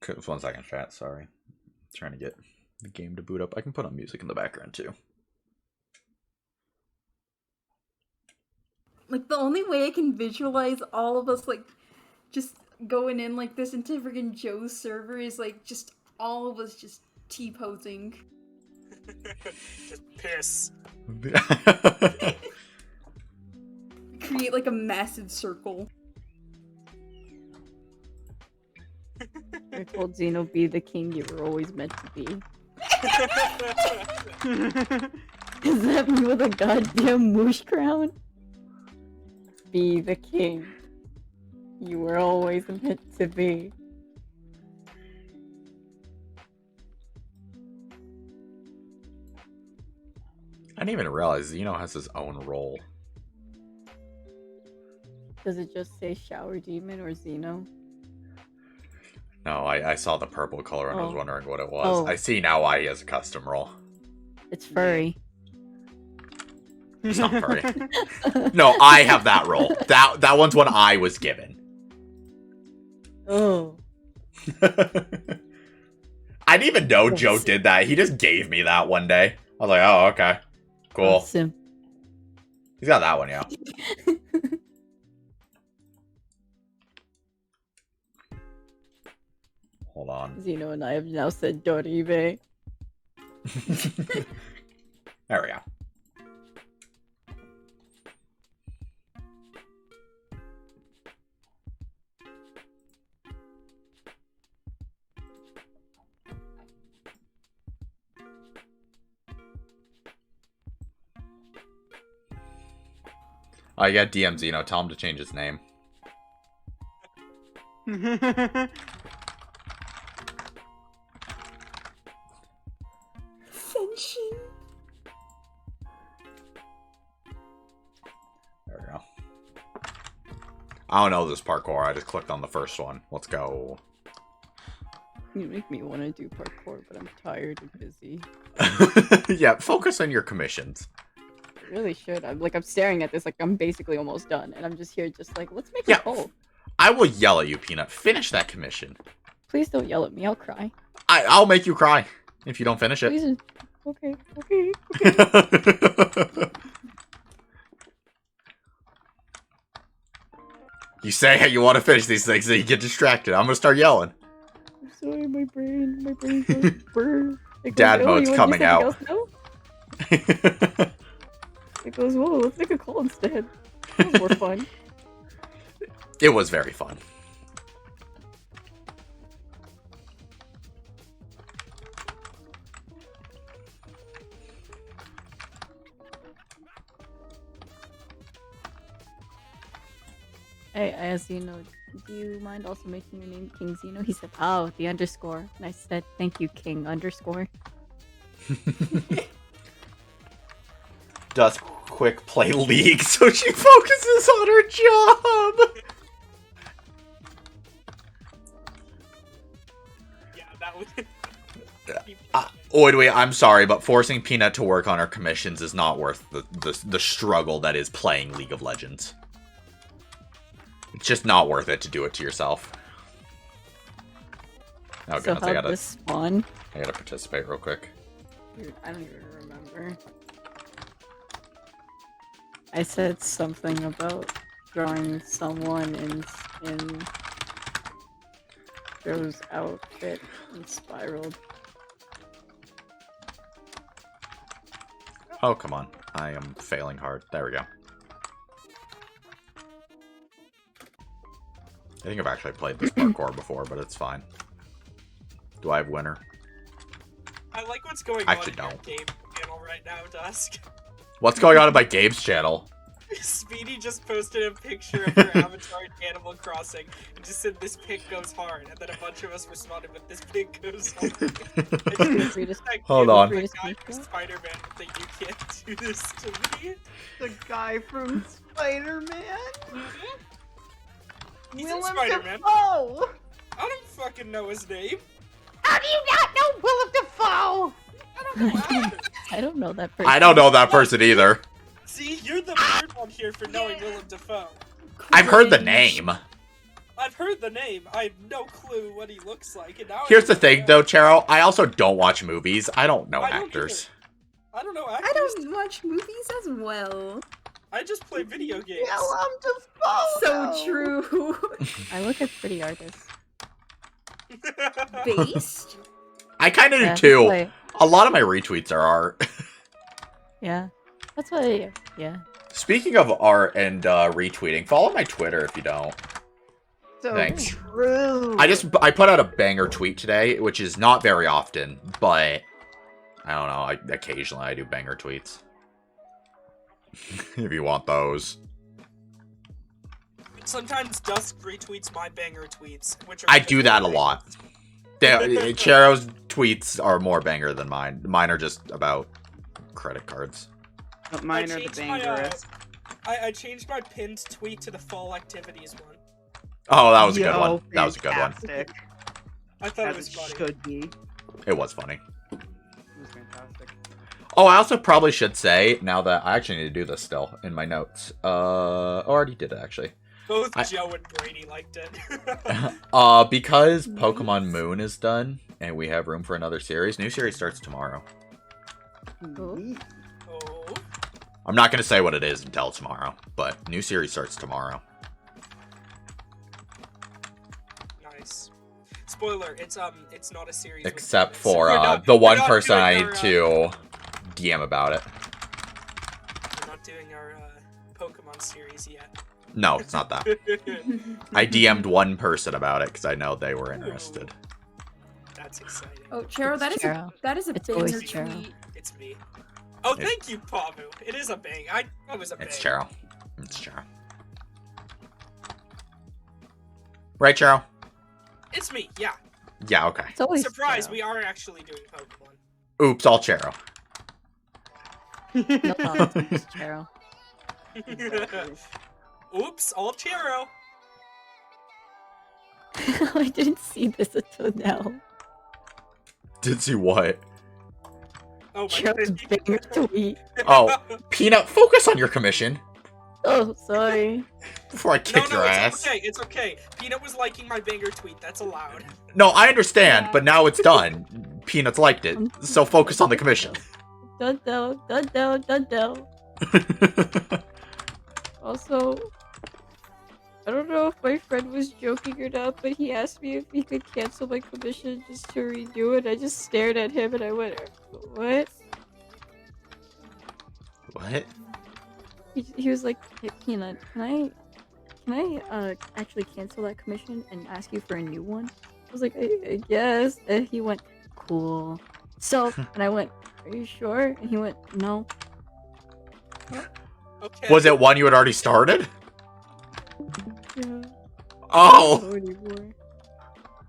1 second, chat. Sorry. Trying to get the game to boot up. I can put on music in the background too. Like, the only way I can visualize all of us, like, just going in like this into friggin' Joe's server is, like, just all of us just T-posing. Just piss. Create, like, a massive circle. I told Xeno, be the king you were always meant to be. Is that me with a goddamn moosh crown? Be the king you were always meant to be. I didn't even realize Xeno has his own role. Does it just say shower demon or Xeno? No, I saw the purple color and I was wondering what it was. Oh. I see now why he has a custom role. It's furry. It's not furry. No, I have that role. That one's one I was given. Oh. I didn't even know Joe did that. He just gave me that one day. I was like, oh, okay. Cool. Awesome. He's got that one, yeah. Hold on. Xeno and I have now said Doribe. There we go. Oh, you got DM Xeno. Tell him to change his name. Senshin. There we go. I don't know this parkour. I just clicked on the first one. Let's go. You make me want to do parkour, but I'm tired and busy. Yeah, focus on your commissions. I really should. I'm staring at this like I'm basically almost done, and I'm just here just like, let's make Yeah. a poll. I will yell at you, Peanut. Finish that commission. Please don't yell at me. I'll cry. I'll make you cry if you don't finish it. Please. Okay. Okay. You say how you want to finish these things, then you get distracted. I'm gonna start yelling. I'm sorry, my brain goes burr. It goes, Dad oh, mode's you wanna coming do out. something else now? It goes, whoa, let's make a call instead. That was more fun. It was very fun. I asked Xeno, do you mind also making your name King Xeno? He said, oh, the underscore. And I said, thank you, King underscore. Does quick play League so she focuses on her job. Yeah, that was. Wait, I'm sorry, but forcing Peanut to work on her commissions is not worth the struggle that is playing League of Legends. It's just not worth it to do it to yourself. Okay, So how'd this spawn? I gotta participate real quick. Dude, I don't even remember. I said something about drawing someone in Joe's outfit and spiraled. Oh, come on. I am failing hard. There we go. I think I've actually played this parkour before, but it's fine. Do I have winner? I like what's going Actually, on in don't. your game channel right now, Dusk. What's going on in my games channel? Speedy just posted a picture of her avatar in Animal Crossing and just said this pic goes hard, and then a bunch of us responded with this pic goes hard. Hold on. The guy from Spider-Man would think you can't do this to me. The guy from Spider-Man? He's in Willem Spider-Man. Dafoe! I don't fucking know his name. How do you not know Willem Dafoe? I don't know either. I don't know that person. I don't know that person either. See, you're the weird one here for knowing Willem Dafoe. I've heard the name. I've heard the name. I have no clue what he looks like. And now Here's the thing, though, Charo. I also don't watch movies. I don't know I don't actors. I don't know actors. I don't watch movies as well. I just play video games. Tell him to follow. So true. I look at pretty artists. Based? I kind of do Yeah, too. like- A lot of my retweets are art. yeah. That's what yeah. Speaking of art and retweeting, follow my Twitter if you don't. So Thanks. true. I put out a banger tweet today, which is not very often, but I don't know. Occasionally I do banger tweets. If you want those. Sometimes Dusk retweets my banger tweets, which are I do that a lot. Charo's tweets are more banger than mine. Mine are just about credit cards. But mine are the changed my, bangerous. I changed my pinned tweet to the fall activities one. Oh, that was a good Yo, one. That was a good one. fantastic. I thought As it was it funny. should be. It was funny. It was fantastic. Oh, I also probably should say, now that I actually need to do this still in my notes. I already did it, actually. Both I- Joe and Brady liked it. Because Nice. Pokemon Moon is done, and we have room for another series, new series starts tomorrow. Cool. Neat. Oh. I'm not going to say what it is until tomorrow, but new series starts tomorrow. Nice. Spoiler, it's not a series. with Except humans. for We're not- the we're one not person doing I our, need to DM about it. We're not doing our Pokemon series yet. No, it's not that. I DM'd one person about it because I know they were interested. That's exciting. Oh, Charo, that is Charo. a It's banger always tweet. Charo. It's me. Oh, It- thank you, Pavu. It is a bang. I was a bang. It's Charo. It's Charo. Right, Charo? It's me. Yeah. Yeah, okay. It's always Surprise! Charo. We are actually doing Pokemon. Oops, all Charo. No politics, Charo. Oops! All Chero. I didn't see this until now. Did see what? Oh my Charo's goodness. banger tweet. Oh, Peanut, focus on your commission Oh, sorry. before I No, kick your it's ass. okay. It's okay. Peanut was liking my banger tweet. That's allowed. No, I understand, Yeah. but now it's done. Peanuts liked it, so focus on the commission. Dun dun dun dun dun dun. Also, I don't know if my friend was joking or not, but he asked me if he could cancel my commission just to redo it. I just stared at him and I went, "What?" What? He was like, "Hey, Peanut, can I actually cancel that commission and ask you for a new one?" I was like, I guess. And he went, "Cool." So, and I went, "Are you sure?" And he went, "No." Okay. Was it one you had already started? Yeah. Oh! Not anymore.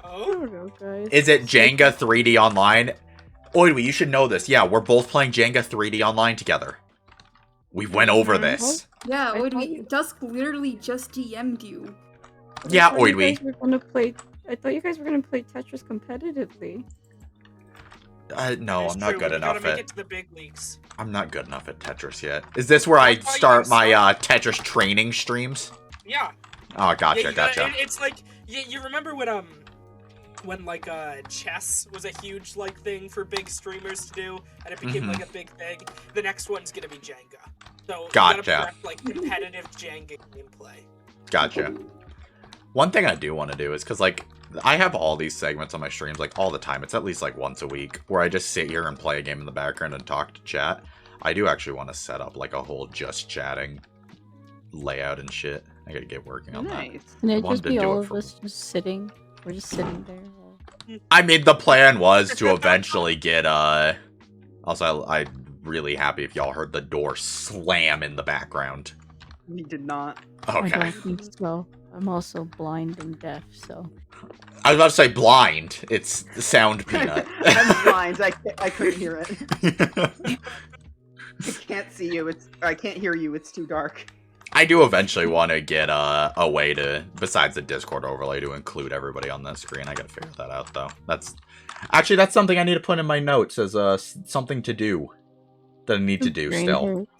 I Oh. don't know, guys. Is it Jenga 3D Online? Oidwe, you should know this. Yeah, we're both playing Jenga 3D Online together. We went over this. Yeah, I would thought we? you- Dusk literally just DM'd you. Yeah, I thought you Oidwe. guys were gonna play. I thought you guys were gonna play Tetris competitively. No, It's I'm not true, good we enough gotta make at... it to the big leagues. I'm not good enough at Tetris yet. Is this where I That's why you start were my so- Tetris training streams? Yeah. Oh, gotcha, Yeah, you gotta- gotcha. it's like you remember when like chess was a huge like thing for big streamers to do, and it became Mhm. like a big thing. The next one's gonna be Jenga. So you Gotcha. gotta prep, like competitive Jenga gameplay. Gotcha. One thing I do want to do is because, like, I have all these segments on my streams, like, all the time. It's at least, like, once a week, where I just sit here and play a game in the background and talk to chat. I do actually want to set up, like, a whole just chatting layout and shit. I gotta get working on that. Nice. And it'd Wanted just to be do all it of for- us just sitting. We're just sitting there. I mean, the plan was to eventually get, Also, I'm really happy if y'all heard the door slam in the background. We did not. I Okay. don't think so. I'm also blind and deaf, so. I was about to say blind. It's sound peanut. I'm blind. I couldn't hear it. I can't see you. I can't hear you. It's too dark. I do eventually want to get a way to, besides the Discord overlay, to include everybody on the screen. I gotta figure that out, though. That's something I need to put in my notes as something to do that I need to do Brain still. hurts.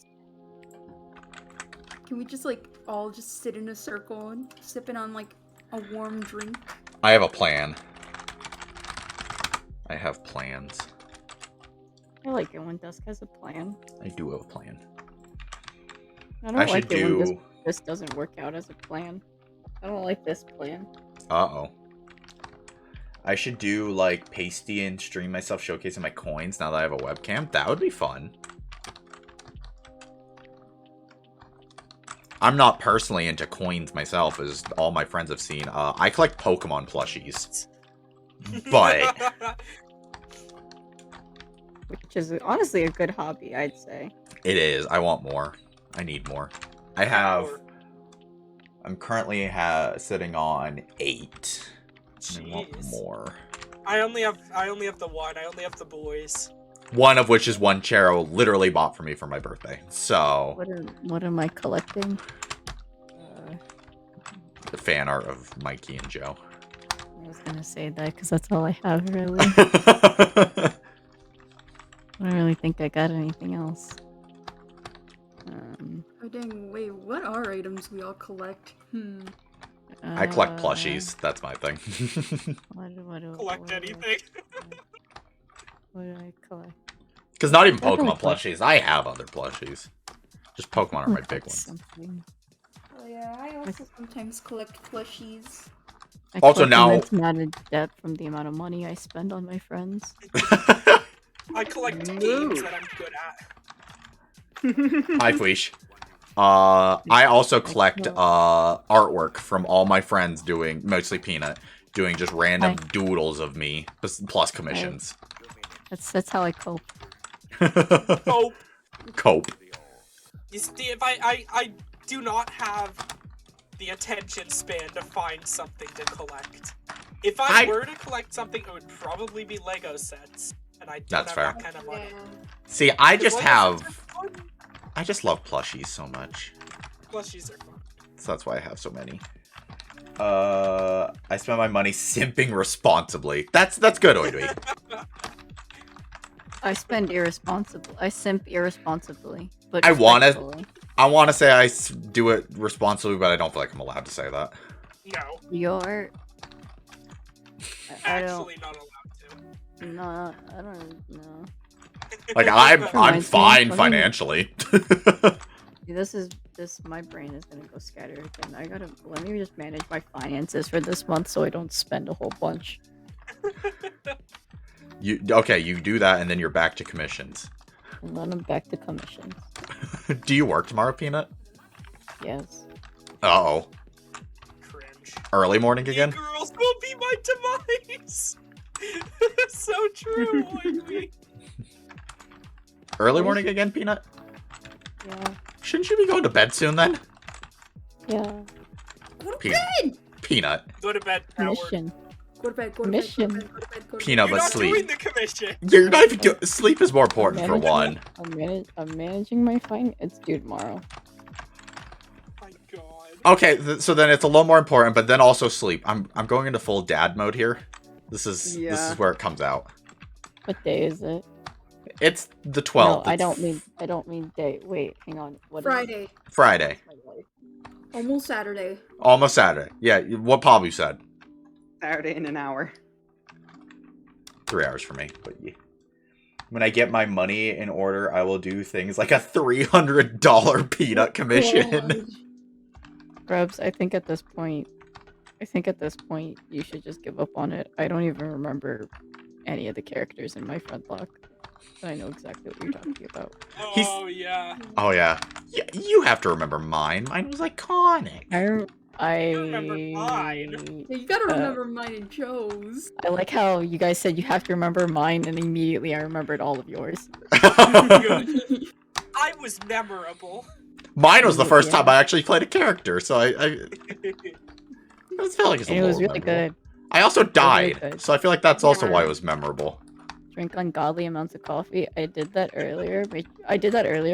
Can we just like all just sit in a circle and sipping on like a warm drink. I have a plan. I have plans. I like it when Dusk has a plan. I do have a plan. I don't I like should it when do. this doesn't work out as a plan. I don't like this plan. Uh-oh. I should do, like, pasty and stream myself showcasing my coins now that I have a webcam. That would be fun. I'm not personally into coins myself, as all my friends have seen. I collect Pokemon plushies. But Which is honestly a good hobby, I'd say. it is. I want more. I need more. I have... I'm currently sitting on 8. I want Jeez. more. I only have the one. I only have the boys. One of which is one Chero literally bought for me for my birthday. So, What am I collecting? the fan art of Mikey and Joe. I was gonna say that because that's all I have, really. I don't really think I got anything else. Oh dang, wait, what are items we all collect? I collect plushies. That's my thing. Collect anything. What do I collect? Because not even I don't Pokemon collect- plushies. I have other plushies. Just Pokemon are my big ones. Something. Oh yeah, I also sometimes collect plushies. I Also collect now- immense amount of debt from the amount of money I spend on my friends. I collect Move. games that I'm good at. Hi, Fleesh. I also collect artwork from all my friends doing, mostly Peanut, doing just random Hi. doodles of me, plus commissions. That's how I cope. Oh, Cope. you see, if I do not have the attention span to find something to collect. If I were to collect something, it would probably be Lego sets, and I don't That's have fair. that kind of money. See, I just Lego have... sets are fun. I just love plushies so much. Plushies are fun. So that's why I have so many. I spend my money simping responsibly. That's good, Oidui. I spend irresponsibly. I simp irresponsibly. But I wanna- respectfully. I want to say I do it responsibly, but I don't feel like I'm allowed to say that. No, You're. I don't. actually not allowed to. No, I don't know. Like I'm Reminds me, fine let me- financially. My brain is gonna go scattered again. Let me just manage my finances for this month so I don't spend a whole bunch. You do that, and then you're back to commissions. And then I'm back to commissions. Do you work tomorrow, Peanut? Yes. Uh-oh. Cringe. Early morning You again? girls will be my demise. So true. Oidui. Early morning again, Peanut? Yeah. Shouldn't you be going to bed soon then? Yeah. Go to Peanut. bed! Peanut. Go to bed, coward. Commission. Go to bed, go to bed, go to Mission. bed, go to bed, go to Peanut, You're but not sleep. doing the commission. You're not even sleep is more important for one. I'm managing my fine. It's due tomorrow. My God. Okay, so then it's a little more important, but then also sleep. I'm going into full dad mode here. This is Yeah. where it comes out. What day is it? It's the 12th. No, I don't mean day. Wait, hang on. What is Friday. Friday. my life? Almost Saturday. Almost Saturday. Yeah, what Pablo said. Saturday in an hour. 3 hours for me, but yeah. When I get my money in order, I will do things like a $300 peanut commission. God. Grubs, I think at this point you should just give up on it. I don't even remember any of the characters in my friend block. But I know exactly what you're talking about. Oh yeah. Oh yeah. Yeah, you have to remember mine. Mine was iconic. I remember mine. Yeah, you gotta remember mine and Joe's. I like how you guys said you have to remember mine, and immediately I remembered all of yours. Good. I was memorable. Mine was the first Yeah. time I actually played a character, so I feel like it's a And it was little really memorable. good. I also really died, good. so I feel like that's also Yeah. why it was memorable. Drink ungodly amounts of coffee. I did that earlier,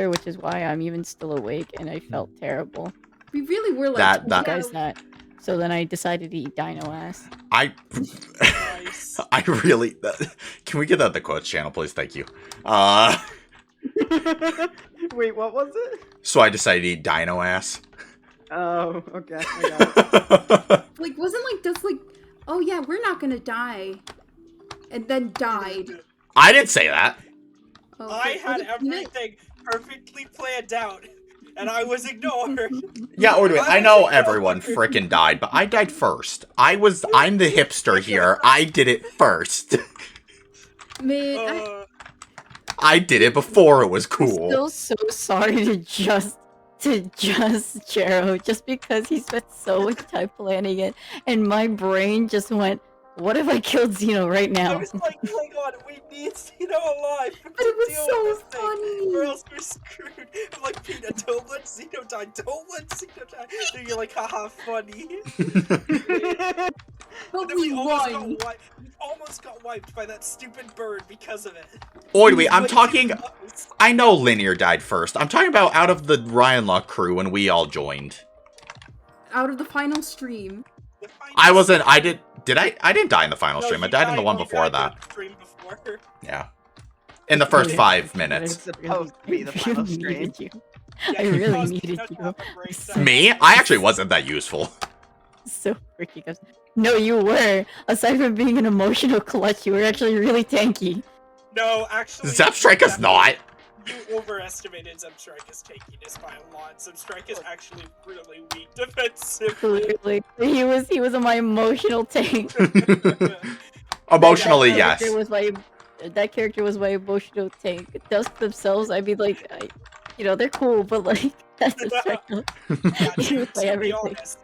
which is why I'm even still awake, and I felt terrible. We really were like That- You guys that. So then I decided to eat dino ass. I Nice. I really can we get that at the quotes channel, please? Thank you. Wait, what was it? So I decided to eat dino ass. Oh, okay. I got it. Like, wasn't like this like, oh yeah, we're not gonna die, and then died. I didn't say that. Oh, I was had it Peanut? everything perfectly planned out, and I was ignored. Yeah, wait, I know everyone frickin' died, but I died first. I'm the hipster here. I did it first. Man, I did it before it was I'm cool. still so sorry to just Jero, just because he spent so much time planning it, and my brain just went, what if I killed Xeno right I now? was like, hang on, we need Xeno alive but it was deal so with this thing, or funny. else we're screwed. I'm like, Peanut, don't let Xeno die, don't let Xeno die. And you're like, haha, funny. But And then we almost won. got wiped. We almost got wiped by that stupid bird because of it. Wait, I'm Like, talking... it was. I know Linear died first. I'm talking about out of the Ryan Luck crew when we all joined. Out of the final stream. I wasn't... I didn't die in the final No, stream. I you died in the one you before died that. in the stream before. Yeah. In the first Really? 5 minutes. It's supposed to be the final really stream. needed you. Yeah, I you really caused needed Peanut to you. have a breakdown. Me? I actually wasn't that useful. So freaky, guys. No, you were. Aside from being an emotional clutch, you were actually really tanky. No, actually. Zepstrike is not. You overestimated Zepstrike's tankiness by a lot. Zepstrike is actually really weak defensively. Clearly, he was my emotional tank. Emotionally, That yes. character was that character was my emotional tank. Dusk themselves, I'd be like, they're cool, but like that's a struggle. Yeah, He was my to be everything. honest,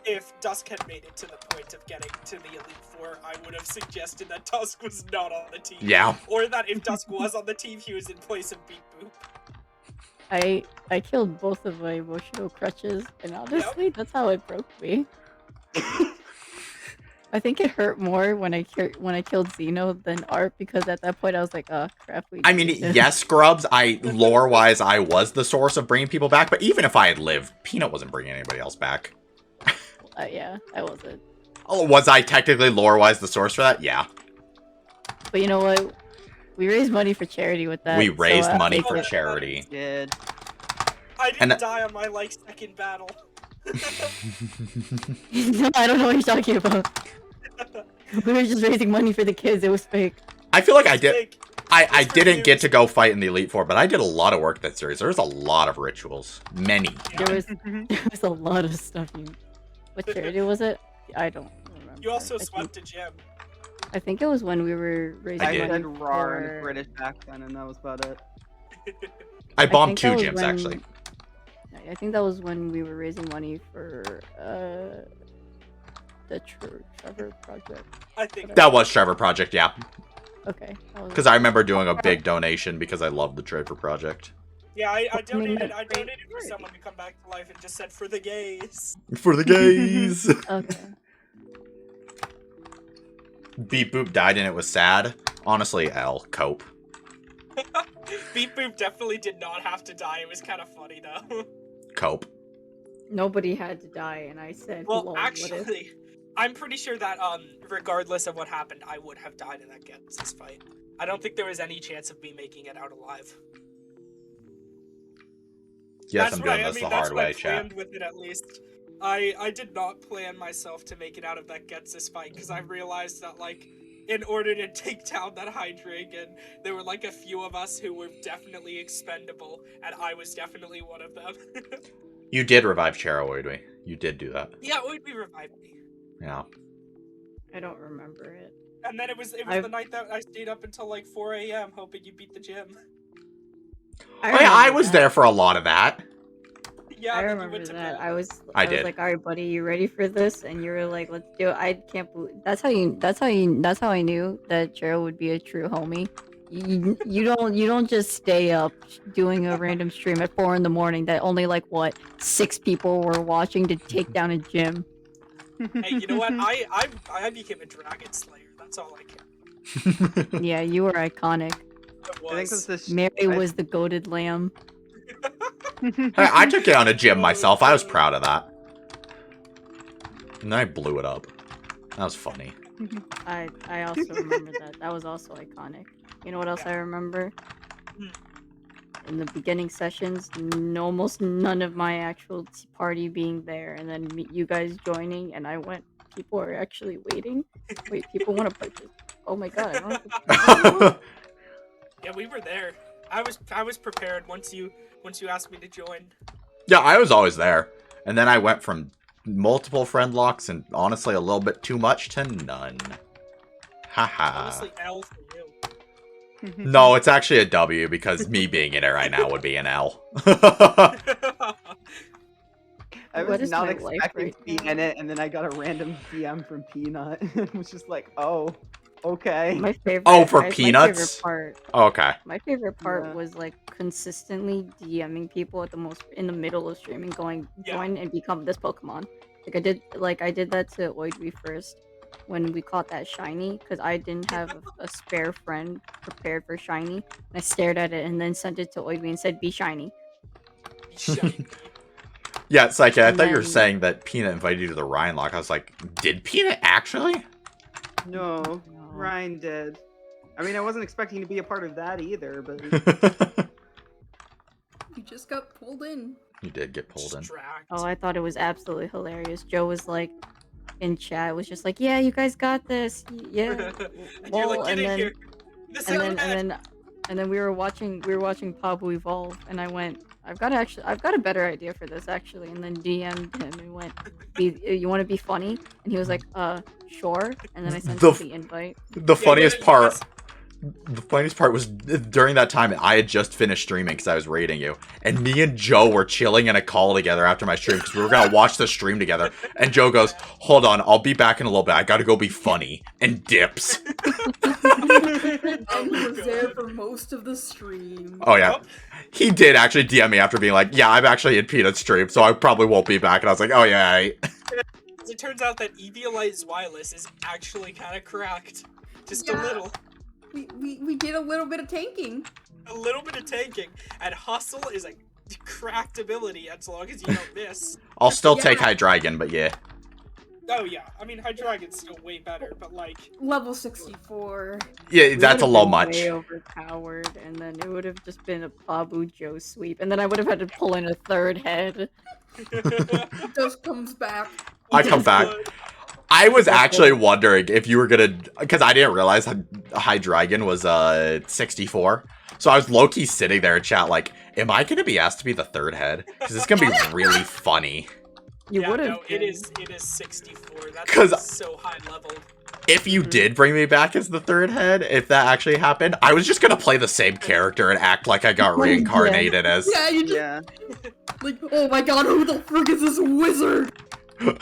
if Dusk had made it to the point of getting to the Elite Four, I would have suggested that Dusk was not on the team. Yeah. Or that if Dusk was on the team, he was in place of Beat Boop. I killed both of my emotional crutches, and honestly, that's how it broke me. I think it hurt more when I killed Xeno than Art, because at that point I was like, oh crap. I mean, yes, Scrubs, lore-wise, I was the source of bringing people back, but even if I had lived, Peanut wasn't bringing anybody else back. Yeah, I wasn't. Oh, was I technically lore-wise the source for that? Yeah. But you know what? We raised money for charity with that. We so, raised money take for it. charity. Did. I didn't And- die on my, second battle. No, I don't know what you're talking about. We were just raising money for the kids. It was fake. I feel like I did. Like, I for didn't get views. to go fight in the Elite Four, but I did a lot of work that series. There was a lot of rituals. Many. There was a lot of stuff. What charity was it? I don't remember. You also I think- swept a gem. I think it was when we were raising I I did. money did RAR and for- British back then, and that was about it. I bombed think 2 that was gyms, when- actually. I think that was when we were raising money for the Trevor project. I think That was Trevor Project, yeah. Okay. Because I remember doing a big donation because I love the Trevor Project. Yeah, I I mean, donated. that's I great. donated for someone to come back to life and just said for the gays. For the gays! Okay. Beep Boop died and it was sad. Honestly, L. Cope. Beep Boop definitely did not have to die. It was kind of funny though. Cope. Nobody had to die, and I said, Well, "Lol, what if?" actually, I'm pretty sure that regardless of what happened, I would have died in that Genesis fight. I don't think there was any chance of me making it out alive. Yes, That's I'm what doing I this the mean, that's hard what I way, chat. planned with it at least. I did not plan myself to make it out of that Genesis fight because I realized that in order to take down that Hydreigon, there were a few of us who were definitely expendable, and I was definitely one of them. You did revive Chero, Oidwe. You did do that. Yeah, Oidwe revived me. Yeah. I don't remember it. And then it was I've- the night that I stayed up until 4 a.m. hoping you beat the gym. Oh yeah, I was there for a lot of that. Yeah, I then you remember went to that. bed. I was did. like, "All right, buddy, you ready for this?" And you were like, "Let's do it." I can't believe that's how I knew that Cheryl would be a true homie. You don't just stay up doing a random stream at 4 a.m. that only 6 people were watching to take down a gym. Hey, you know what? I became a Dragon Slayer. That's all I care. Yeah, you were iconic. It I think was. this Mary was the goated lamb. Hey, I took down a gym myself. I was proud of that. And then I blew it up. That was funny. I also remember that. That was also iconic. You know what else I remember? in the beginning sessions, almost none of my actual party being there, and then you guys joining, and I went. People are actually waiting. Wait, people want to purchase. Oh my god! I don't have to. Yeah, we were there. I was prepared once you asked me to join. Yeah, I was always there. And then I went from multiple friend locks and honestly a little bit too much to none. Haha. Honestly, L for you. No, it's actually a W because me being in it right now would be an L. I What was is not my life expecting right to be now? in it, and then I got a random DM from Peanut. It was just like, oh, okay. My favorite. Oh, for My peanuts? favorite part. Okay. My favorite part Yeah. was like consistently DMing people at the most in the middle of streaming, going Yeah. join and become this Pokemon. I did that to Oidwe first when we caught that shiny because I didn't have a spare friend prepared for shiny. And I stared at it and then sent it to Oidwe and said, "Be shiny." Shiny. Yeah, Psyche, I And thought you were then- saying that Peanut invited you to the Ryan lock. I was like, did Peanut actually? No, No. Ryan did. I mean, I wasn't expecting to be a part of that either, but You just got pulled in. You did get pulled in. Distract. Oh, I thought it was absolutely hilarious. Joe was like in chat was just like, "Yeah, you guys got this. Yeah." And you're Well, like, get and in then- here. This and is then bad. and then we were watching Pabu evolve, and I went, I've got a better idea for this actually, and then DM'd him and went, you want to be funny? And he was like, sure. And then I sent The him the invite. The Yeah, funniest you part. guys- The funniest part was during that time I had just finished streaming because I was raiding you, and me and Joe were chilling in a call together after my stream because we were gonna watch the stream together. And Joe goes, "Hold on, I'll be back in a little bit. I gotta go be funny," and dips. And he was there for most of the stream. Oh yeah, Yup. he did actually DM me after being like, "Yeah, I'm actually in Peanut's stream, so I probably won't be back." And I was like, "Oh yeah." It turns out that Eviolite Zweilous is actually kind of cracked. Just a Yeah. little. We did a little bit of tanking. A little bit of tanking. And Hustle is a cracked ability as long as you don't miss. I'll still Yeah. take Hydreigon, but yeah. Oh yeah, I mean Hydreigon's still way better, but like, Level 64. Yeah, We that's a would've little been much. Way overpowered, and then it would have just been a Pabu Joe sweep, and then I would have had to pull in a third head. Just comes back. I come back. I was actually wondering if you were gonna, because I didn't realize Hydreigon was 64. So I was low-key sitting there in chat like, am I gonna be asked to be the third head? Because it's gonna be really funny. You Yeah, would have. no, it is 64. That's 'Cause- so high leveled. If you did bring me back as the third head, if that actually happened, I was just gonna play the same character and act like I got Yeah. reincarnated as. Yeah, you just yeah. like, oh my god, who the frick is this wizard? Yeah,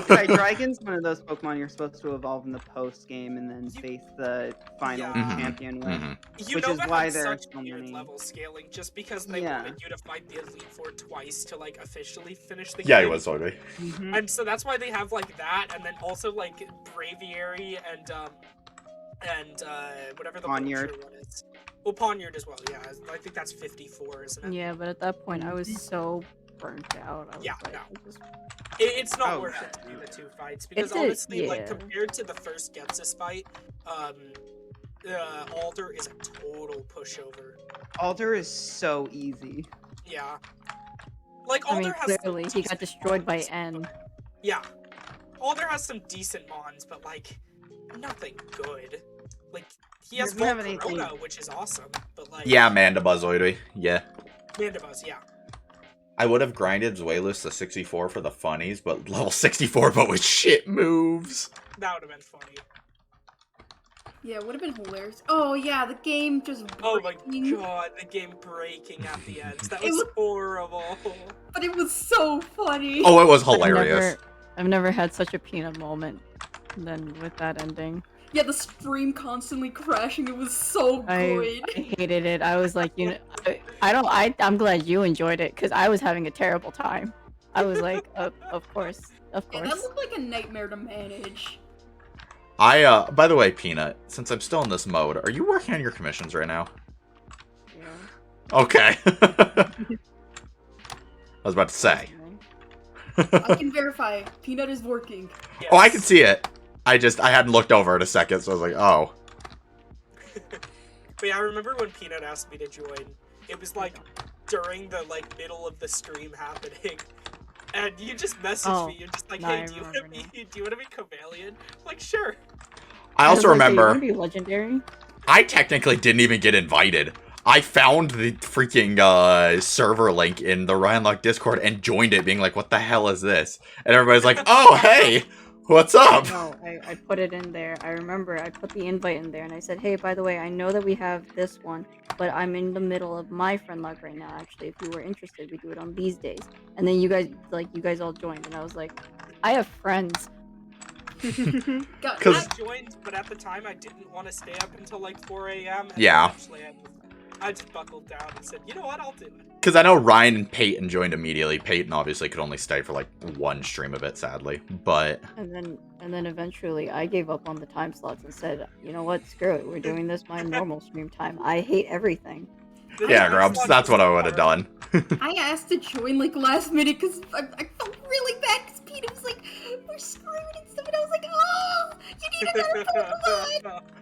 Hydreigon's one of those Pokemon you're supposed to evolve in the post game and then face the final Yeah. champion with. Mhm. You Which know is that why had there are such so weird many. level scaling just because they Yeah. wanted you to fight the Elite Four twice to like officially finish the game. Yeah, he was totally. Mhm. And so that's why they have like that, and then also like Braviary and whatever the Poniard. vulture one is. Well, Poniard as well. Yeah, I think that's 54, isn't it? Yeah, but at that point, I was so burnt out. I was Yeah, like, no. I just- It's not Oh. worth it to do the two fights because It's a- honestly, like yeah. compared to the first Ghetsis fight, Alder is a total pushover. Alder is so easy. Yeah. Like I Alder mean, has clearly, some he got decent destroyed by mons. N. Yeah. Alder has some decent mons, but like nothing good. Like he has Doesn't have Volcarona, anything- which is awesome, but like Yeah, Mandibuzzoid. Yeah. Mandibuzz, yeah. I would have grinded Zweilous to 64 for the funnies, but level 64, but with shit moves. That would have been funny. Yeah, it would have been hilarious. Oh yeah, the game just Oh my breaking. god, the game breaking at the end. That It was was- horrible. But it was so funny. Oh, it was hilarious. I've never had such a peanut moment than with that ending. Yeah, the stream constantly crashing. It was so good. I hated it. I was like, I'm glad you enjoyed it because I was having a terrible time. I was like, of course, of Yeah, that course. looked like a nightmare to manage. By the way, Peanut, since I'm still in this mode, are you working on your commissions right now? Okay. I was about to say. I can verify. Peanut is working. Oh, I Yes. can see it. I hadn't looked over in a second, so I was like, oh. But yeah, I remember when Peanut asked me to join, It was like during the like middle of the stream happening. And you just messaged me. You're just like, no, "Hey, I do you want remember to be Covalion?" I'm like, "Sure." I was also like, "Hey, you wanna remember be legendary. I technically didn't even get invited. I found the freaking server link in the Ryan Luck Discord and joined it, being like, "What the hell is this?" And everybody's like, "Oh, hey, what's up?" No, I put it in there. I remember I put the invite in there and I said, hey, by the way, I know that we have this one, but I'm in the middle of my friend luck right now. Actually, if you were interested, we do it on these days. And then you guys all joined, and I was like, I have friends. God, 'Cause- I joined, but at the time I didn't want to stay up until like 4 a.m. and Yeah. Eventually I just buckled down and said, "You know what? I'll do it." Because I know Ryan and Peyton joined immediately. Peyton obviously could only stay for like one stream of it, sadly. But And then eventually I gave up on the time slots and said, you know what, screw it. We're doing this my normal stream time. I hate everything. The yeah, time Grubs, slot that's was what I would have hard. done. I asked to join like last minute because I felt really bad because Peter was like, "We're screwed" and stuff, and I was like, "Oh, you need another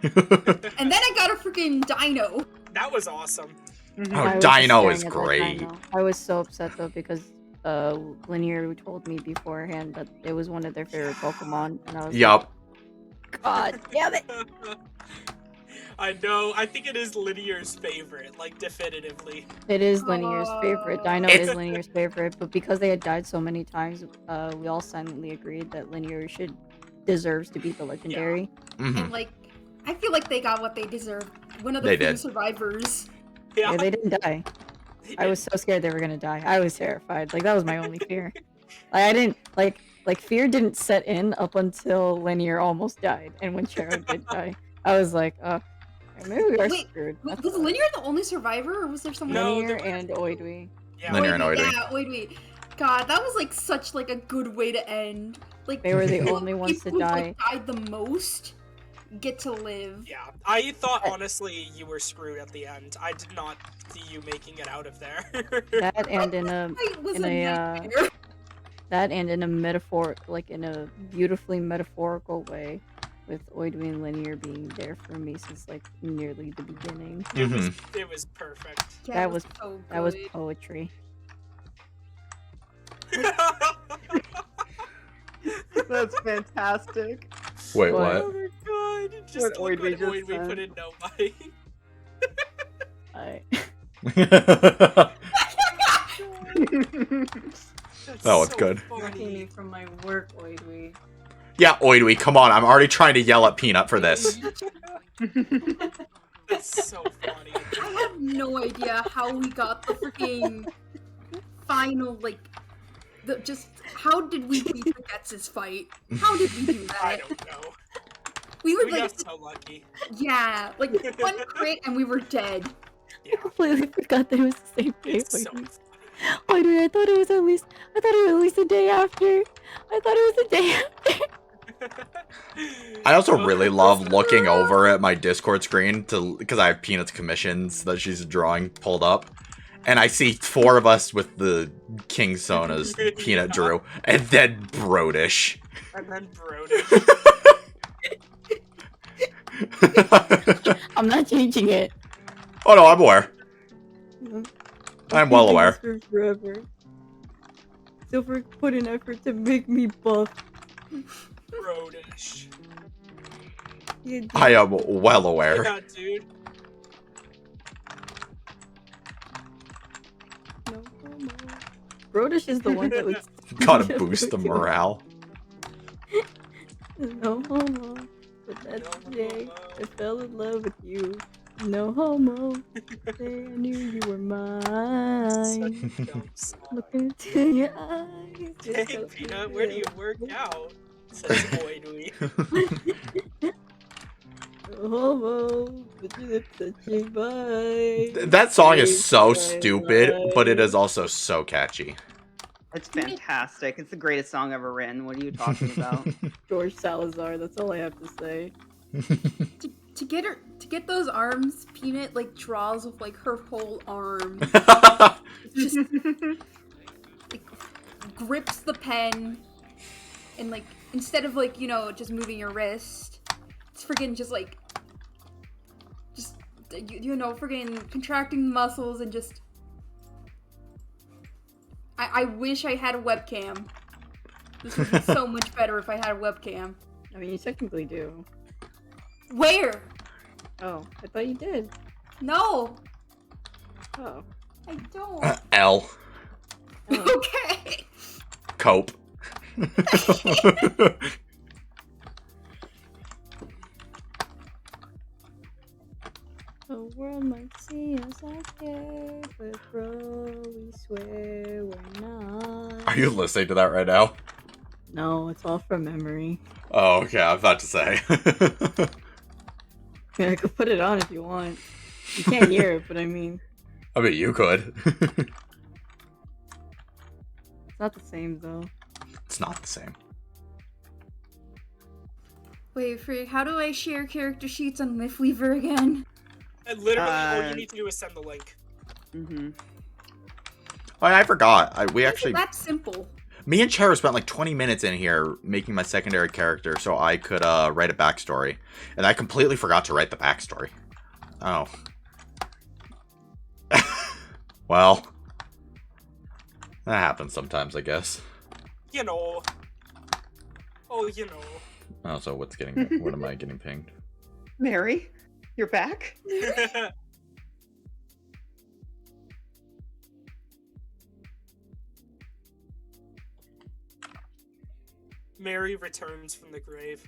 Pokemon!" And then I got a freaking Dino. That was awesome. Oh, I was just Dino staring is at that great. Dino. I was so upset though because Linear told me beforehand that it was one of their favorite Pokemon, and I was Yup. like, God damn it! I know. I think it is Linear's favorite, like definitively. It is Linear's favorite. Dino It's- is Linear's favorite, but because they had died so many times, we all silently agreed that Linear deserves to be the legendary. Mhm. And like, I feel like they got what they deserved. One of the They few did. survivors. Yeah. Yeah, they didn't die. I was so scared they were gonna die. I was terrified. Like that was my only fear. Like I didn't like fear didn't set in up until Linear almost died, and when Chero did die, I was like, oh, maybe we are Wait, screwed. That's Was fine. Linear the only survivor, or was there someone No, else? Linear there were- and Oidwi. Yeah. Linear and Oidwi. Yeah, Oidwi. God, that was like such like a good way to end. Like They were the the only ones to people who, die. like, died the most get to live. Yeah, I thought honestly you were screwed at the end. I did not see you making it out of there. That and in a It was in a a nightmare. that and in a metaphor, like in a beautifully metaphorical way, with Oidwi and Linear being there for me since like nearly the beginning. It was perfect. Yeah, that it was- so That was good. poetry. That's fantastic. Wait, What? Oh my god! Just What look Oidwi what just Oidwi said. put in no mic. I what? That's That was so good. funny. from my work, Oidwi. Yeah, Oidwi, come on. I'm already trying to yell at Peanut for this. That's so funny. I have no idea how we got the freaking final, like, how did we beat the Getsus fight? How did we do I that? don't know. We were We like, got so lucky. yeah, like one crit and we were dead. Yeah, completely forgot that it was the same day. it's so Oidwi. funny. Oidwi, I thought it was at least the day after. I thought it was the day after. I also really love looking over at my Discord screen because I have Peanut's commissions that she's drawing pulled up. And I see 4 of us with the King Sona's Peanut Drew, and then Brodish. And then Brody. I'm not changing it. Oh no, I'm aware. I'm well aware. For forever. Silver put an effort to make me buff. Brodish. I am well aware. Yeah, dude. No homo. Brodish is the one that was Gotta boost the morale. no homo. But that's No the day homo. I fell in love with you. No homo. Day I knew you were mine. Such a dumb song. Look into your eyes. Hey, It's so Peanut, where do you real. work out? Says Oidwi. No homo. But your lips touching mine. That song is so Taste my stupid, but it life. is also so catchy. It's fantastic. It's the greatest song ever written. What are you talking about? George Salazar. That's all I have to say. To get those arms, Peanut like draws with like her whole arm. Just like, grips the pen, and like instead of like just moving your wrist, it's freaking just you know, friggin' contracting the muscles and just. I wish I had a webcam. This would be so much better if I had a webcam. I mean, you technically do. Where? Oh, I thought you did. No, Oh. I don't. L. Okay. Cope. The world might see us as gay, but bro, we swear we're not. Are you listening to that right now? No, it's all from memory. Oh, okay. I was about to say. I mean, I could put it on if you want. You can't hear it, but I mean, I mean, you could. it's not the same though. It's not the same. Wait, frig, how do I share character sheets on Mythweaver again? And literally, all you need to do is send the link. Mm-hmm. Oh, I forgot. We It's actually, that simple. me and Chera spent like 20 minutes in here making my secondary character so I could write a backstory, and I completely forgot to write the backstory. Oh. Well, that happens sometimes, I guess. You know. Oh, you know. Oh, so what am I getting pinged? Mary, you're back? Mary returns from the grave.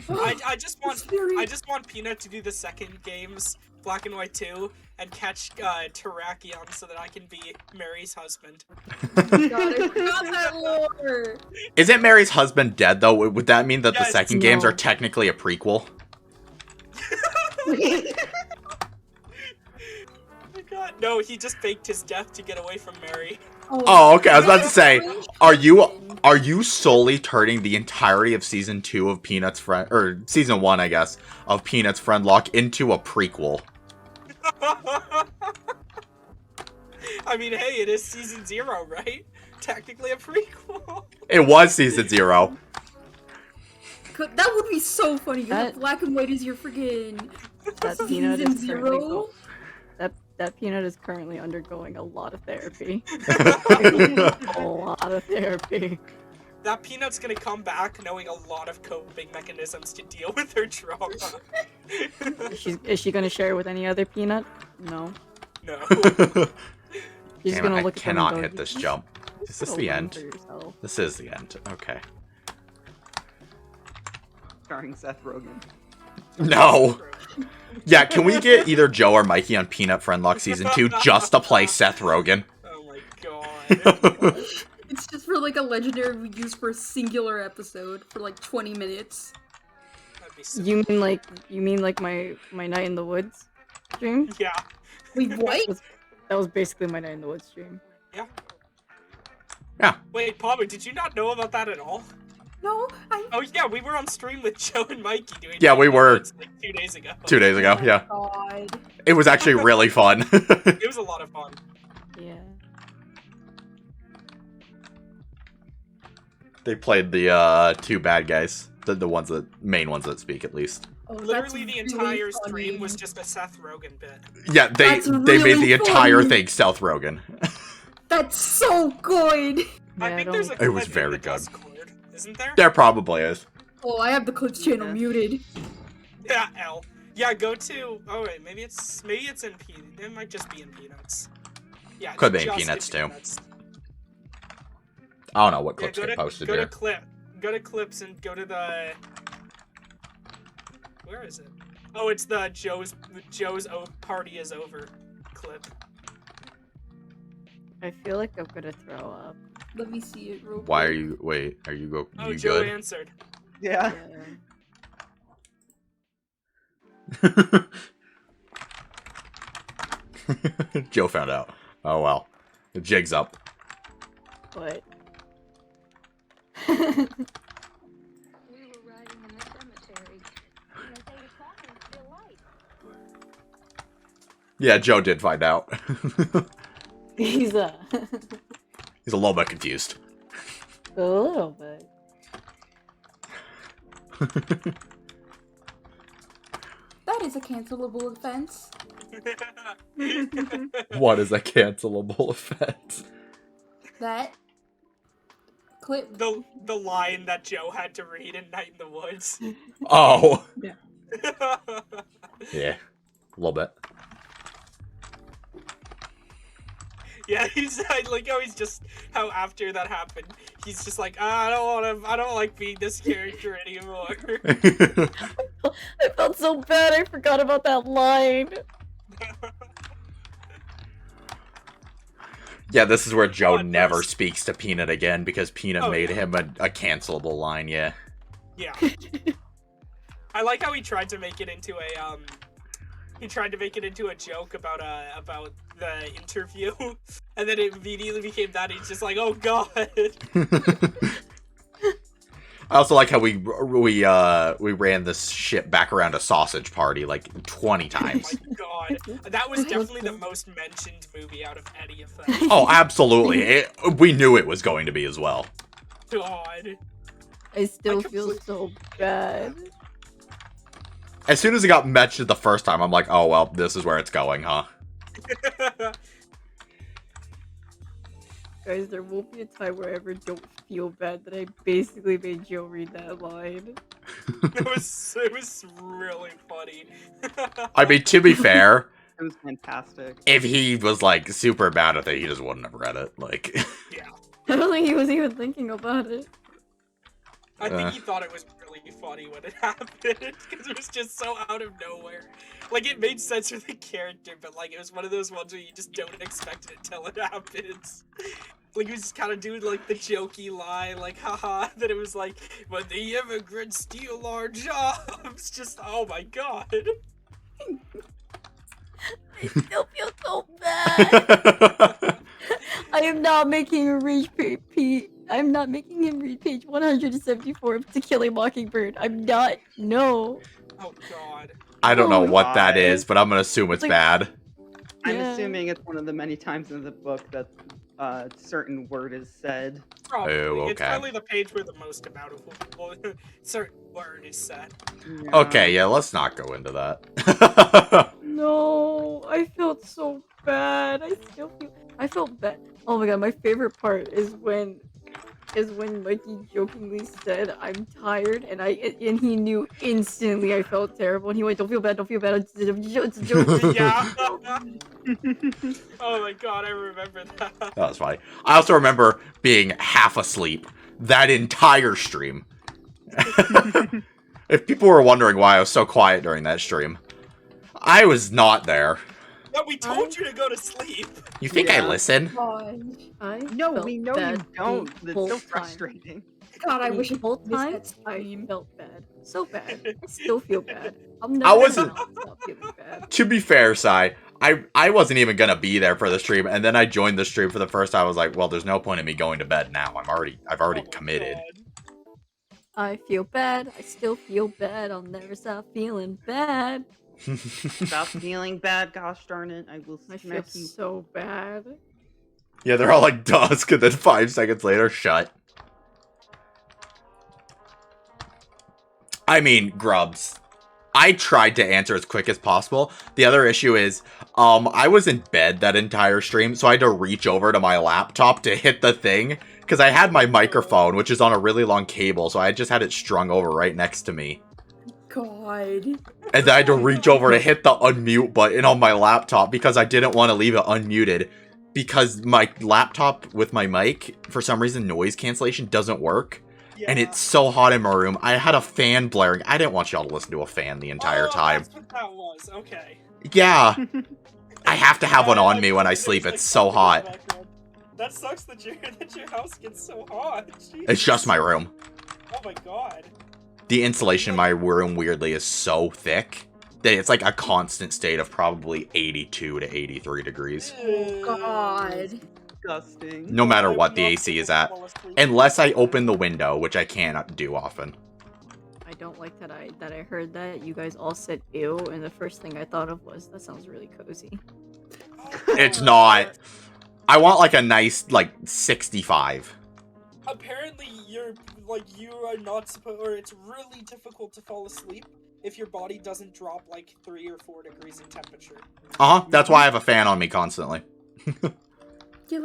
Oh, I just want it's very- I just want Peanut to do the second game's Black and White 2 and catch Terrakion so that I can be Mary's husband. God, I forgot that lore. Isn't Mary's husband dead, though? Would that mean that the Yes. second games No. are technically a prequel? Oh my god. No, he just faked his death to get away from Mary. Oh, okay. I was about to say, are you solely turning the entirety of season 2 of Peanuts Friend, or season 1, I guess, of Peanuts Friendlock into a prequel? I mean, hey, it is season 0, right? Technically a prequel. It was season 0. That would be so funny. You have That- Black and White is your friggin' That peanut season is currently 0. that peanut is currently undergoing a lot of therapy. A lot of therapy. That Peanut's gonna come back knowing a lot of coping mechanisms to deal with her trauma. Is she gonna share it with any other peanut? No. No. She's Damn it, gonna I look at them and cannot go, hit this "You jump. Is just this go the run end? for yourself." This is the end. Okay. Starring Seth Rogen. No. Yeah, can we get either Joe or Mikey on Peanut Friendlock season 2 just to play Seth Rogen? Oh my god. It's just for like a legendary we use for a singular episode for like 20 minutes. That'd be so You mean like my Night in the Woods stream? Yeah. Wait, what? That was basically my Night in the Woods stream. Wait, Palmer, did you not know about that at all? No, Oh yeah, we were on stream with Joe and Mikey doing Yeah, we were. like 2 days ago. 2 days ago, Oh my yeah. God. It was actually really fun. It was a lot of fun. Yeah. They played the 2 bad guys. The ones that main ones that speak, at least. Oh, that's Literally the really entire funny. stream was just a Seth Rogen bit. Yeah, they That's made really the entire funny. thing Seth Rogen. That's so good. I Yeah, think I there's a It clip was in very the good. Discord, isn't there? There probably is. Oh, I have the Clips channel Yeah. muted. Yeah, L. Yeah, go to. Oh wait, maybe it's in It might just be in Peanuts. Yeah, it's Could be in just Peanuts, too. Peanuts. I don't know what Yeah, clips go get to posted go here. to clips and go to the. Where is it? Oh, it's the Joe's party is over clip. I feel like I'm gonna throw up. Let me see it real quick. Why are you... Wait, are you Oh, you Joe good? answered. Yeah. Yeah. Joe found out. Oh well. The jig's up. But We were riding in the cemetery, and as they were talking, still light. Yeah, Joe did find out. he's He's a little bit confused. a little bit. That That is a cancelable offense. What is a cancelable offense? That clip. the line that Joe had to read in Night in the Woods. Oh. Yeah. A little bit. Yeah, I like how how after that happened, he's just like, I don't like being this character anymore. I felt so bad. I forgot about that line. Yeah, this is where Joe God, never first. speaks to Peanut again because Peanut Oh, made yeah. him a cancelable line, yeah. Yeah. I like how he tried to make it into a joke about the interview, and then it immediately became that. He's just like, oh god. I also like how we ran this shit back around a sausage party like 20 Oh times. my god. That was definitely the most mentioned movie out of any of them. Oh, absolutely. We knew it was going to be as well. God. I still I feel complete- so bad. As soon as it got mentioned the first time, I'm like, oh well, this is where it's going, huh? Guys, there won't be a time where I ever don't feel bad that I basically made Joe read that line. it was really funny. I mean, to be fair, It was fantastic. if he was like super bad at it, he just wouldn't have read it. Like, Yeah. I don't think he was even thinking about it. I think he thought it was really funny when it happened, because it was just so out of nowhere. Like, it made sense for the character, but, like, it was one of those ones where you just don't expect it until it happens. Like, he was just kind of doing, like, the jokey line, like, haha, that it was like, when the immigrants steal our jobs, just, oh my god. I still feel so bad. I am not making him read I'm not making him read page 174 of To Kill a Mockingbird. I'm not. No. Oh god. I don't know Oh, what that God. is, but I'm gonna assume it's Like- bad. I'm Yeah. assuming it's one of the many times in the book that a certain word is said. Probably. Oh, It's okay. probably the page where the most amount of certain word is said. Yeah. Okay, yeah, let's not go into that. No. I felt so bad. I felt bad. Oh my god, my favorite part is when Mikey jokingly said, "I'm tired," and he knew instantly I felt terrible, and he went, "Don't feel bad, don't feel bad. It's a joke." Yeah. Oh my god, I remember that. That was funny. I also remember being half asleep that entire stream. If people were wondering why I was so quiet during that stream, I was not there. But we told you to go to sleep. You think I Yeah. listen? God, I No, felt we know you bad don't. the It's whole so time. frustrating. God, I The wish whole missed time that I stream. felt bad, so bad. I still feel bad. I'm I never wasn't- gonna stop feeling bad. To be fair, Sai, I wasn't even gonna be there for the stream, and then I joined the stream for the first time. I was like, well, there's no point in me going to bed now. I've already Oh my committed. God. I feel bad. I still feel bad. I'll never stop feeling bad. Stop feeling bad, gosh darn it. I will I feel smack you. so bad. Yeah, they're all like dusk, and then 5 seconds later, shut. I mean, Grubs. I tried to answer as quick as possible. The other issue is, I was in bed that entire stream, so I had to reach over to my laptop to hit the thing, because I had my microphone, which is on a really long cable, so I just had it strung over right next to me. God. And then I had to reach over to hit the unmute button on my laptop because I didn't want to leave it unmuted. Because my laptop with my mic, for some reason, noise cancellation doesn't work. Yeah. And it's so hot in my room. I had a fan blaring. I didn't want y'all to listen to a fan the entire Oh, time. That's what that was. Okay. Yeah, I have to have one Yeah, on me when I there's, sleep. like, It's so something in the hot. background. That sucks that your house gets so hot. It's just my room. Oh my god. The insulation in my room, weirdly, is so thick that it's like a constant state of probably 82 to 83 degrees. Oh God. Disgusting. No matter I would what the not AC be is able to at. fall asleep. Unless I open the window, which I cannot do often. I don't like that I heard that. You guys all said ew, and the first thing I thought of was, that sounds really cozy. It's not. I want like a nice, like, 65. Apparently, you are not supposed, or it's really difficult to fall asleep if your body doesn't drop like 3 or 4 degrees in temperature. That's why I have a fan on me constantly. Yeah,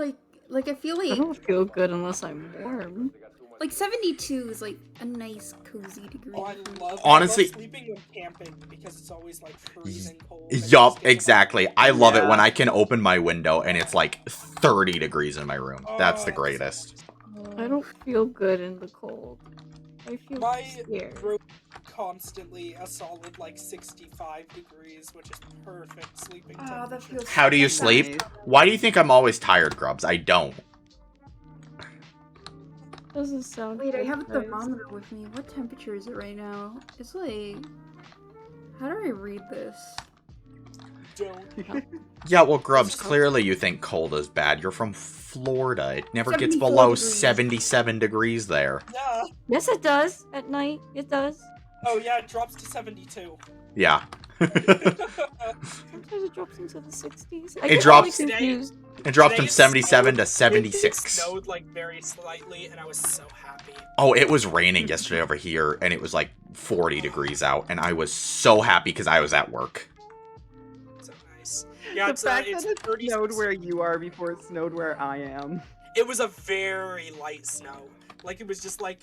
like I feel I like don't feel good unless I'm warm. 72 is like a nice cozy degree. Oh, Honestly- I love sleeping when camping because it's always like freezing cold. and you Yup, just get exactly. I love it when Yeah. I can open my window and it's like 30 degrees in my room. That's the Oh, greatest. I don't feel good in the cold. I feel My scared. room constantly a solid like 65 degrees, which is perfect sleeping Oh, that temperature. feels How do you so sleep? nice. Why do you think I'm always tired, Grubs? I don't. Doesn't sound Wait, I good, have a guys. thermometer with me. What temperature is it right now? It's like, how do I read this? Don't. Yeah, well, Grubs, clearly you think cold is bad. You're from Florida. It never gets 74 below degrees. 77 degrees there. Yeah. Yes, it does. At night, it does. Oh yeah, it drops to 72. Yeah. Sometimes it drops into the 60s. I It get drops- really confused. It dropped Today from it 77 to snowed. It 76. snowed like very slightly, and I was so happy. Oh, it was raining yesterday over here, and it was like 40 degrees out, and I was so happy because I was at work. So nice. Yeah, The it's fact it's that it 36. snowed where you are before it snowed where I am. It was a very light snow. Like it was just like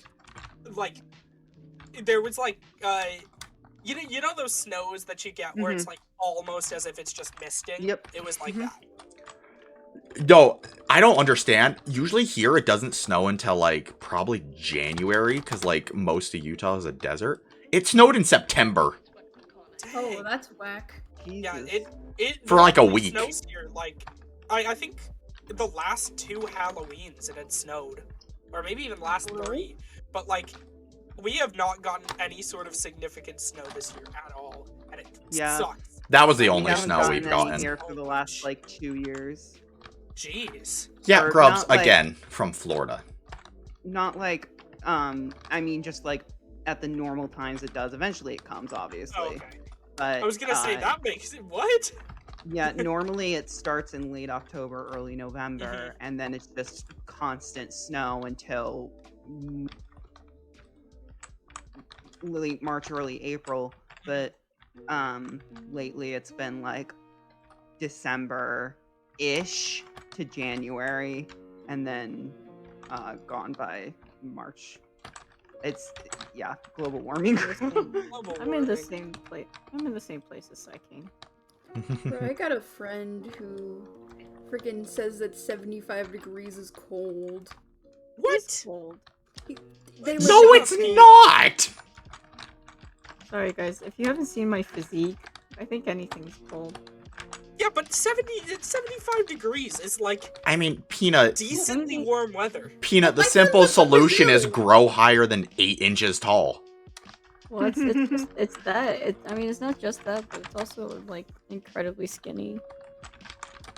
there was like you know those snows that you get where it's like almost as if it's just misting. Yep. It was like Mhm. that. No, I don't understand. Usually here it doesn't snow until like probably January because like most of Utah is a desert. It snowed in September. Oh, Dang. that's whack. Yeah, Jesus. it For, like, a normally week. Snows here. Like I think the last 2 Halloweens it had snowed, or maybe even last 3. But like we have not gotten any sort of significant snow this year at all, and it Yeah. sucks. That was the We only haven't snow gotten we've any gotten. here for the last like 2 years. Jeez. Yeah, Or Grubs, not, like- again, from Florida. Not like I mean just like at the normal times it does. Eventually it comes, obviously. Oh, okay. But I was gonna say that makes it what? Yeah, normally it starts in late October, early November, and then it's just constant snow until late March, early April. But lately it's been like December-ish to January, and then gone by March. It's global warming. Global I'm in the warming. same place. I'm in the same place as Psyking. Bro, I got a friend who freaking says that 75 degrees is cold. It's What? cold. They No, No, live- it's not! Sorry, guys. If you haven't seen my physique, I think anything's cold. Yeah, but 75 degrees is like I mean, Peanut, decently warm weather. Peanut, the My simple friend lives in solution is Brazil. grow higher than 8 inches tall. Well, it's that. I mean, it's not just that, but it's also like incredibly skinny.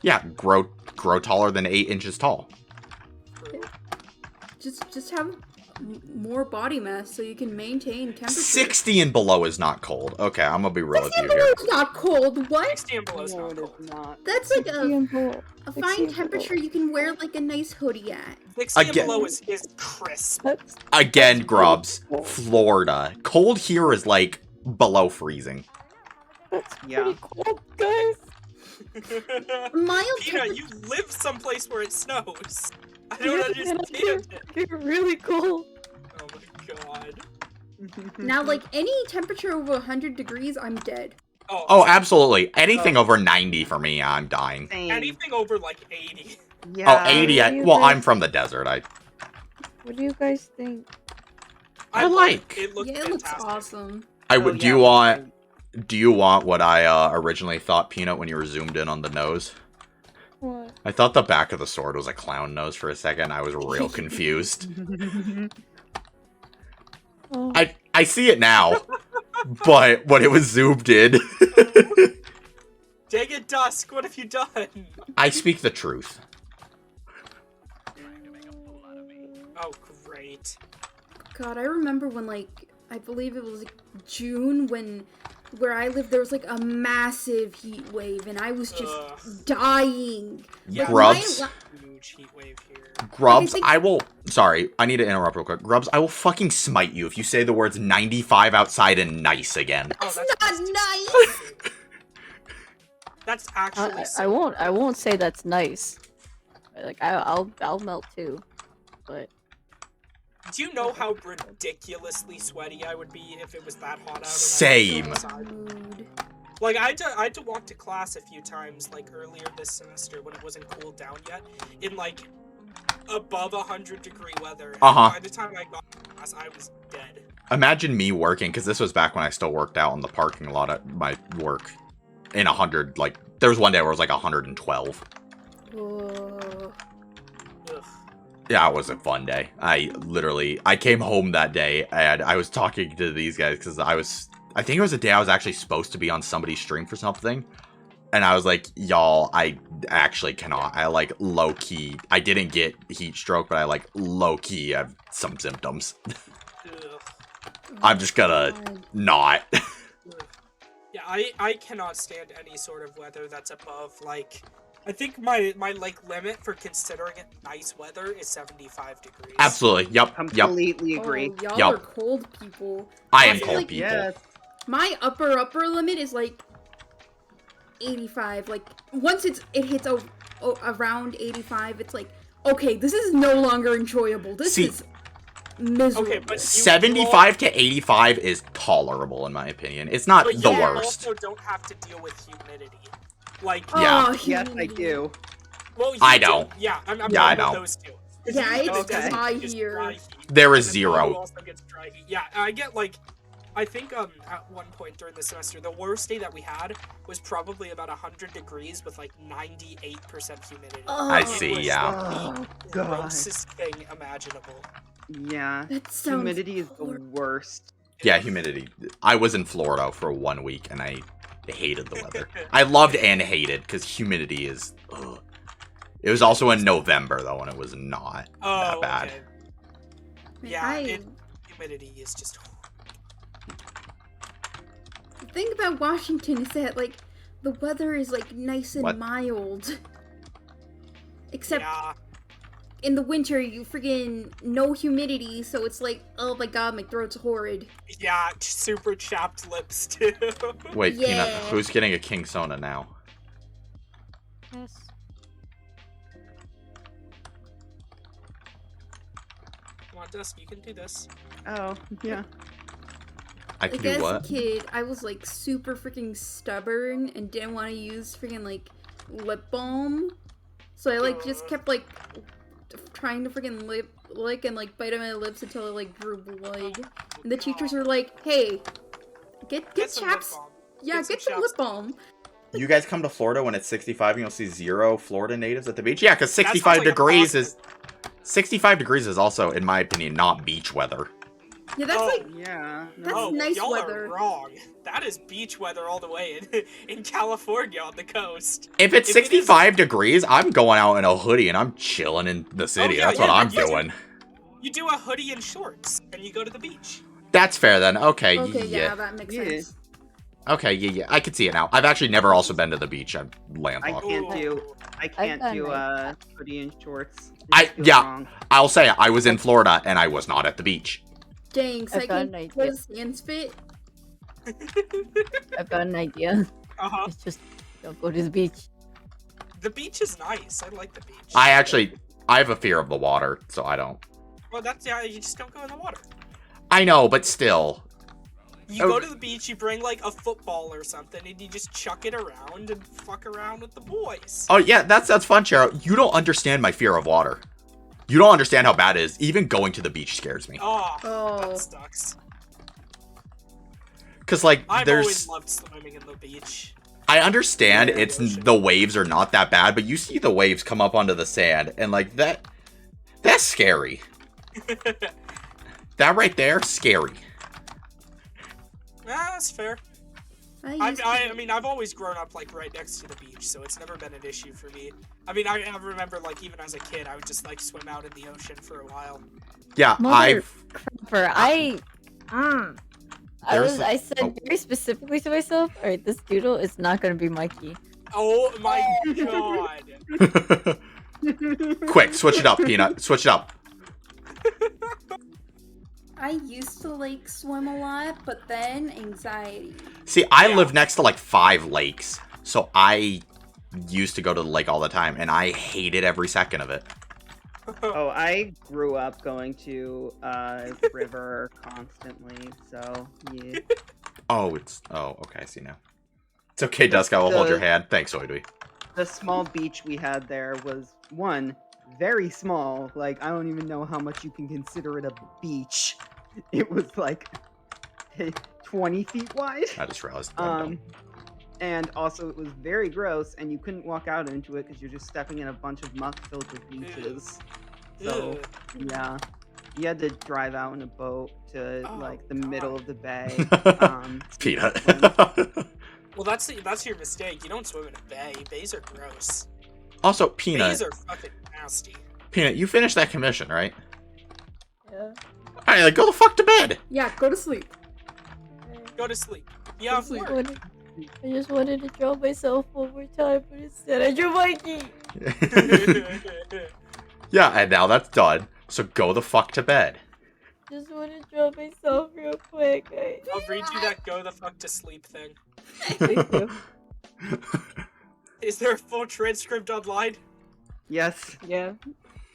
Yeah, grow taller than 8 inches tall. just have more body mass so you can maintain temperature. 60 and below is not cold. Okay, I'm gonna be real with 60 you below here. is not cold. What? 60 and below is No, not it cold. is not. That's like a 60 fine and temperature below. you can wear like a nice hoodie at. 60 and Again. below is crisp. That's Again, That's Grubs, cold. Florida. Cold here is like below freezing. that's Yeah. pretty cold, guys. Mild Peanut, you live someplace where it snows. I Yeah, don't man, understand it. It's really cold. Oh my god. Now, like any temperature over 100 degrees, I'm dead. Oh, absolutely. Anything over 90 for me, I'm dying. Same. Anything over like 80. Yeah. Oh, 80. what do you Well, guys- I'm from the desert. What do you guys think? I love like. It looks Yeah, it looks fantastic. awesome. I Oh, would. Do yeah, you it want? looks Do you want what I originally thought, Peanut, when you were zoomed in on the nose? What? I thought the back of the sword was a clown nose for a second. I was real confused. great. Oh, I see it now, but when it was zoomed in, Dang it, Dusk, what have you done? I speak the truth. Oh, great. God, I remember when like I believe it was like June when where I live, there was like a massive heat wave, and I was just Ugh. dying. Yeah, Grubs. Huge heat wave here. Grubs, think- I will. Sorry, I need to interrupt real quick. Grubs, I will fucking smite you if you say the words 95 outside and nice again. Oh, That's not just nice. disgusting. That's actually. I won't say that's nice. Like I'll melt too, but Do you know how ridiculously sweaty I would be if it was that hot out? and I was Same. outside? Dude. Like I had to walk to class a few times, like earlier this semester when it wasn't cooled down yet, in like above 100-degree weather. And Uh-huh. By the time I got to class, I was dead. Imagine me working, because this was back when I still worked out in the parking lot at my work. In 100, like, there was one day where it was like 112. Whoa. Ugh. Yeah, it was a fun day. I came home that day and I was talking to these guys because I think it was a day I was actually supposed to be on somebody's stream for something. And I was like, y'all, I actually cannot. I like low key. I didn't get heat stroke, but I like low key have some symptoms. Ugh. I'm just gonna God. not. Yeah, I cannot stand any sort of weather that's above, like, I think my like limit for considering it nice weather is 75 degrees. Absolutely. Yep. Completely agree. Oh, y'all Yup. are cold people. I am I feel cold like- people. Yes. My upper limit is like 85. Like once it hits around 85, it's like, okay, this is no longer enjoyable. This See- is miserable. Okay, but you 75 to 85 is tolerable in my opinion. It's not But the you worst. also don't have to deal with humidity. Like, Yeah. Oh, Yes, I humidity. do. well, you I do. don't. Yeah, I'm Yeah, I talking about know. those two. 'Cause Yeah, you it's know, high just here. dry heat. There is And then zero. Paolo also gets dry heat. Yeah, I get like, I think at one point during the semester, the worst day that we had was probably about 100 degrees with like 98% humidity. Oh, I It see, was yeah. Oh, the God. grossest thing imaginable. Yeah. that sounds Humidity is the horrible. worst. Yeah, humidity. I was in Florida for 1 week and I hated the weather. I loved and hated because humidity is. Ugh. It was also in November though, and it was not Oh, that bad. okay. Man, Yeah, humidity is just. The thing about Washington is that like the weather is like nice and What? mild. Except Yeah. in the winter, you friggin' no humidity, so it's like, oh my god, my throat's horrid. Yeah, super chapped lips too. Wait, Peanut, Yeah. who's getting a King Sona now? yes. Come on, Dusk, you can do this. Oh, yeah. I can Like do as what? a kid, I was like super freaking stubborn and didn't want to use freaking like lip balm. So I like just kept like trying to freaking lick and like bite on my lips until it like drew blood. And the teachers were like, "Hey, get some lip chaps. balm. Yeah, get some get some chaps. lip balm." You guys come to Florida when it's 65 and you'll see 0 Florida natives at the beach? Yeah, because sounds 65 like a degrees positive. is 65 degrees is also, in my opinion, not beach weather. Yeah, that's Oh. like Yeah. That's Oh, nice y'all weather. are wrong. That is beach weather all the way in California on the coast. If it's If it is- 65 degrees, I'm going out in a hoodie and I'm chilling in the city. yeah, That's what yeah, I'm you do. doing. You do a hoodie and shorts, and you go to the beach. That's fair then. Okay, okay, yeah, yeah. that makes Yeah. sense. Okay, yeah. I can see it now. I've actually never also been to the beach. I've I landlocked. can't do. I can't done do that. hoodie and shorts. It I- just feels yeah. wrong. I'll say I was in Florida and I was not at the beach. Dang, I've got an second idea. was hands fit. I've got an idea. Uh-huh. It's just don't go to the beach. The beach is nice. I like the beach. I have a fear of the water, so I don't. Well, that's yeah. You just don't go in the water. I know, but still. You Oh. go to the beach. You bring like a football or something, and you just chuck it around and fuck around with the boys. Oh yeah, that's fun, Charo. You don't understand my fear of water. You don't understand how bad it is. Even going to the beach scares me. Oh, Oh. that sucks. Cause like I've there's, always loved swimming in the beach. I understand Yeah, it's the ocean. the waves are not that bad, but you see the waves come up onto the sand, and like that's scary. That right there, scary. That's fair. I mean, I've always grown up like right next to the beach, so it's never been an issue for me. I mean, I remember like even as a kid, I would just like swim out in the ocean for a while. Yeah, Mother I've crapper, There's I said oh. very specifically to myself, alright, this doodle is not gonna be Mikey. Oh my god. Quick, switch it up, Peanut. Switch it up. I used to like swim a lot, but then anxiety. See, I Yeah. live next to like 5 lakes, so I used to go to the lake all the time, and I hated every second of it. Oh, I grew up going to river constantly, so yeah. Oh, okay, I see now. It's okay, Dusk, I will hold your hand. Thanks, Oidui. The small beach we had there was one very small. Like I don't even know how much you can consider it a beach. It was like 20 feet wide. I just realized. I'm dumb. And also it was very gross, and you couldn't walk out into it because you're just stepping in a bunch of muck filled with leeches. So Ew. yeah, you had to drive out in a boat to Oh, like the God. middle of the bay. Peanut. Well, that's your mistake. You don't swim in a bay. Bays are gross. Also, Peanut. Bays are fucking nasty. Peanut, you finished that commission, right? Yeah. Alright, like, go the fuck to bed! Yeah, go to sleep. Go to sleep. You have Sleep. work. I just wanted to draw myself one more time, but instead I drew Mikey! Yeah, and now that's done. So go the fuck to bed. Just want to draw myself real quick. I'll read you that go the fuck to sleep thing. Thank you. Is there a full transcript online? Yes. Yeah.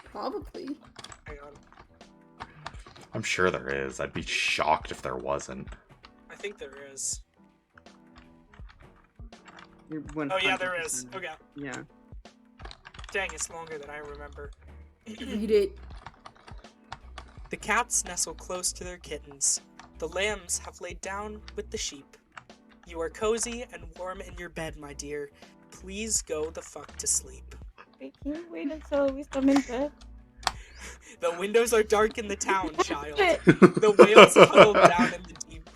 Probably. Hang on. I'm sure there is. I'd be shocked if there wasn't. I think there is. You're Oh yeah, there is. 100%. Okay. Yeah. Dang, it's longer than I remember. Read it. The cats nestle close to their kittens. The lambs have laid down with the sheep. You are cozy and warm in your bed, my dear. Please go the fuck to sleep. Wait, can you wait until at least I'm in bed? The windows are dark in the town, child. The whales huddled down in the deep.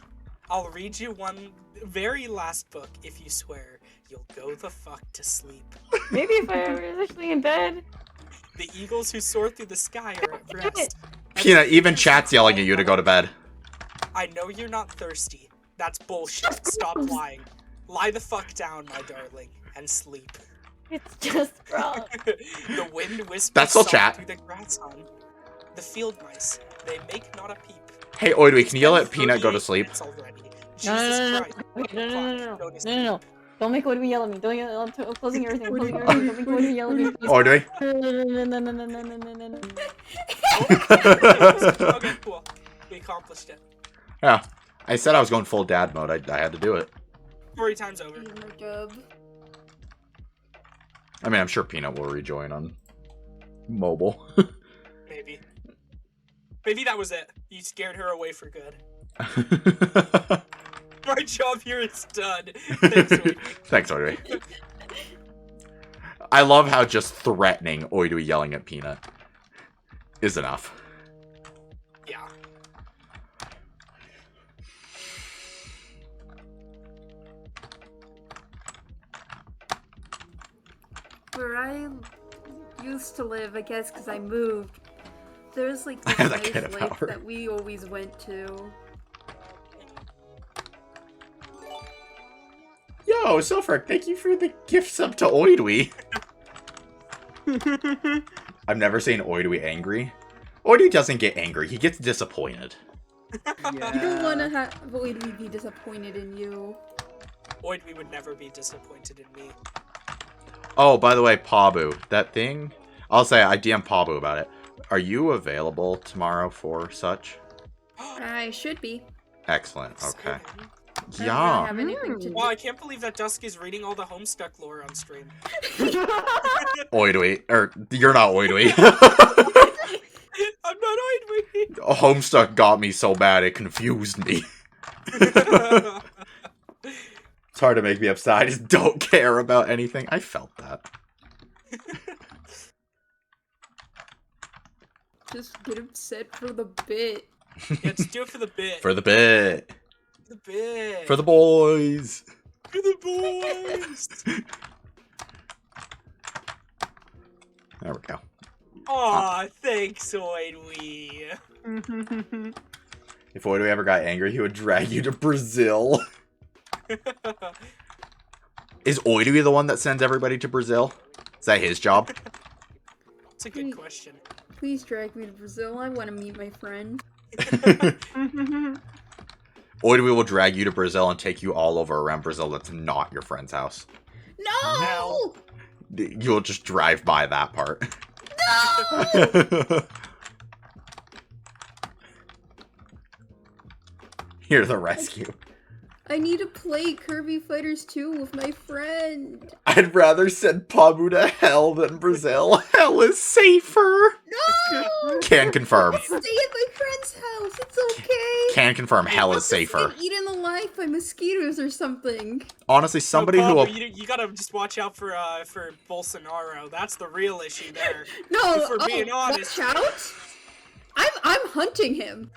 I'll read you one very last book if you swear you'll go the fuck to sleep. Maybe if I was actually in bed. The eagles who soar through the sky are at rest. Peanut, even chat's yelling at you to go to bed. I know you're not thirsty. That's bullshit. Stop lying. Lie the fuck down, my darling, and sleep. It's just wrong. The wind whispers That's still soft chat. through the grass, hon. The field mice, they make not a peep. Hey, Oidui, It's can you yell been at Peanut go to 38 sleep? minutes already. No, Jesus no, Christ. okay, no, Fuck, go to no, sleep. no. Don't make Odie yell at me. Don't yell. I'm closing everything. I'm closing everything. Don't make Odie yell at me. Please. Oidui? No. Okay, cool. We accomplished it. Yeah. I said I was going full dad mode. I had to do it. 40 times over. Gamer job. I mean, I'm sure Peanut will rejoin on mobile. Maybe. Maybe that was it. You scared her away for good. My job here is done. Thanks, Oidui. Thanks, Oidui. I love how just threatening Oidui yelling at Peanut is enough. Yeah. Where I used to live, I guess, because I moved, there's like I this have that nice kind of lake power. that we always went to. Yo, Silfric, thank you for the gift sub to Oidui. I've never seen Oidui angry. Oidui doesn't get angry, he gets disappointed. Yeah. You don't want to avoid me be disappointed in you. Oidui would never be disappointed in me. Oh, by the way, Pabu, that thing, I'll say I DM Pabu about it. Are you available tomorrow for such? I should be. Excellent, okay. I don't really Yeah. have anything to do. Wow, I can't believe that Dusk is reading all the Homestuck lore on stream. Oidui, or you're not Oidui. I'm not Oidui! Homestuck got me so bad it confused me. It's hard to make me upset. I just don't care about anything. I felt that. Just get upset for the bit. Yeah, just do it for the bit. For the bit. the bit. For the boys. For the boys. There we go. Aw, thanks, Oidui. If Oido ever got angry, he would drag you to Brazil. Is Oido the one that sends everybody to Brazil? Is that his job? It's a good question. Please drag me to Brazil. I want to meet my friend. Oido will drag you to Brazil and take you all over around Brazil that's not your friend's house. No! You'll just drive by that part. No! Here, the rescue. I need to play Kirby Fighters 2 with my friend. I'd rather send Pabu to hell than Brazil. Hell is safer. No! Can confirm. Stay at my friend's house. It's okay. Can confirm hell is I'll safer. get eaten alive by mosquitoes or something. Honestly, somebody No, who Pablo, will... you gotta just watch out for Bolsonaro. That's the real issue there. No, If we're being honest. watch out. I'm hunting him.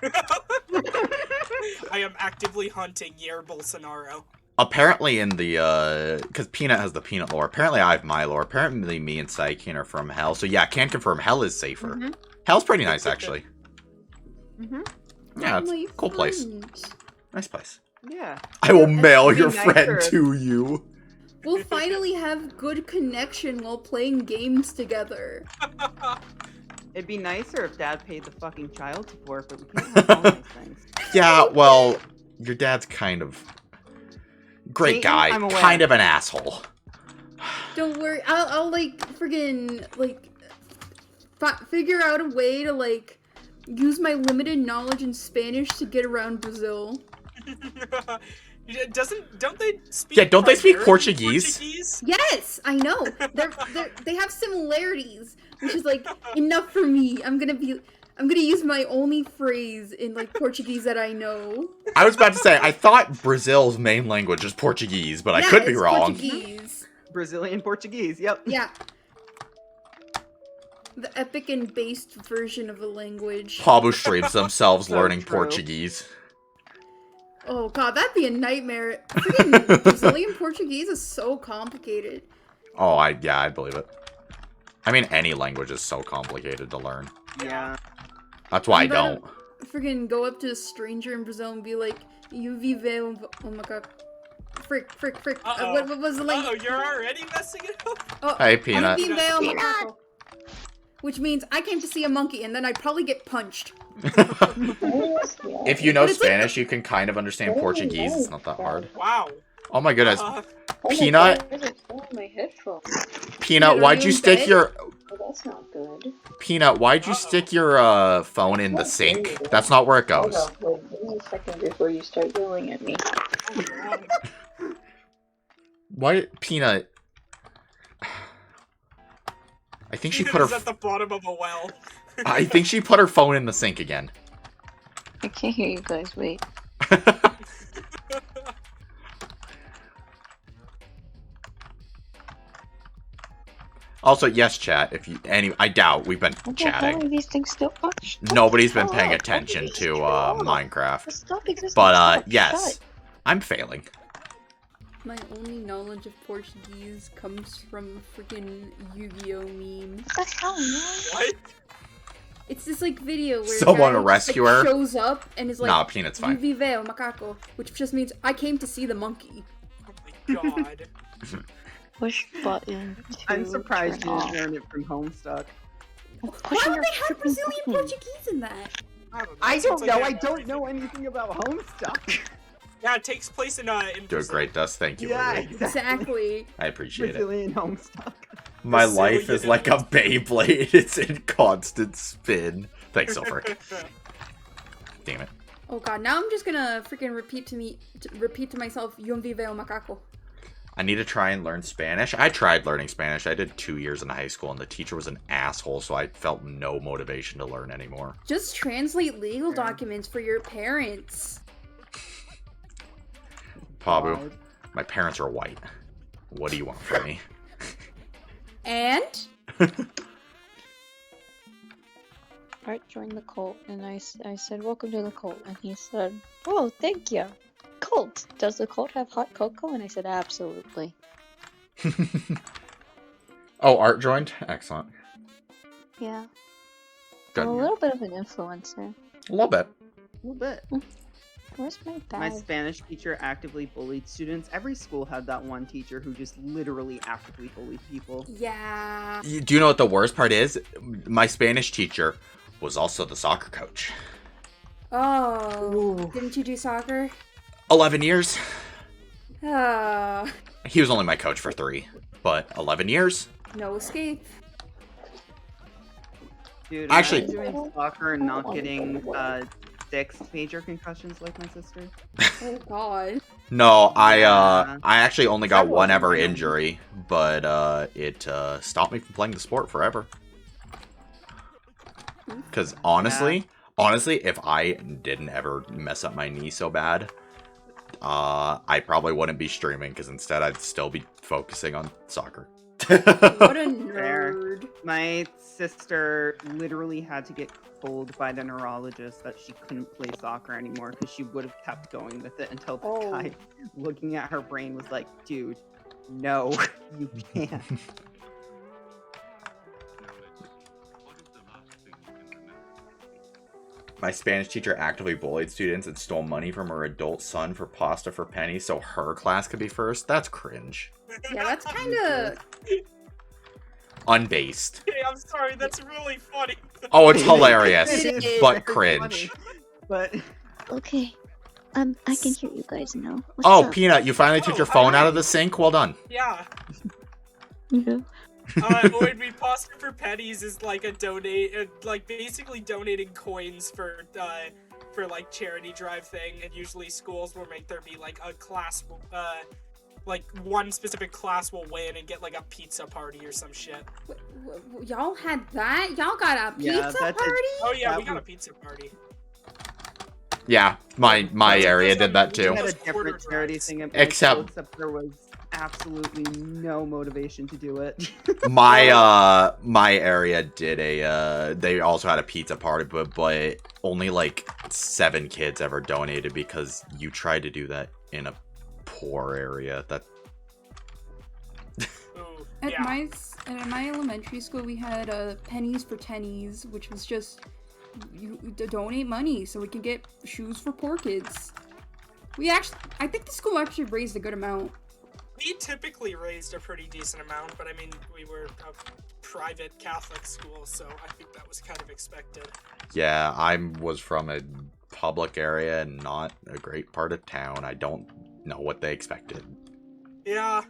I am actively hunting Yair Bolsonaro. Apparently in the, because Peanut has the Peanut lore. Apparently I have my lore. Apparently me and Saikin are from hell. So yeah, can confirm hell is safer. Mhm. Hell's pretty nice, actually. Yeah, it's My a cool place. friend. Nice place. Yeah. I will It's mail pretty your nice friend for- to you. We'll finally have good connection while playing games together. It'd be nicer if Dad paid the fucking child support, but we can't have all these things. Yeah, well, your dad's kind of... Great Peyton, guy. I'm aware. Kind of an asshole. Don't worry, I'll like friggin' like figure out a way to like use my limited knowledge in Spanish to get around Brazil. Don't they speak? Yeah, don't they speak primarily Portuguese? Yes, I know. They have similarities, which is like enough for me. I'm gonna use my only phrase in like Portuguese that I know. I was about to say, I thought Brazil's main language is Portuguese, but I Yeah, could be it's wrong. Portuguese. Brazilian Portuguese, yep. Yeah. The epic and based version of a language. Pablo streams themselves So learning true. Portuguese. Oh god, that'd be a nightmare. Freaking Brazilian Portuguese is so complicated. Oh, I believe it. I mean, any language is so complicated to learn. Yeah. That's why I I'm gonna don't. Freaking go up to a stranger in Brazil and be like, "You vive oh my god, frick." Uh-oh. What was the language? Oh, you're already messing it up. Oh, Hey, Peanut. "You vive oh my god," which means I came to see a monkey, and then I'd probably get punched. If you know But it's like- Spanish, you can kind of understand Portuguese. It's not that hard. Wow. Oh my goodness. Peanut. Peanut? My headphones. Peanut, why'd you Peanut, stick are you your... Oh, that's not good. Peanut, why'd you stick your phone in the sink? That's not where it Hold goes. on, wait, give me a second before you start yelling at me. Why, Peanut? I think she put Is her... at the bottom of a well. I think she put her phone in the sink again. I can't hear you guys, wait. Also, yes, chat. If you I doubt we've been What the hell are chatting. these things still? Oh, shut Nobody's the been hell paying up. attention Shut to up. Minecraft. Stop existing. But Stop. yes, Shut. I'm failing. My only knowledge of Portuguese comes from freaking Yu-Gi-Oh meme. What the hell, man? What? It's this like video where Someone a guy, rescue like, her? shows up and is like, Nah, Peanut's "You fine. vive o macaco," which just means I came to see the monkey. Oh my god. Push button to I'm surprised turn you off. didn't learn it from Homestuck. Why Pushing would your they have freaking Brazilian button. Portuguese in that? I It don't seems know. like I they have don't everything. know anything about Homestuck. Yeah, it takes place in Doing Brazil. great, Dust. Thank you. Yeah, Lily. Exactly. I appreciate it. Brazilian Homestuck. My Brazilian life is like a Beyblade. It's in constant spin. Thanks, Silver. Damn it. Oh god, now I'm just gonna freaking repeat to myself, "Yo vive o macaco." I need to try and learn Spanish. I tried learning Spanish. I did 2 years in high school, and the teacher was an asshole, so I felt no motivation to learn anymore. Just translate legal documents for your parents. Pabu, God. my parents are white. What do you want from me? And Art joined the cult, and I said, "Welcome to the cult," and he said, "Oh, thank you." Cult. Does the cult have hot cocoa? And I said, "Absolutely." Oh, Art joined? Excellent. Yeah. Good. I'm a little bit of an influencer. A little bit. little bit. Where's my My bag? Spanish teacher actively bullied students. Every school had that one teacher who just literally actively bullied people. Yeah. Do you know what the worst part is? My Spanish teacher was also the soccer coach. Oh. Ooh. Didn't you do soccer? 11 years. Oh. He was only my coach for 3, but 11 years. No escape. Dude, Actually- imagine doing soccer and not getting 6 major concussions like my sister. Oh god. No, Yeah. I actually only got That one wasn't ever my own. injury, but it stopped me from playing the sport forever. Because honestly, if I didn't ever mess up my knee so bad, I probably wouldn't be streaming, because instead I'd still be focusing on soccer. What a Fair. nerd. My sister literally had to get told by the neurologist that she couldn't play soccer anymore because she would have kept going with it until the Oh. guy looking at her brain was like, dude, no, you can't. My Spanish teacher actively bullied students and stole money from her adult son for pasta for pennies so her class could be first. That's cringe. Yeah, that's kind of. Unbased. Hey, I'm sorry, that's really funny. Oh, it's hilarious, It is but very cringe. funny, But Okay. I can hear you guys now. What's Oh, up? Peanut, you finally took your phone out of the sink? Well done. Yeah. Yeah. Would be pasta for pennies is like like basically donating coins for like charity drive thing, and usually schools will make there be like a class, like one specific class will win and get like a pizza party or some shit. Y'all had that? Y'all got a Yeah, pizza that did- party? Oh yeah, That we got a was- pizza party. Yeah, my That's- area that's did that on- we too. had a Those quarter different charity drives. thing at my Except- school, except there was absolutely no motivation to do it. My area did they also had a pizza party, but only like 7 kids ever donated because you tried to do that in a poor area. That Ooh, At yeah. my elementary school, we had pennies for tennies, which was just you donate money so we can get shoes for poor kids. I think the school actually raised a good amount. We typically raised a pretty decent amount, but I mean, we were a private Catholic school, so I think that was kind of expected. yeah, I was from a public area and not a great part of town. I don't know what they expected. Yeah.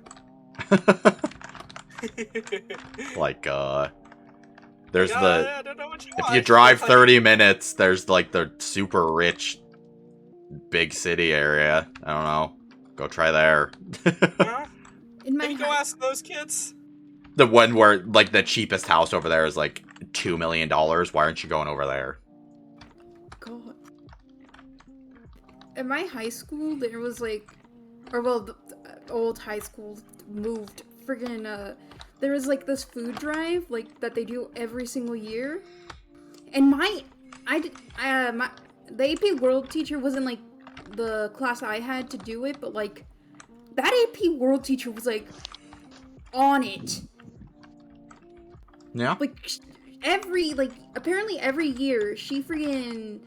Like there's Yeah, I don't know what you if want. you drive Like, 30 minutes, there's like the super rich big city area. I don't know. Go try there. huh? In my Maybe go ask those kids. The one where like the cheapest house over there is like $2 million. Why aren't you going over there? God. At my high school, there was like, the old high school moved. Friggin', there was like this food drive like that they do every single year, and the AP World teacher wasn't like the class I had to do it, but like that AP World teacher was like on it. Yeah. Like apparently every year she freaking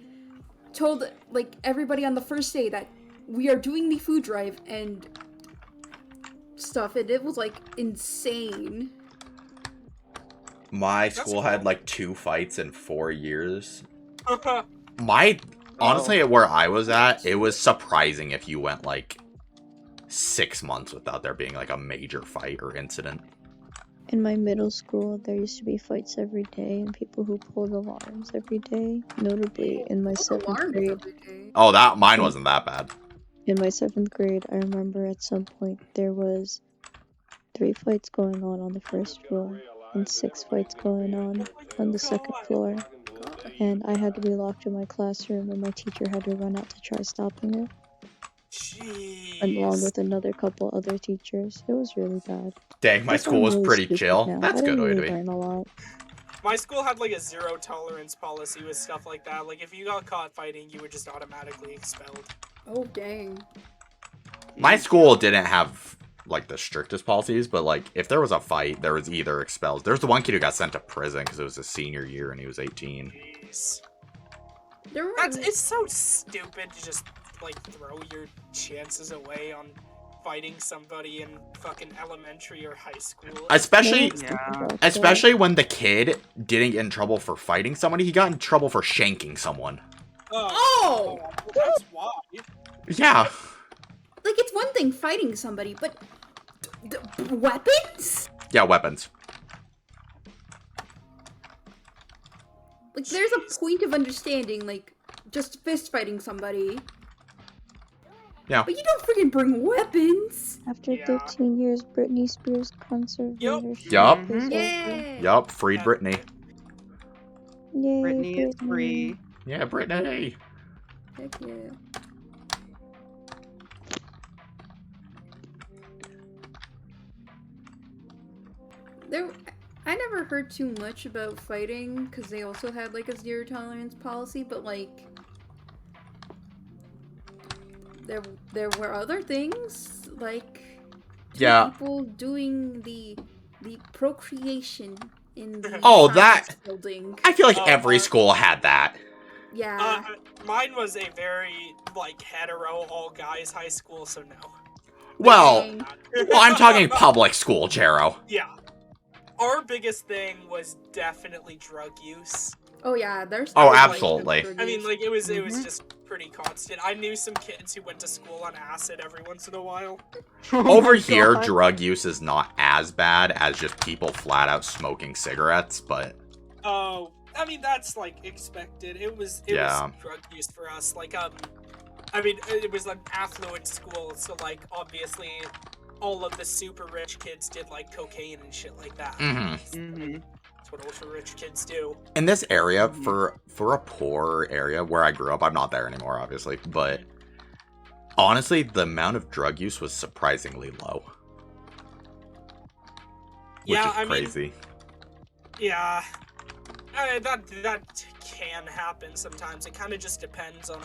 told like everybody on the first day that we are doing the food drive and stuff, and it was like insane. My That's school had like 2 fights in 4 years. Oh, Honestly, at where I was at, it was surprising if you went like 6 months without there being like a major fight or incident. In my middle school, there used to be fights every day and people who pulled alarms every day. Notably, in my seventh grade, Oh, mine wasn't that bad. in my 7th grade, I remember at some point there was 3 fights going on the first floor and 6 fights going on the second floor. And I had to be locked in my classroom and my teacher had to run out to try stopping it, jeez. along with another couple other teachers. It was really bad. Dang, my That's why school I'm was really pretty stupid chill. now. That's I a good didn't way to really be. learn a lot. My school had like a 0 tolerance policy with stuff like that. Like if you got caught fighting, you were just automatically expelled. Oh dang. My school didn't have like the strictest policies, but like if there was a fight, there was either expelled. There's the one kid who got sent to prison because it was his senior year and he was 18. Jeez. There were It's so stupid to just like throw your chances away on fighting somebody in fucking elementary or high school. Especially, Yeah. especially when the kid didn't get in trouble for fighting somebody, he got in trouble for shanking someone. Oh! Well, that's why. Yeah. like it's one thing fighting somebody, but weapons? Yeah, weapons. Like there's a point of understanding, like just fist fighting somebody. Yeah. But you don't freaking bring weapons. After Yeah. 13 years, Britney Spears' conservatorship Yup. is over. Yeah. Yup, freed Britney. Yay, Britney is free. Yeah, Britney. Heck yeah. I never heard too much about fighting because they also had like a zero tolerance policy, but like there were other things like two Yeah. people doing the procreation in the Oh, science that- building. I feel like Oh, every my- school had that. Yeah. Mine was a very like hetero all guys high school, so no. Well, Dang. well, I'm talking public school, Jero. Yeah. Our biggest thing was definitely drug use. Oh yeah, there's. Oh, like, absolutely. drug I mean, use. like it was Mhm. just pretty constant. I knew some kids who went to school on acid every once in a while. Oh Over my here, God. drug use is not as bad as just people flat out smoking cigarettes, but Oh, I mean that's like expected. It was Yeah. drug use for us. Like I mean it was an affluent school, so like obviously all of the super rich kids did like cocaine and shit like that. Mhm. That's what ultra rich kids do. in this area, for a poor area where I grew up, I'm not there anymore, obviously, but honestly, the amount of drug use was surprisingly low. Which Yeah, is I mean- crazy. Yeah, that can happen sometimes. It kind of just depends on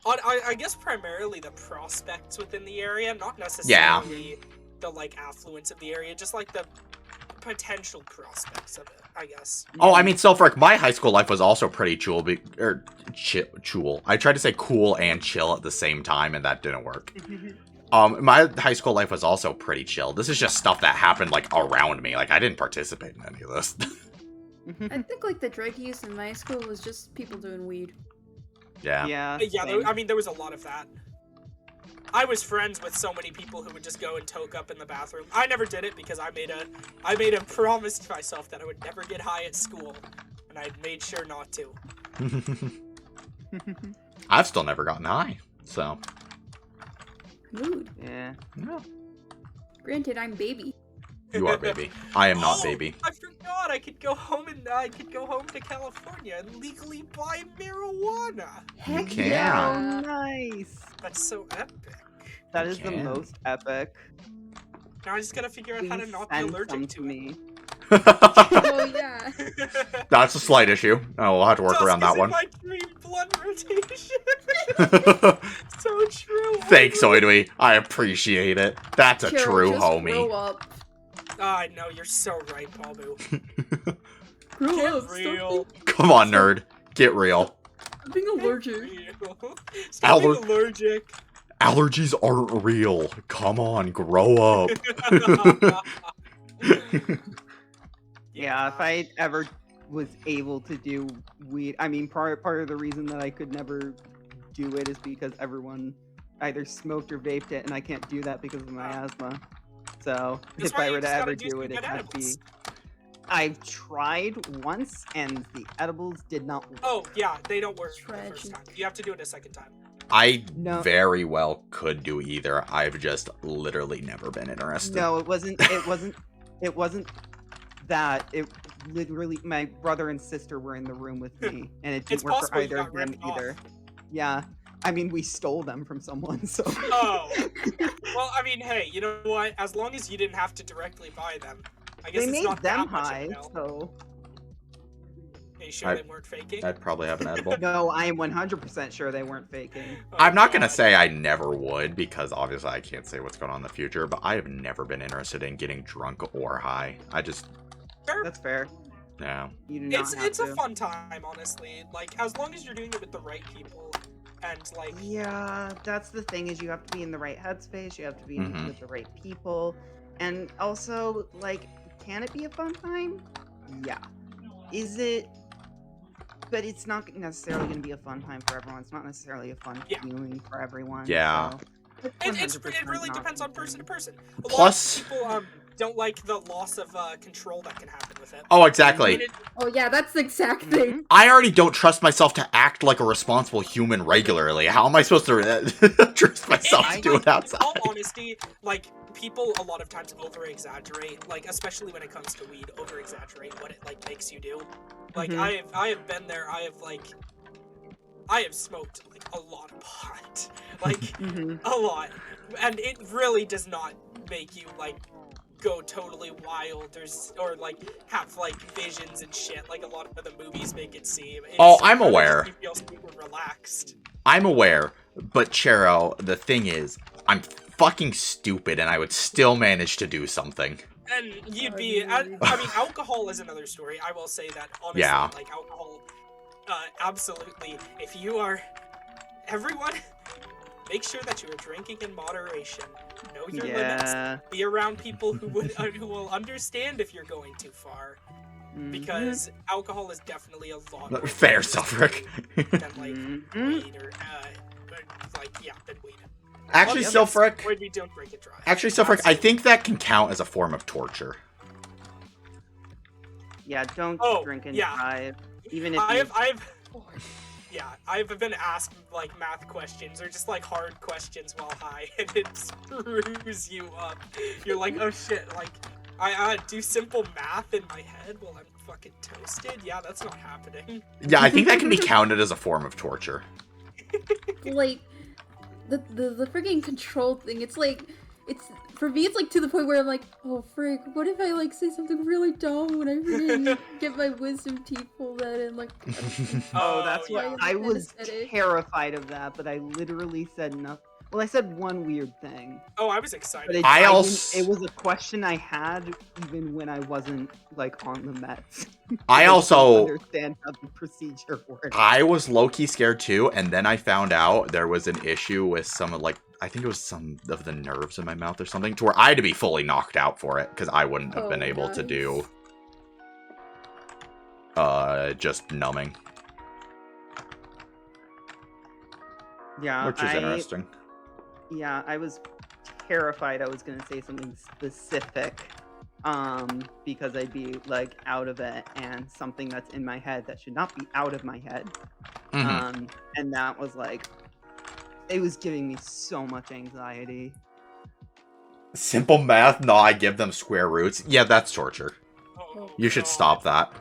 I guess primarily the prospects within the area, not necessarily the like affluence of the area, just like the potential prospects of it. I guess. Oh, I mean, Selfrick, my high school life was also pretty chill. I tried to say cool and chill at the same time, and that didn't work. My high school life was also pretty chill. This is just stuff that happened, like, around me. Like, I didn't participate in any of this. I think like the drug use in my school was just people doing weed. Yeah. Yeah. Yeah, same. I mean there was a lot of that. I was friends with so many people who would just go and toke up in the bathroom. I never did it because I made a promise to myself that I would never get high at school, and I made sure not to. I've still never gotten high, so. Mood. Yeah. No. Granted, I'm baby. You are baby. I am not Oh, baby. I forgot I could go home to California and legally buy marijuana. Heck can. yeah. Oh, nice. That's so epic. That is the can. most epic. Now I just gotta figure out how to Please not be send allergic some to to me. Oh yeah. it. That's a slight issue. Oh, we'll have to work Just around that is in one. my dream blood rotation. So true. Thanks, Oidui. I appreciate it. That's a Cheryl, true just homie. Grow up. I know you're so right, Pabu. Grow Get up. real. Come on, nerd. Get real. Stop being allergic. Real. Stop being allergic. Allergies aren't real. Come on, grow up. Yeah, if I ever was able to do weed, I mean, part of the reason that I could never do it is because everyone either smoked or vaped it, and I can't do that because of my asthma. So That's if why I you were to just gotta ever do do some it, good it had to be. edibles. I've tried once, and the edibles did not work. Oh yeah, they don't work the Tragic. first time. You have to do it a second time. I No. very well could do either. I've just literally never been interested. No, it wasn't. It wasn't that. It literally, my brother and sister were in the room with me, and it It's didn't work for possible you either got of them ripped off. either. Yeah, I mean, we stole them from someone, so. Oh. Well, I mean, hey, you know what? As long as you didn't have to directly buy them, I guess They it's made not them that much of high, a no. so. Are you sure I- they weren't faking? I'd probably have an edible. No, I am 100% sure they weren't faking. Oh, I'm not gonna God. say I never would, because obviously I can't say what's going on in the future, but I have never been interested in getting drunk or high. I just, Fair. That's fair. Yeah. You do not have It's a to. fun time, honestly. Like, as long as you're doing it with the right people, and like, Yeah, that's the thing is you have to be in the right headspace. You have to be Mhm. with the right people, and also like, can it be a fun time? Yeah. Is it? But it's not necessarily going to be a fun time for everyone. It's not necessarily a fun Yeah. feeling for everyone. Yeah. So it really depends on person to person. A lot Plus- of people don't like the loss of control that can happen with it. Oh, I exactly. mean, Oh yeah, that's the exact thing. I already don't trust myself to act like a responsible human regularly. How am I supposed to trust myself to do it In outside? all honesty, like, people a lot of times over-exaggerate, like, especially when it comes to weed, over-exaggerate what it, like, makes you do. Like, Mhm. I have been there, I have smoked, like, a lot of pot. Like, Mhm. a lot. And it really does not make you, like, go totally wild or like, have, like, visions and shit like a lot of the movies make it seem. Oh, It's I'm really aware. just you feel super relaxed. I'm aware, but Chero, the thing is, I'm fucking stupid and I would still manage to do something. And you'd be, I mean, alcohol is another story. I will say that, honestly, Yeah. like, alcohol, absolutely, if you are, everyone, make sure that you are drinking in moderation. Know your limits. Yeah. Be around people who who will understand if you're going too far. Mhm. Because alcohol is definitely a lot more Fair, dangerous Suffolk. than, like, Mhm. weed or, like, yeah, than weed. Actually, Yes, Silfric, we don't drink it dry. Actually, Silfric, I Absolutely. think that can count as a form of torture. Yeah. Don't Oh, drink and yeah. drive. Even if I've been asked, like, math questions or just, like, hard questions while high, and it screws you up. You're like, oh shit, like, I do simple math in my head while I'm fucking toasted? Yeah, that's not happening. Yeah, I think that can be counted as a form of torture. Like the freaking control thing. It's like it's for me. It's like to the point where I'm like, oh frick, what if I like say something really dumb when I freaking get my wisdom teeth pulled out and like. Oh, that's Oh, what yeah. I was Anesthetic. terrified of that, but I literally said nothing. Well, I said one weird thing, Oh, I was but excited. it, I I als- didn't- it was a question I had even when I wasn't like on the meds. I didn't also, understand how the procedure works. I was low-key scared too, and then I found out there was an issue with some of, like, I think it was some of the nerves in my mouth or something, to where I had to be fully knocked out for it, because I wouldn't have been Oh, able to nice. do, just numbing, Yeah, which is interesting. Yeah, I was terrified I was gonna say something specific, because I'd be like out of it, and something that's in my head that should not be out of my head. Mhm. And that was like, it was giving me so much anxiety. Simple math? No, I give them square roots. Yeah, that's torture. Oh, You should God. stop that.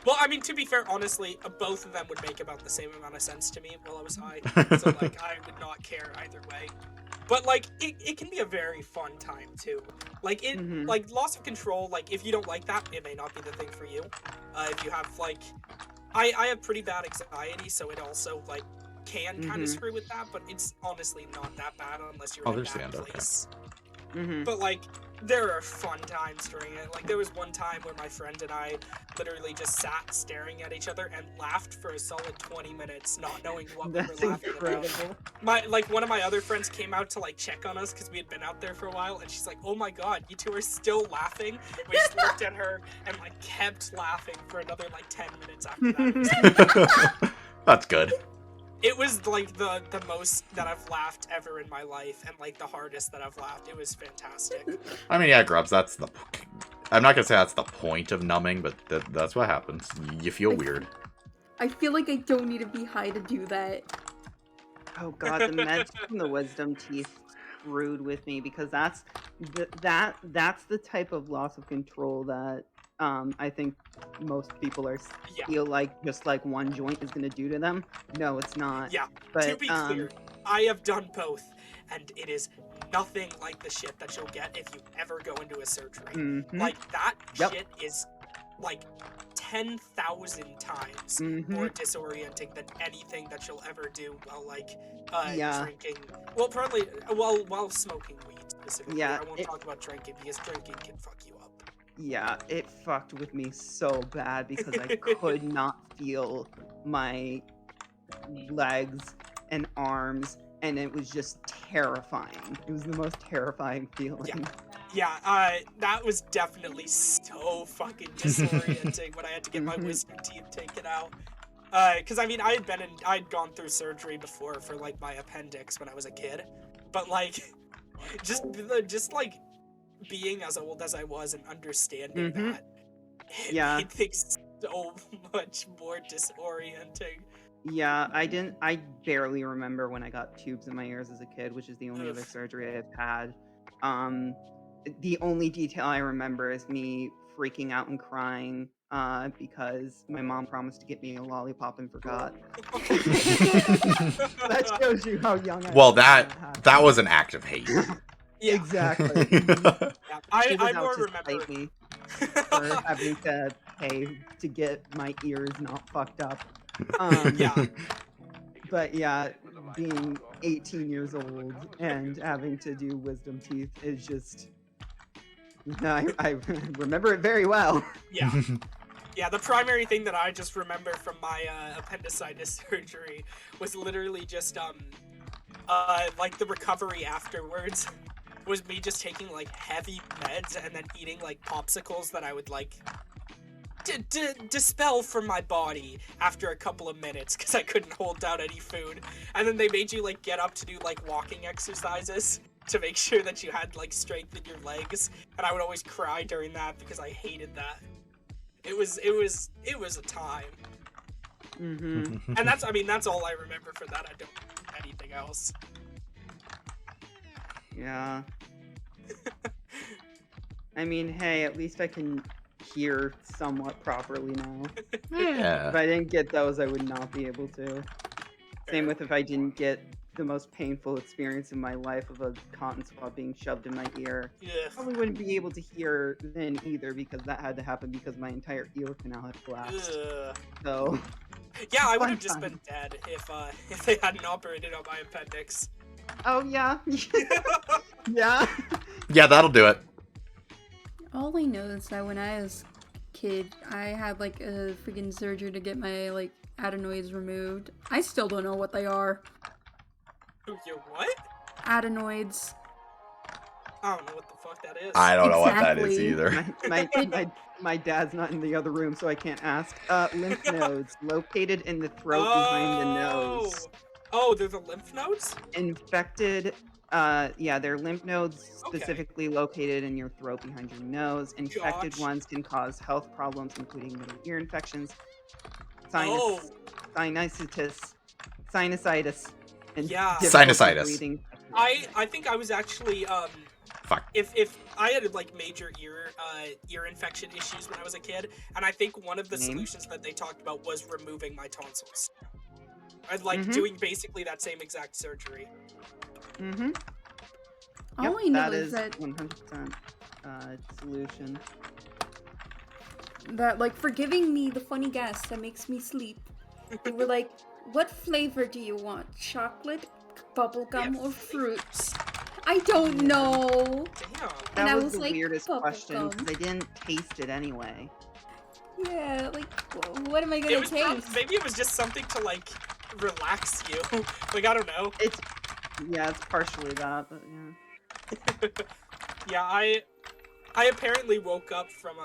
Well, I mean, to be fair, honestly, both of them would make about the same amount of sense to me while I was high. So, like, I would not care either way. But, like, it can be a very fun time, too. Like, Mhm. like, loss of control, like, if you don't like that, it may not be the thing for you. If you have, like, I have pretty bad anxiety, so it also, like, can kind of Mhm. screw with that, but it's honestly not that bad unless you're Oh, in a there's the bad end, okay. place. Mhm. But, like, there are fun times during it. Like, there was one time where my friend and I literally just sat staring at each other and laughed for a solid 20 minutes, not knowing what we That's were laughing incredible. about. One of my other friends came out to, like, check on us because we had been out there for a while, and she's like, oh my god, you two are still laughing? We just looked at her and, like, kept laughing for another, like, 10 minutes after that. That's good. It was, like, the most that I've laughed ever in my life, and, like, the hardest that I've laughed. It was fantastic. I mean, yeah, Grubs, that's the... I'm not gonna say that's the point of numbing, but that's what happens. You feel weird. I feel like I don't need to be high to do that. Oh god, the meds from the wisdom teeth screwed with me, because that's the type of loss of control that I think most people Yeah. feel like just like one joint is gonna do to them. No, it's not. Yeah, But to be clear, I have done both, and it is nothing like the shit that you'll get if you ever go into a surgery. mhm, Like, that Yep. shit is, like, 10,000 times mhm. more disorienting than anything that you'll ever do while, like, Yeah. drinking. Well, probably, while smoking weed, specifically. Yeah, I won't it- talk about drinking, because drinking can fuck you up. yeah, it fucked with me so bad because I could not feel my legs and arms, and it was just terrifying. It was the most terrifying feeling. Yeah, that was definitely so fucking disorienting when I had to get my wisdom teeth taken out. Cause I mean, I'd gone through surgery before for like my appendix when I was a kid, but like, just like being as old as I was and understanding that, it made things so much more disorienting. Yeah, I barely remember when I got tubes in my ears as a kid, which is the only other surgery I've had. The only detail I remember is me freaking out and crying because my mom promised to get me a lollipop and forgot. That shows you how young I was. Well, when that was an act of hate. Yeah. Exactly. Yeah, She was I out more to remember. spite me for having to pay to get my ears not fucked up. Yeah. But yeah, being 18 years old and having to do wisdom teeth is just. I remember it very well. Yeah. Yeah, the primary thing that I just remember from my appendicitis surgery was literally just like the recovery afterwards was me just taking like heavy meds and then eating like popsicles that I would like dispel from my body after a couple of minutes because I couldn't hold down any food. And then they made you like get up to do like walking exercises to make sure that you had like strength in your legs. And I would always cry during that because I hated that. It was a time. Mm-hmm. And that's all I remember for that. I don't remember anything else. Yeah. I mean, hey, at least I can hear somewhat properly now. Yeah. If I didn't get those, I would not be able to. Same with if I didn't get the most painful experience in my life of a cotton swab being shoved in my ear. Yeah. Probably wouldn't be able to hear then either because that had to happen because my entire ear canal had collapsed. So. Yeah, I would Fun have just time. been dead if they hadn't operated on my appendix. Oh yeah. Yeah. Yeah, that'll do it. All I know is that when I was a kid, I had like a freaking surgery to get my like adenoids removed. I still don't know what they are. Your what? Adenoids. I don't know what the fuck that is. I don't know what that is Exactly. either. My dad's not in the other room, so I can't ask. Lymph nodes located in the throat behind the nose. Oh, they're the lymph nodes? Infected. Yeah, they're lymph nodes specifically located in your throat behind your nose. Infected Gosh. ones can cause health problems, including middle ear infections, Oh. sinusitis, sinusitis, and Yeah. difficulty Sinusitis. breathing. I think I was actually Fuck. if I had like major ear infection issues when I was a kid, and I think one of the Name? solutions that they talked about was removing my tonsils. And like Mhm. doing basically that same exact surgery. Mm-hmm. All I know that is is that 100% solution. like for giving me the funny gas that makes me sleep. They were like, "What flavor do you want? Chocolate, bubblegum, or fruits?" I don't know. Damn. That And I was was the like, weirdest question bubblegum. because I didn't taste it anyway. Yeah, like what am I gonna It was taste? maybe it was just something to like relax you. Like I don't know. Yeah, it's partially that, but yeah. Yeah, I apparently woke up from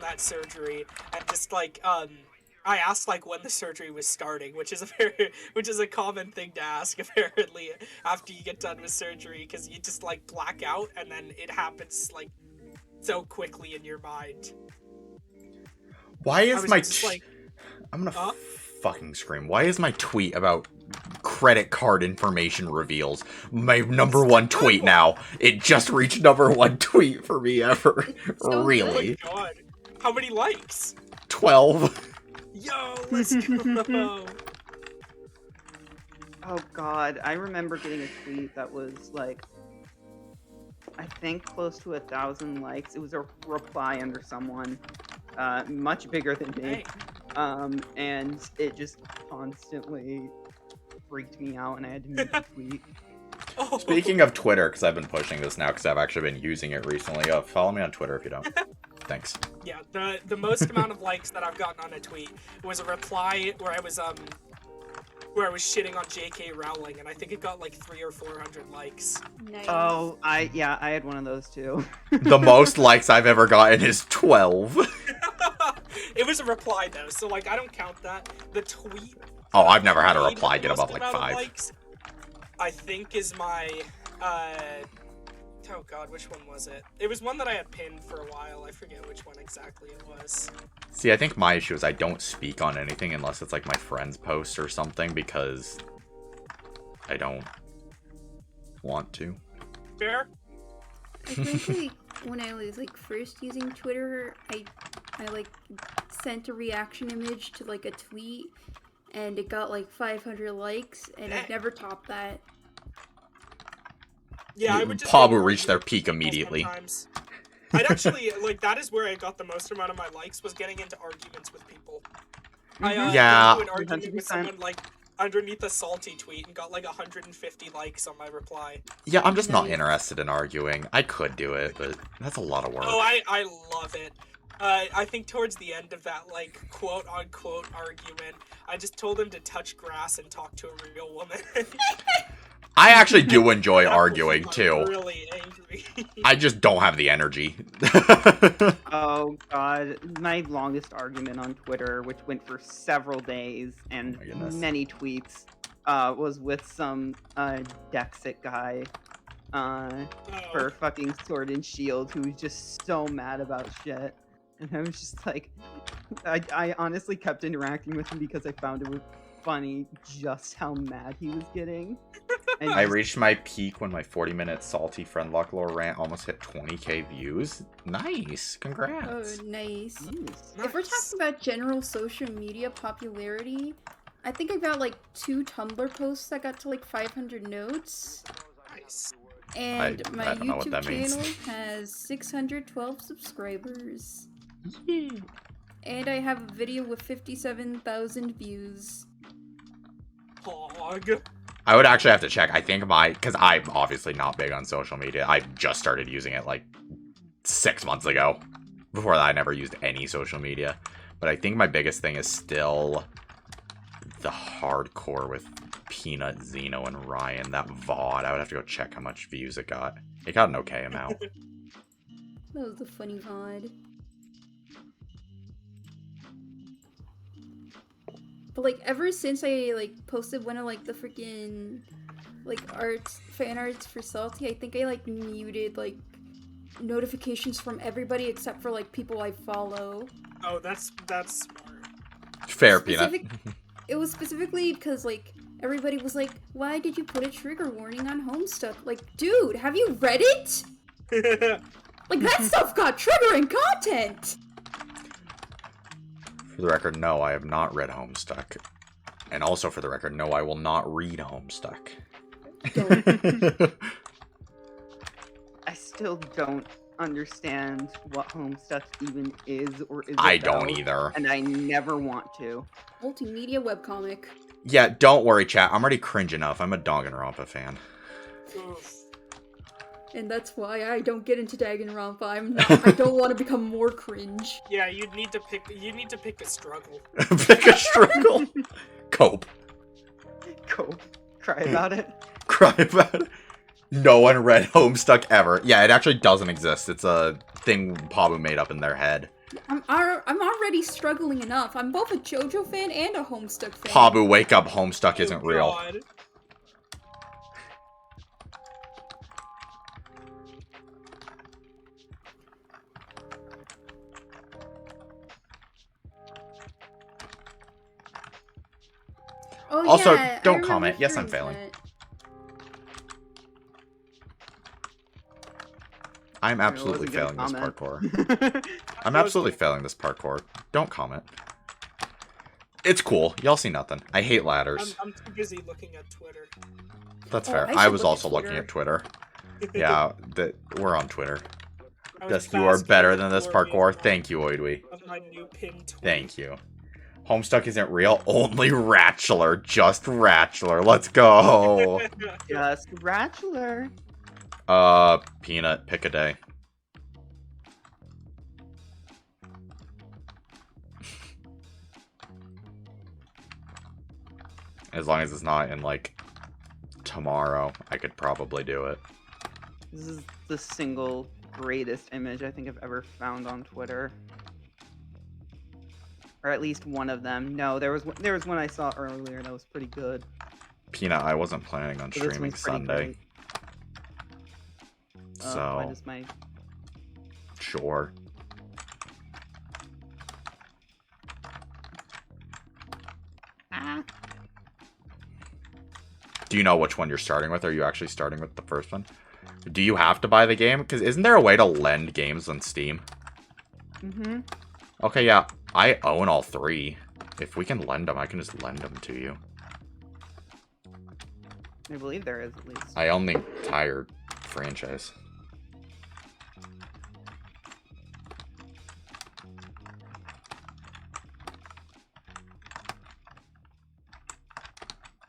that surgery and just like I asked like when the surgery was starting, which is a common thing to ask apparently after you get done with surgery because you just like black out and then it happens like so quickly in your mind. Why I is was my just like, I'm gonna Huh? fucking scream. Why is my tweet about credit card information reveals my number one tweet now? It just reached number one tweet for me ever. It's so oh my Really? god, how many likes? 12. Yo, let's go. Oh god, I remember getting a tweet that was like, I think close to 1,000 likes. It was a reply under someone, much bigger than me. Dang. And it just constantly freaked me out, and I had to make a tweet. Oh. Speaking of Twitter, because I've been pushing this now because I've actually been using it recently. Follow me on Twitter if you don't. Thanks. Yeah, the most amount of likes that I've gotten on a tweet was a reply where I was shitting on J.K. Rowling, and I think it got like 300 or 400 likes. Nice. Oh, I had one of those too. The most likes I've ever gotten is 12. It was a reply though, so like I don't count that. The tweet. Oh, I've never had a made reply the get most above like amount of 5. likes, I think is my oh god, which one was it? It was one that I had pinned for a while. I forget which one exactly it was. See, I think my issue is I don't speak on anything unless it's like my friend's post or something because I don't want to. Fair? I think like when I was like first using Twitter, I like sent a reaction image to like a tweet, and it got like 500 likes, and I've never topped that. Yeah, I would just Pabu ignore reached their people peak immediately. sometimes. I'd actually like that is where I got the most amount of my likes was getting into arguments with people. I Yeah. got into an argument with 100%. someone like underneath a salty tweet and got like 150 likes on my reply. Yeah, I'm just not Nice. interested in arguing. I could do it, but that's a lot of work. Oh, I love it. I think towards the end of that, like, quote-unquote argument, I just told him to touch grass and talk to a real woman. I actually do enjoy That arguing, was too. really angry. I just don't have the energy. Oh god, my longest argument on Twitter, which went for several days and Oh my goodness. many tweets, was with some Dexit guy for fucking Sword and Shield who was just so mad about shit. And I was just like, I honestly kept interacting with him because I found it was funny just how mad he was getting. And I just- reached my peak when my 40-minute salty friend luck lore rant almost hit 20k views. Nice. Oh, Congrats. nice. Nice. If we're talking about general social media popularity, I think I got like 2 Tumblr posts that got to like 500 notes. Nice. And I my don't know what YouTube that means. channel has 612 subscribers. And I have a video with 57,000 views. Hog. I would actually have to check. I think because I'm obviously not big on social media. I just started using it like 6 months ago. Before that, I never used any social media. But I think my biggest thing is still the hardcore with Peanut, Zeno, and Ryan. That VOD. I would have to go check how much views it got. It got an okay amount. That was a funny VOD. But like ever since I like posted one of like the freaking like fan arts for Salty, I think I like muted like notifications from everybody except for like people I follow. Oh, that's smart. Fair, Peanut. It was specifically because like everybody was like, "Why did you put a trigger warning on Homestuck?" Like, dude, have you read it? Like that stuff got triggering content. For the record, no, I have not read Homestuck. And also for the record, no, I will not read Homestuck. I still don't understand what Homestuck even is or is I about, don't either. and I never want to. Multimedia webcomic. Yeah, don't worry, chat. I'm already cringe enough. I'm a Danganronpa fan. Oof. And that's why I don't get into Danganronpa. I don't want to become more cringe. Yeah, you need to pick a struggle. Pick a struggle. Cope. Go cry about it. Cry about it. No one read Homestuck ever. Yeah, it actually doesn't exist. It's a thing Pabu made up in their head. I'm already struggling enough. I'm both a JoJo fan and a Homestuck fan. Pabu, wake up. Homestuck isn't Oh, real. God. Oh, Also, yeah, I don't remember comment. Yes, I'm hearing failing. that. I'm I absolutely wasn't failing gonna this parkour. comment. I'm absolutely failing this parkour. Don't comment. It's cool. Y'all see nothing. I hate ladders. I'm too busy looking at Twitter. That's Oh, fair. I I should was look at also looking Twitter. at Twitter. Yeah, we're on Twitter. I was Dusk, you are basking better in than the this glory parkour. of Thank you, Oidwe. my new pin tweet. Thank you. Homestuck isn't real. Only Ratchler. Just Ratchler. Let's go. Just Ratchler. Peanut, pick a day. As long as it's not in, like, tomorrow, I could probably do it. This is the single greatest image I think I've ever found on Twitter. Or at least one of them. No, there was one I saw earlier that was pretty good. Peanut, I wasn't planning on But this streaming one's pretty Sunday. great. Why So, does my sure. Do you know which one you're starting with? Are you actually starting with the first one? Do you have to buy the game? Because isn't there a way to lend games on Steam? Mm-hmm. Okay, yeah. I own all 3. If we can lend them, I can just lend them to you. I believe there is at least. I own the entire franchise.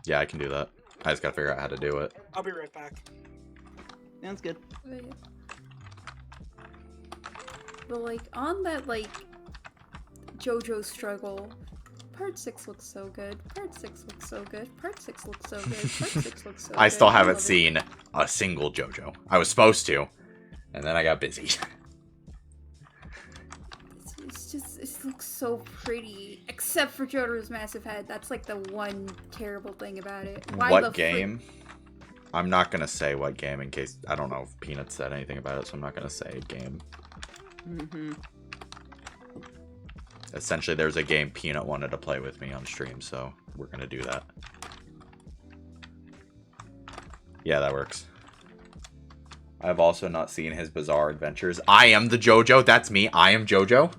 Yeah, I can do that. I just gotta figure out how to do it. I'll be right back. Sounds good. But like on that like JoJo struggle, part 6 looks so good. Part 6 looks so good. Part 6 looks so good. Part 6 looks so good. I still haven't love it. seen a single JoJo. I was supposed to, and then I got busy. It's just it looks so pretty, except for Jotaro's massive head. That's like the one terrible thing about it. Why the What frick- game? I'm not gonna say what game in case I don't know if Peanut said anything about it, so I'm not gonna say game. Mm-hmm. Essentially, there's a game Peanut wanted to play with me on stream, so we're gonna do that. Yeah, that works. I've also not seen his Bizarre Adventures. I am the JoJo. That's me. I am JoJo.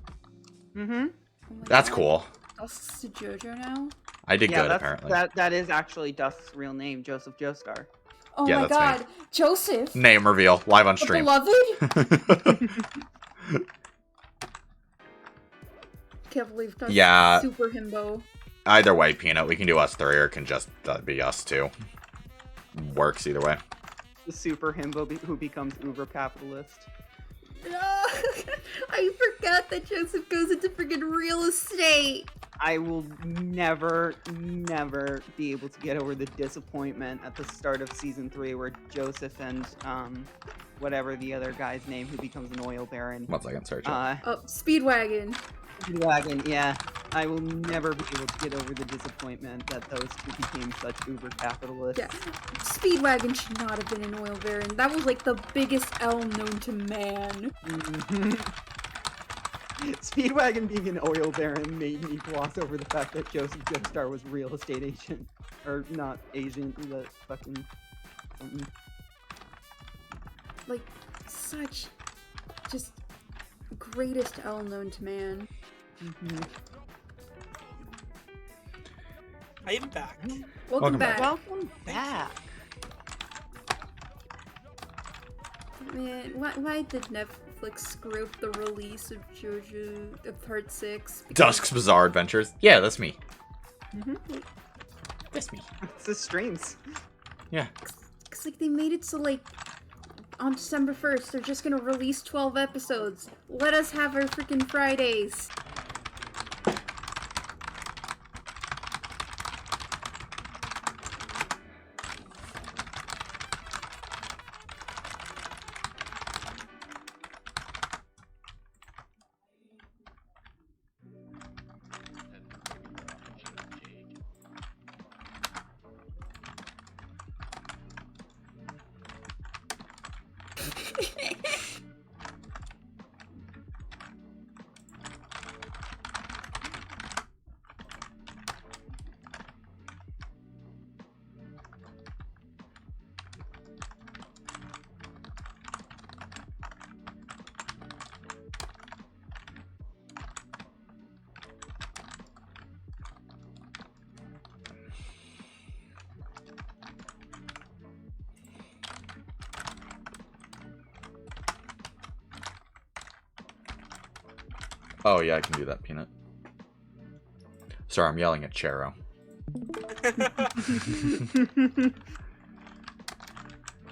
Mm-hmm. Oh my That's God. cool. Dusk's to JoJo now? I did Yeah, good, that's, apparently. that is actually Dusk's real name, Joseph Joestar. Oh Yeah, my that's god, Joseph! Name reveal live on The stream. beloved? Can't believe that's Yeah. super himbo. Either way, Peanut, we can do us 3 or it can just be us 2. Works either way. The super himbo who becomes uber capitalist. No! I forgot that Joseph goes into freaking real estate! I will never be able to get over the disappointment at the start of season 3 where Joseph and whatever the other guy's name who becomes an oil baron. 1 second, sorry, chat. Oh, Speedwagon. Wagon, yeah. I will never be able to get over the disappointment that those two became such uber capitalists. Yeah. Speedwagon should not have been an oil baron. That was like the biggest L known to man. Speedwagon being an oil baron made me gloss over the fact that Joseph Joestar was real estate agent. Or not agent, but fucking something. Like, such just greatest L known to man. I am back. Welcome back. Welcome back. Man, why did Netflix screw up the release of JoJo Part 6? Dusk's Bizarre Adventures. Yeah, that's me. That's me. It's the streams. Yeah. Cause like they made it so like on December 1st they're just gonna release 12 episodes. Let us have our freaking Fridays. Oh, yeah, I can do that, Peanut. Sorry, I'm yelling at Chero.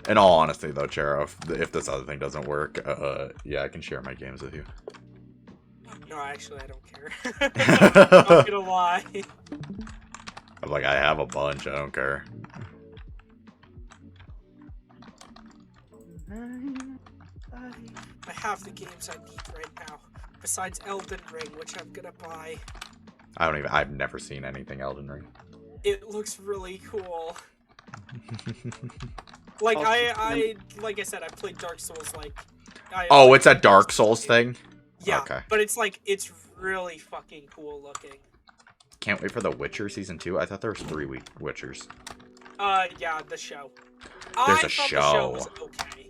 In all honesty, though, Chero, if this other thing doesn't work, yeah, I can share my games with you. No, actually, I don't care. I'm not gonna lie. I'm like, I have a bunch. I don't care. I have the games I need right now, besides Elden Ring, which I'm gonna buy. I've never seen anything Elden Ring. It looks really cool. Like like I said, I played Dark Souls Oh, it's a Dark Souls thing? Yeah, Okay. but it's really fucking cool looking. Can't wait for The Witcher Season 2. I thought there was 3 Witchers. Yeah, the show. There's I a thought the show. show was okay.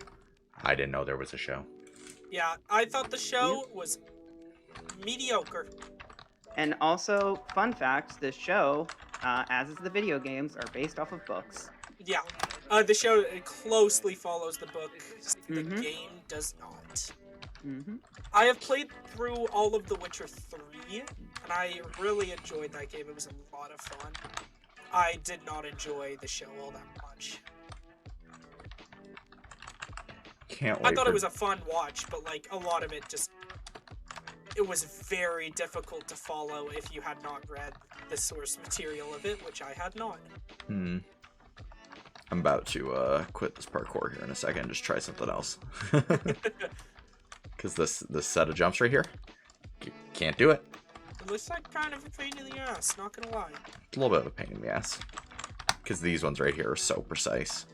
I didn't know there was a show. Yeah, I thought the show was mediocre. And also, fun fact: the show, as is the video games, are based off of books. Yeah, the show closely follows the book. The Mhm. game does not. Mm-hmm. I have played through all of The Witcher 3, and I really enjoyed that game. It was a lot of fun. I did not enjoy the show all that much. Can't wait I thought for... it was a fun watch, but like a lot of it just... It was very difficult to follow if you had not read the source material of it, which I had not. I'm about to quit this parkour here in a second and just try something else. Because this set of jumps right here, can't do it. It looks like kind of a pain in the ass, not gonna lie. It's a little bit of a pain in the ass. Because these ones right here are so precise.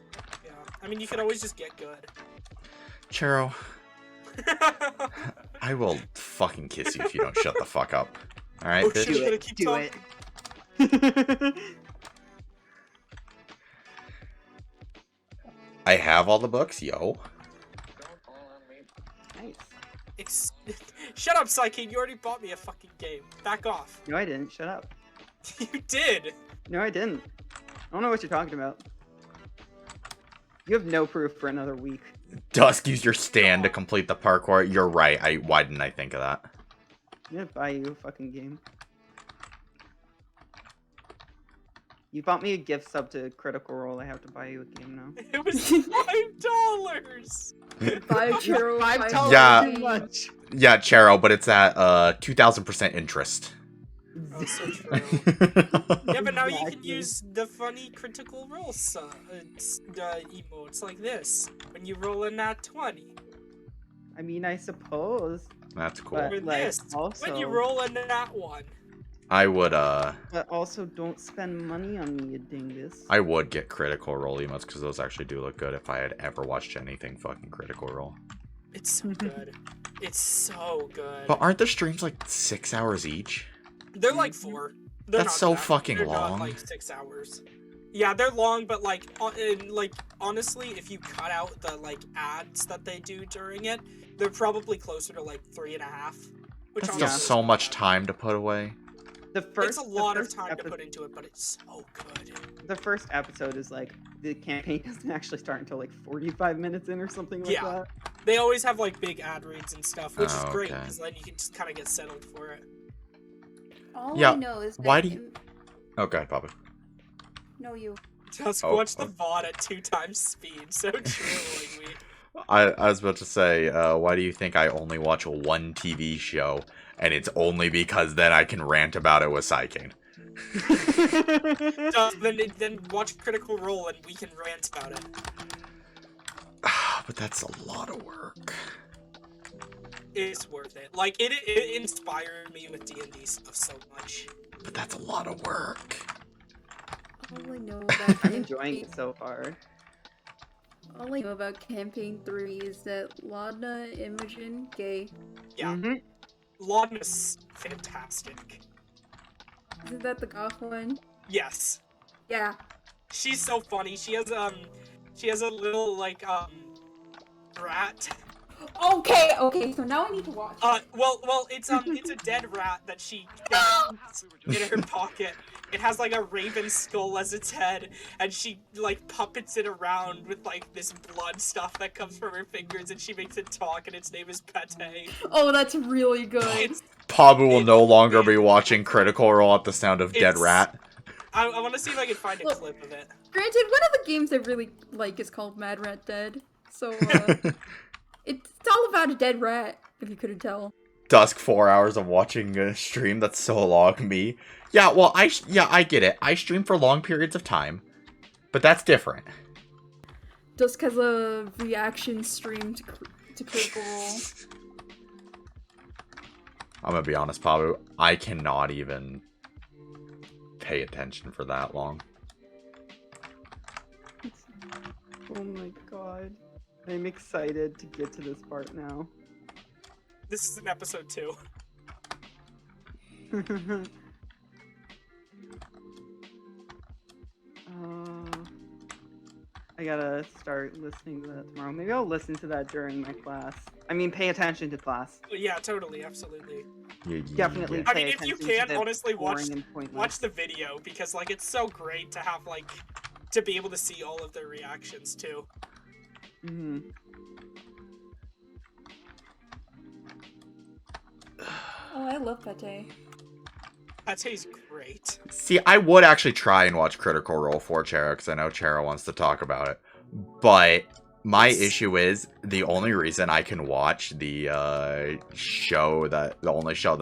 Yeah, I mean, you could always just get good. Charo, I will fucking kiss you if you don't shut the fuck up. Alright, Oh, bitch? shit. Gonna keep Do talking. it. I have all the books, yo. Nice. Shut up, Psyche. You already bought me a fucking game. Back off. No, I didn't. Shut up. You did. No, I didn't. I don't know what you're talking about. You have no proof for another week. Dusk, use your stand to complete the parkour. You're right. Why didn't I think of that? I'm gonna buy you a fucking game. You bought me a gift sub to Critical Role. I have to buy you a game now. It was $5. $5. $5 Yeah. too much. Yeah, Charo, but it's at 2,000% interest. Oh, so true. Yeah, but now you can Exactly. use the funny Critical Role emotes like this when you roll a nat 20. I mean, I suppose, That's cool. but Or like this, also, when you roll a nat 1. I would don't spend money on me, you dingus. I would get Critical Role emotes because those actually do look good if I had ever watched anything fucking Critical Role. It's so good. It's so good. But aren't the streams like 6 hours each? They're like 4. They're That's not so that- fucking they're long. Not like 6 hours. Yeah, they're long, but like, honestly, if you cut out the like ads that they do during it, they're probably closer to like 3.5. Which That's honestly just is so not much bad. time to put away. The first, It's a lot the of first time to epi- put into it, but it's so good. The first episode is like the campaign doesn't actually start until like 45 minutes in or something like Yeah. that. They always have like big ad reads and stuff, which is Oh, great okay. because then you can just kind of get settled for it. All Yeah, I know is that why do you- Oh, God, Papa. No, you. Just Oh, watch the oh. VOD at 2 times speed. So true, like me. I was about to say, why do you think I only watch one TV show? And it's only because then I can rant about it with Psykane. Then watch Critical Role and we can rant about it. But that's a lot of work. It's worth it. Like it inspired me with D&D stuff so much. But that's a lot of work. All I know about I'm enjoying it so far. All I know about campaign 3 is that Laudna, Imogen, gay. Yeah, Mhm. Laudna's fantastic. Isn't that the goth one? Yes, Yeah. she's so funny. She has a little like rat. Okay, so now I need to watch. Well, it's a dead rat that she has in her pocket. It has like a raven skull as its head, and she like puppets it around with like this blood stuff that comes from her fingers, and she makes it talk, and its name is Pate. Oh, that's really good. It's Pabu will no longer be watching Critical Role at the sound of Dead It's- Rat. I want to see if I can find a Look. clip of it. Granted, one of the games I really like is called Mad Rat Dead. So, it's all about a dead rat, if you couldn't tell. Dusk 4 hours of watching a stream. That's so long, me. Yeah, well, I get it. I stream for long periods of time, but that's different. Just because a reaction stream to Critical Role. I'm gonna be honest, Pabu. I cannot even pay attention for that long. Oh my god. I'm excited to get to this part now. This is an episode 2. I gotta start listening to that tomorrow. Maybe I'll listen to that during my class. I mean, pay attention to class. Yeah, totally, absolutely. Definitely Yeah. I pay mean, if you attention to can, the honestly, watch boring and pointless. watch the video, because, like, it's so great to have, like, to be able to see all of their reactions, too. Mm-hmm. Oh, I love Pate. That tastes great. See, I would actually try and watch Critical Role for Chera, because I know Chera wants to talk about it. But my issue is, the only reason I can watch the only show that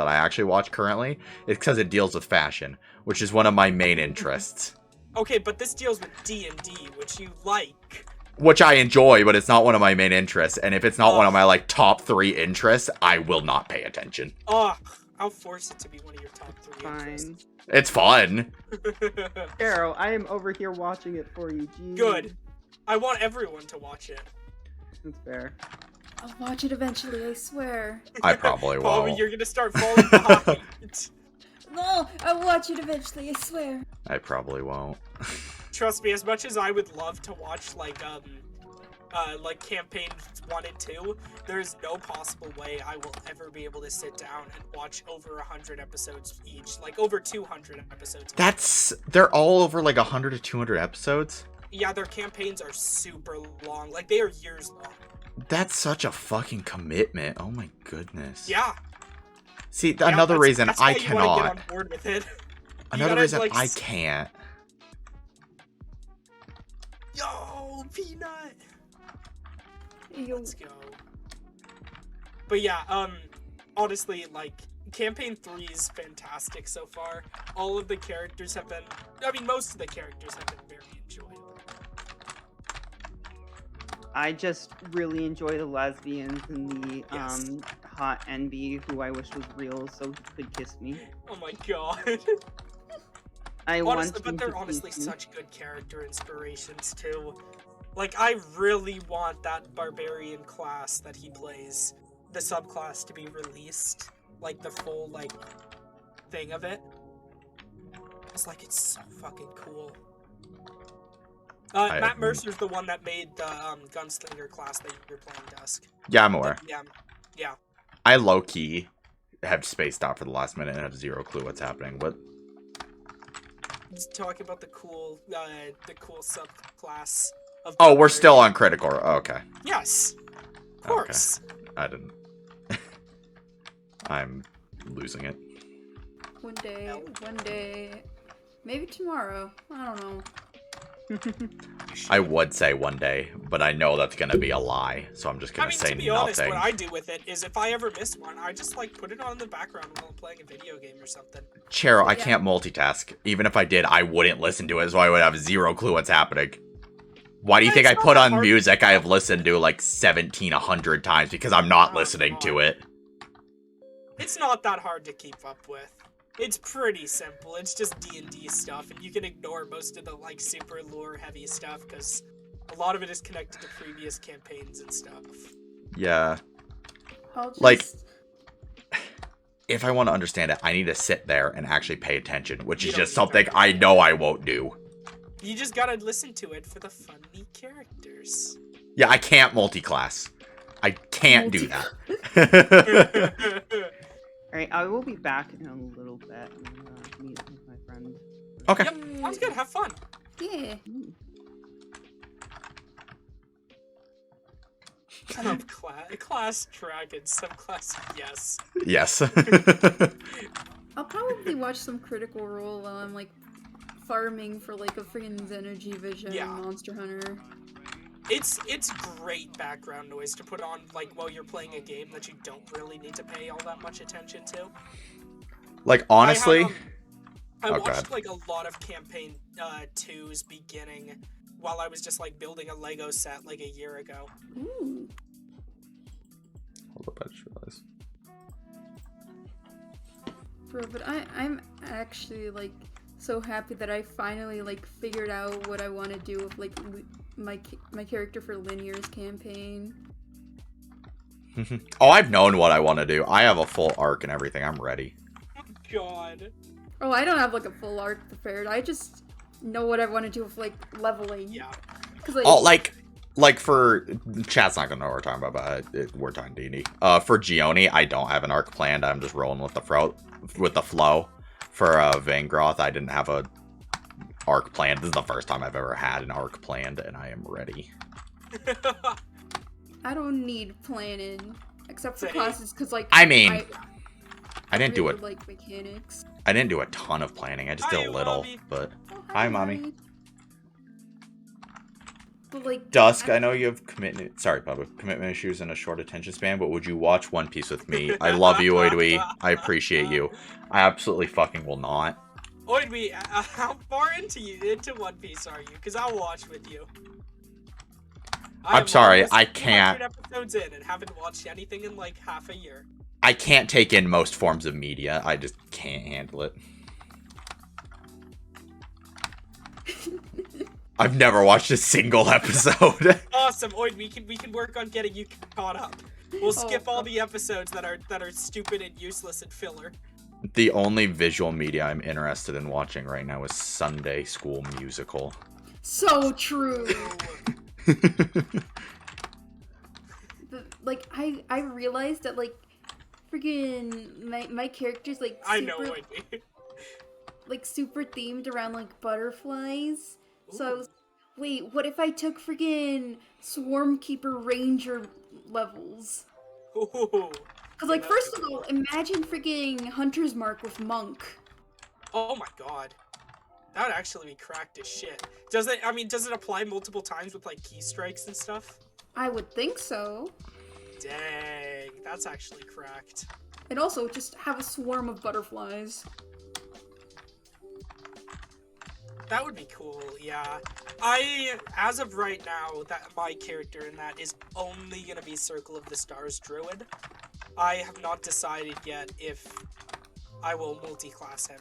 I actually watch currently is because it deals with fashion, which is one of my main interests. Okay, but this deals with D&D, which you like. Which I enjoy, but it's not one of my main interests. And if it's not one of my, like, top 3 interests, I will not pay attention. Ugh, I'll force it to be one of your top 3 Fine. interests. It's fun. Arrow, I am over here watching it for you. Jeez. Good. I want everyone to watch it. That's fair. I'll watch it eventually, I swear. I probably Bobby, won't. you're gonna start falling behind. No, I'll watch it eventually, I swear. I probably won't. Trust me, as much as I would love to watch, like campaigns 1 and 2, there's no possible way I will ever be able to sit down and watch over 100 episodes each, like over 200 episodes. They're all over like 100 to 200 episodes? Yeah, their campaigns are super long, like they are years long. That's such a fucking commitment. Oh my goodness. Yeah. See, Yeah, another that's- reason that's I why you wanna cannot. get on board with it. Another gotta, reason like, I can't. Yo, Peanut! Yo. Let's go. But yeah, honestly, like, campaign 3 is fantastic so far. All of the characters have been, I mean, most of the characters have been very enjoyable. I just really enjoy the lesbians and the Yes. hot NB who I wish was real so he could kiss me. Oh my god. I Honestly, want but him they're to honestly kiss me. such good character inspirations too. Like, I really want that barbarian class that he plays, the subclass, to be released. Like, the full, like, thing of it. It's like, it's so fucking cool. Matt Mercer's the one that made the gunslinger class that you're playing, Dusk. Yeah, I'm aware. Yeah. I low-key have spaced out for the last minute and have zero clue what's happening. What? Just talking about the cool subclass of. Oh, we're still on Critical. Oh, okay. Yes. Of course. I didn't. I'm losing it. One day. Maybe tomorrow. I don't know. I would say one day, but I know that's gonna be a lie, so I'm just gonna say to be honest, nothing. what I do with it is if I ever miss one, I just like put it on in the background while I'm playing a video game or something. Chero, I Yeah. can't multitask. Even if I did, I wouldn't listen to it, so I would have zero clue what's happening. Why do you Yeah, think I it's not put that on hard. music I have listened to like 100 times because I'm not Oh, listening God. to it? It's not that hard to keep up with. It's pretty simple. It's just D&D stuff, and you can ignore most of the like super lore heavy stuff because a lot of it is connected to previous campaigns and stuff. Yeah. I'll just... Like- If I want to understand it, I need to sit there and actually pay attention, which You is don't just need something to. I know I won't do. You just gotta listen to it for the funny characters. Yeah, I can't multi-class. I can't do that. Alright, I will be back in a little bit and meet with my friend. Okay. Yep, sounds good. Have fun. Yeah. Class dragon, subclass yes. Yes. I'll probably watch some Critical Role while I'm like farming for like a friggin' Energy Vision Yeah. Monster Hunter. It's great background noise to put on like while you're playing a game that you don't really need to pay all that much attention to. Like, honestly... I Oh, watched God. like a lot of campaign 2's beginning while I was just like building a Lego set like a year ago. Ooh. Hold up, I just realized. Bro, but I'm actually like so happy that I finally like figured out what I want to do with like my character for Linear's campaign. Oh, I've known what I want to do. I have a full arc and everything. I'm ready. God. Oh, I don't have like a full arc prepared. I just know what I want to do with like leveling. Yeah. Cause, like, Oh, like for... Chat's not gonna know what we're talking about, but we're talking D&D. For Gioni, I don't have an arc planned. I'm just rolling with the flow. For Vangroth, I didn't have a arc planned. This is the first time I've ever had an arc planned, and I am ready. I don't need planning except for Same. classes, cause like I mean, I didn't do really it. like mechanics. I didn't do a ton of planning. I just did Hi, a little, Mommy. but... Oh, Hi, Mommy. But like Dusk, I know you have commitment issues and a short attention span, but would you watch One Piece with me? I love you, Oidwe. I appreciate you. I absolutely fucking will not. Oidwe, how far into One Piece are you? Because I'll watch with you. I'm sorry, almost I 200 can't. episodes in and haven't watched anything in like half a year. I can't take in most forms of media. I just can't handle it. I've never watched a single episode. Awesome, Oid, we can work on getting you caught up. We'll skip all God. the episodes that are stupid and useless and filler. The only visual media I'm interested in watching right now is Sunday School Musical. so true. But, like I realized that like freaking my character's like super, I know, Oid. like super themed around like butterflies. So I Ooh. was, wait, what if I took freaking Swarmkeeper Ranger levels? Ooh. Cause like Yeah, first that'd of be all, imagine freaking Hunter's Mark with Monk. Oh my god. That would actually be cracked as shit. Does it apply multiple times with like key strikes and stuff? I would think so. Dang, that's actually cracked. And also just have a swarm of butterflies. That would be cool, yeah. As of right now, that my character in that is only gonna be Circle of the Stars Druid. I have not decided yet if I will multi-class him.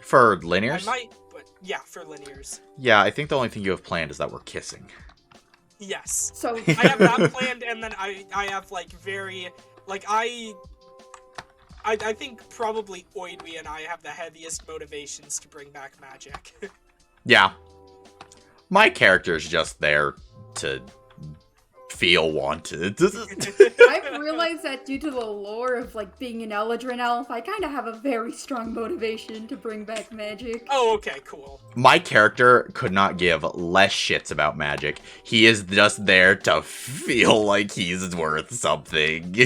For I linears? might, but yeah, for linears. Yeah, I think the only thing you have planned is that we're kissing. Yes. So I have that planned, and then I have like very, like I think probably Oidwe and I have the heaviest motivations to bring back magic. Yeah. My character's just there to feel wanted. I've realized that due to the lore of like being an Eladrin elf, I kind of have a very strong motivation to bring back magic. Oh, okay, cool. My character could not give less shits about magic. He is just there to feel like he's worth something.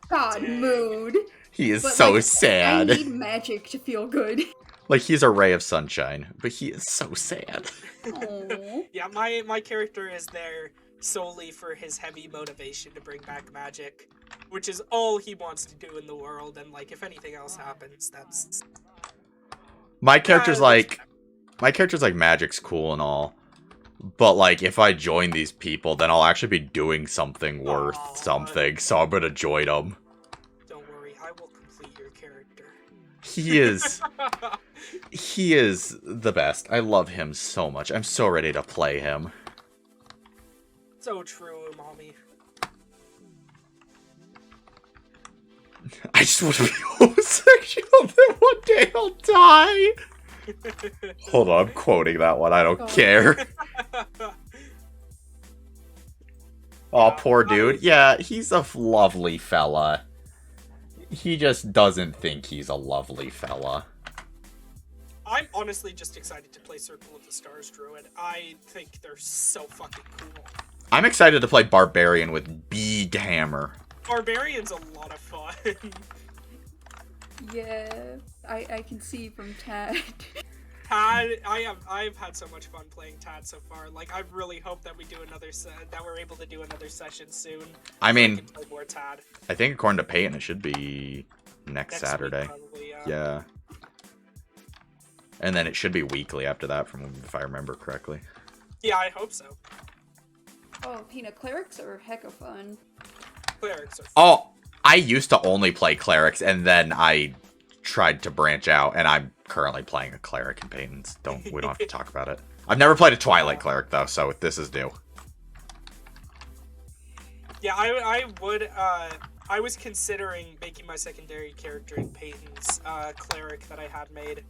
God, Dang. mood. He is But, so like, sad. I need magic to feel good. Like, he's a ray of sunshine, but he is so sad. Aww. Yeah, my character is there solely for his heavy motivation to bring back magic, which is all he wants to do in the world, and like if anything else happens, that's My character's Yeah, like, magic's cool and all, but like, if I join these people, then I'll actually be doing something worth Aw. something, so I'm gonna join them. don't worry, I will complete your character. He is the best. I love him so much. I'm so ready to play him. So true, mommy. I just want to be homosexual, then one day I'll die. Hold on, I'm quoting that one. I don't Oh. care. Oh, poor dude. Yeah, he's a lovely fella. He just doesn't think he's a lovely fella. I'm honestly just excited to play Circle of the Stars Druid. I think they're so fucking cool. I'm excited to play Barbarian with Big Hammer. Barbarian's a lot of fun. Yeah, I can see from Tad. Tad, I've had so much fun playing Tad so far. Like, I really hope that we do that we're able to do another session soon. I so mean, can play more Tad. I think according to Peyton, it should be next Next Saturday. Week, probably, Yeah. And then it should be weekly after that, from if I remember correctly. Yeah, I hope so. Oh, Peanut, clerics are hecka fun. Clerics are. Oh, I used to only play clerics, and then I tried to branch out, and I'm currently playing a cleric in Peyton's. We don't have to talk about it. I've never played a Twilight cleric though, so this is new. Yeah, I was considering making my secondary character in Peyton's cleric that I had made.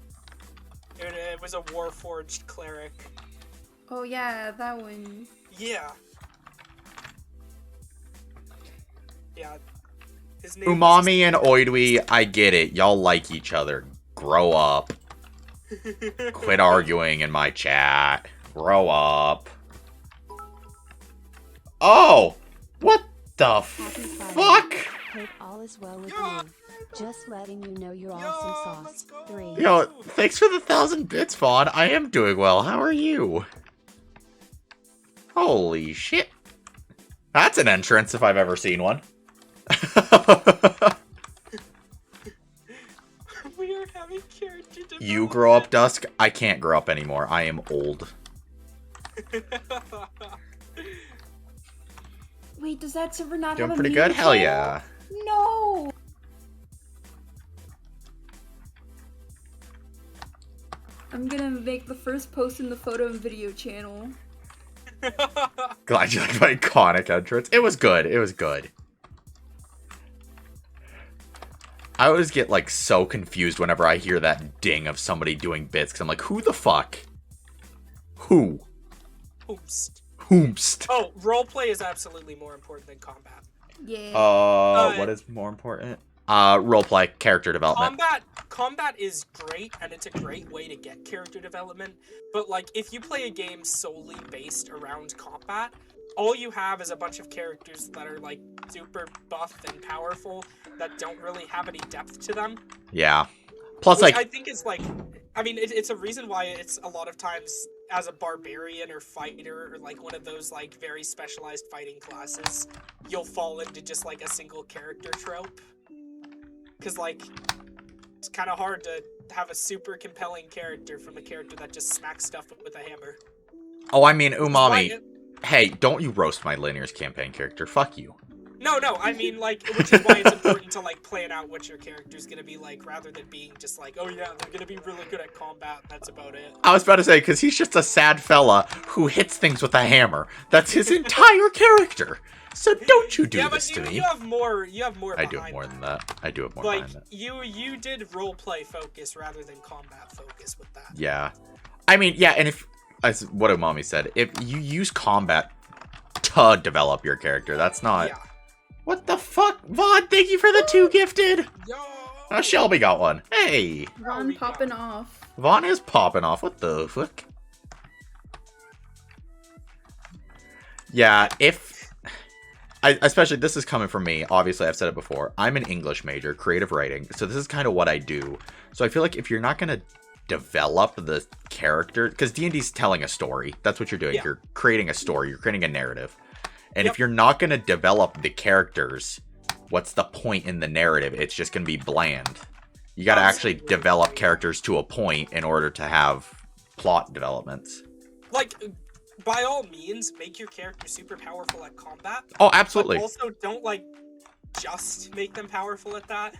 It was a Warforged cleric. Oh yeah, that one. Yeah. Yeah. His name Umami and Oidwi, I get it. Y'all like each other. Grow up. Quit arguing in my chat. Grow up. Oh! What the fuck? Hope all is well with you. Just letting you know you're awesome let's sauce. go. 3. Yo, thanks for the 1,000 bits, Vaughn. I am doing well. How are you? Holy shit. That's an entrance if I've ever seen one. We are having character development. You grow up, Dusk? I can't grow up anymore. I am old. Wait, does that server not Doing have a pretty media good? Hell channel? yeah. No! I'm gonna make the first post in the photo and video channel. Glad you like my iconic entrance. It was good. It was good. I always get like so confused whenever I hear that ding of somebody doing bits, because I'm like, who the fuck? Who? Oops. Whomst? Oh, roleplay is absolutely more important than combat. Yeah. What is more important? Roleplay, character development. Combat is great, and it's a great way to get character development, but like, if you play a game solely based around combat, all you have is a bunch of characters that are like super buff and powerful that don't really have any depth to them. Yeah. Plus, Which like, I think is like, I mean, it's a reason why it's a lot of times as a barbarian or fighter or like one of those like very specialized fighting classes, you'll fall into just like a single character trope. Because like, it's kind of hard to have a super compelling character from a character that just smacks stuff with a hammer. oh, I mean, Umami. Why- Hey, don't you roast my Linear's campaign character. Fuck you. No, I mean, like, which is why it's important to, like, plan out what your character's gonna be like, rather than being just like, oh yeah, they're gonna be really good at combat, and that's about it. I was about to say, because he's just a sad fella who hits things with a hammer. That's his entire character. So don't you do yeah, this but to me. you have more I do have behind more that. than that. I do have more Like, behind that. you did roleplay focus rather than combat focus with that. Yeah. I mean, yeah, and if, as what Umami said, if you use combat to develop your character, that's not... Yeah. What the fuck? Vaughn, thank you for the 2 gifted! Yo! Shelby got one. Hey! Ron popping off. Vaughn is popping off. What the fuck? Yeah, especially, this is coming from me. Obviously, I've said it before. I'm an English major, creative writing. So this is kind of what I do. So I feel like if you're not going to develop the character, because D&D's telling a story. That's what you're doing. Yeah. You're creating a story. You're creating a narrative. And Yep. if you're not going to develop the characters, what's the point in the narrative? It's just going to be bland. You got to actually Absolutely. develop characters to a point in order to have plot developments. Like, by all means, make your character super powerful at combat. Oh, absolutely. But also, don't, like, just make them powerful at that.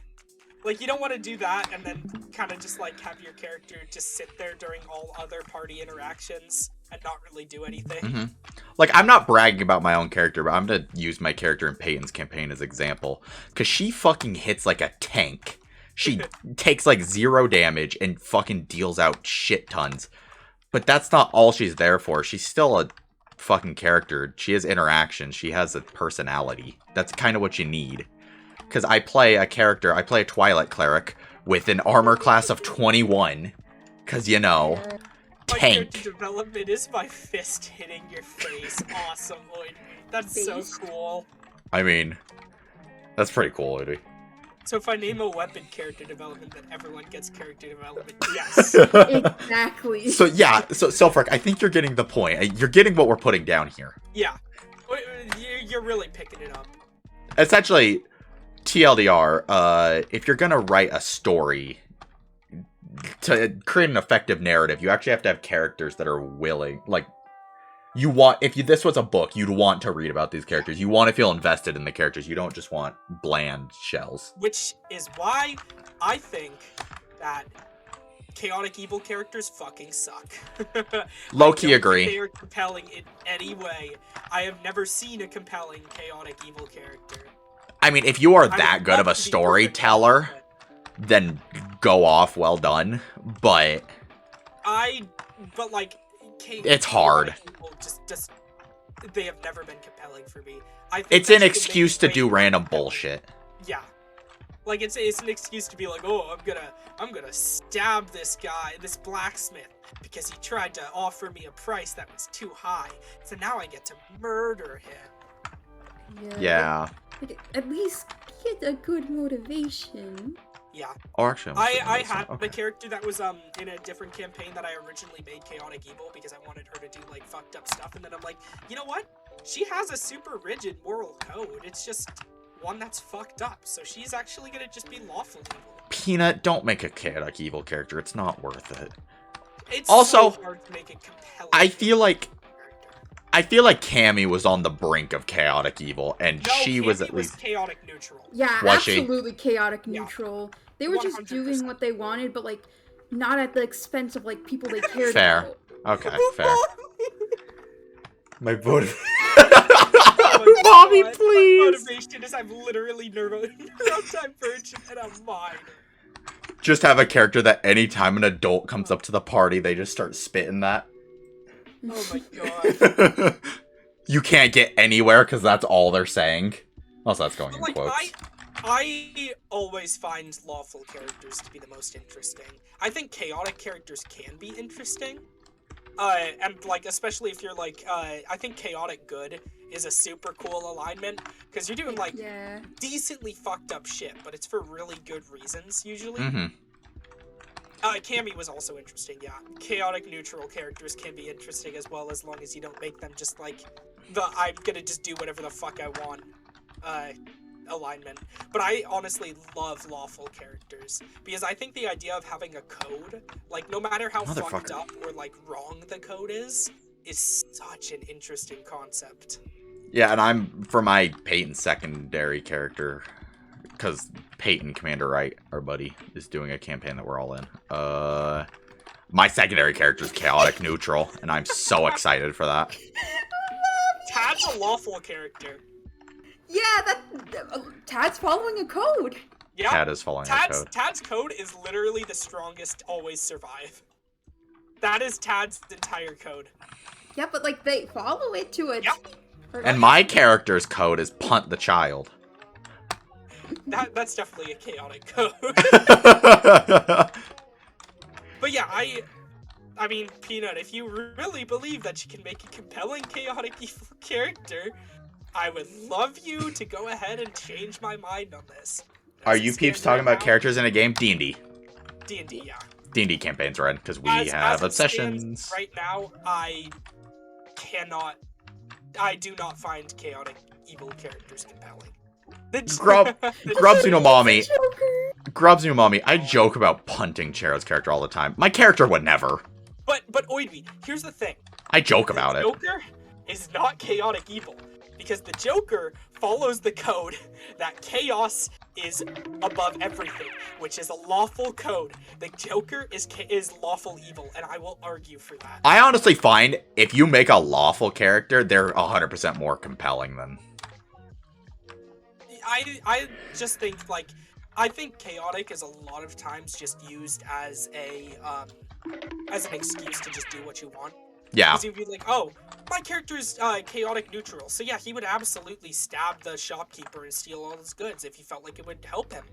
Like, you don't want to do that and then kind of just, like, have your character just sit there during all other party interactions and not really do anything. Mhm. Like, I'm not bragging about my own character, but I'm gonna use my character in Peyton's campaign as example. Because she fucking hits like a tank. She takes like 0 damage and fucking deals out shit tons. But that's not all she's there for. She's still a fucking character. She has interaction. She has a personality. That's kind of what you need. Because I play a Twilight Cleric with an armor class of 21. Because, you know, My tank. character development is my fist hitting your face. Awesome, Lloyd. That's so Face. cool. I mean, that's pretty cool, Lady. So if I name a weapon character development, then everyone gets character development. Yes. Exactly. So yeah, so Selfrick, I think you're getting the point. You're getting what we're putting down here. Yeah. You're really picking it up. Essentially, TLDR, if you're gonna write a story to create an effective narrative, you actually have to have characters that are willing, like, this was a book, you'd want to read about these characters. You want to feel invested in the characters. You don't just want bland shells. Which is why I think that chaotic evil characters fucking suck. Low-key I don't think agree. They are compelling in any way. I have never seen a compelling chaotic evil character. I mean, if you are I that would good of a love to be storyteller, perfect, then go off, well done. But but like, it's hard. Evil just they have never been compelling for me. I think It's that an you can excuse make to do great random compelling- bullshit. Yeah. Like it's an excuse to be like, oh, I'm gonna stab this guy, this blacksmith, because he tried to offer me a price that was too high. So now I get to murder him. Yeah. Like, at least get a good motivation. Yeah. Or actually, I had okay. the character that was in a different campaign that I originally made chaotic evil because I wanted her to do like fucked up stuff, and then I'm like, you know what? She has a super rigid moral code. It's just one that's fucked up. So she's actually gonna just be lawful evil. Peanut, don't make a chaotic evil character. It's not worth it. It's Also, so hard to make it compelling. I feel like character. Cammy was on the brink of chaotic evil, and No, she was Candy at least. chaotic neutral. Yeah, Was she? absolutely chaotic Yeah. neutral. They were just 100%. doing what they wanted, but like not at the expense of like people they cared Fair. about. Okay, fair. My vote. Oh my Bobby, God, please. My motivation is I'm literally neurodivergent and I'm mine. Just have a character that anytime an adult comes up to the party, they just start spitting that. Oh my god. You can't get anywhere because that's all they're saying. Also, that's going But in like quotes. I always find lawful characters to be the most interesting. I think chaotic characters can be interesting. And like especially if you're like I think chaotic good is a super cool alignment because you're doing like Yeah. decently fucked up shit, but it's for really good reasons usually. Mm-hmm. Cammy was also interesting, yeah. Chaotic neutral characters can be interesting as well, as long as you don't make them just like the I'm gonna just do whatever the fuck I want alignment. But I honestly love lawful characters because I think the idea of having a code, like no matter how fucked Motherfucker. up or like wrong the code is such an interesting concept. Yeah, and I'm for my Peyton secondary character, because Peyton, Commander Wright, our buddy, is doing a campaign that we're all in. My secondary character is chaotic neutral, and I'm so excited for that. Tad's a lawful character. Yeah, Tad's following a code. Yeah. Tad is following that code. Tad's code is literally the strongest always survive. That is Tad's entire code. Yeah, but like they follow it to a Yep. T. Or, And my character's code is punt the child. That's definitely a chaotic code. But yeah, I mean, Peanut, if you really believe that you can make a compelling chaotic evil character, I would love you to go ahead and change my mind on this. Are As it you peeps stands talking right about now, characters in a game? D&D. D&D, yeah. D&D campaigns are in, because we As have it stands obsessions. right now, I do not find chaotic evil characters compelling. Grub- Grubs Unomami. Joker. Grubs Umami, I joke about punting Chero's character all the time. My character would never. But Oidby, here's the thing. I joke about The it. Joker is not chaotic evil because the Joker follows the code that chaos is above everything, which is a lawful code. The Joker is lawful evil, and I will argue for that. I honestly find if you make a lawful character, they're 100% more compelling than... I just think like I think chaotic is a lot of times just used as an excuse to just do what you want. Yeah. Because you'd be like, oh, my character's chaotic neutral, so yeah, he would absolutely stab the shopkeeper and steal all his goods if he felt like it would help him.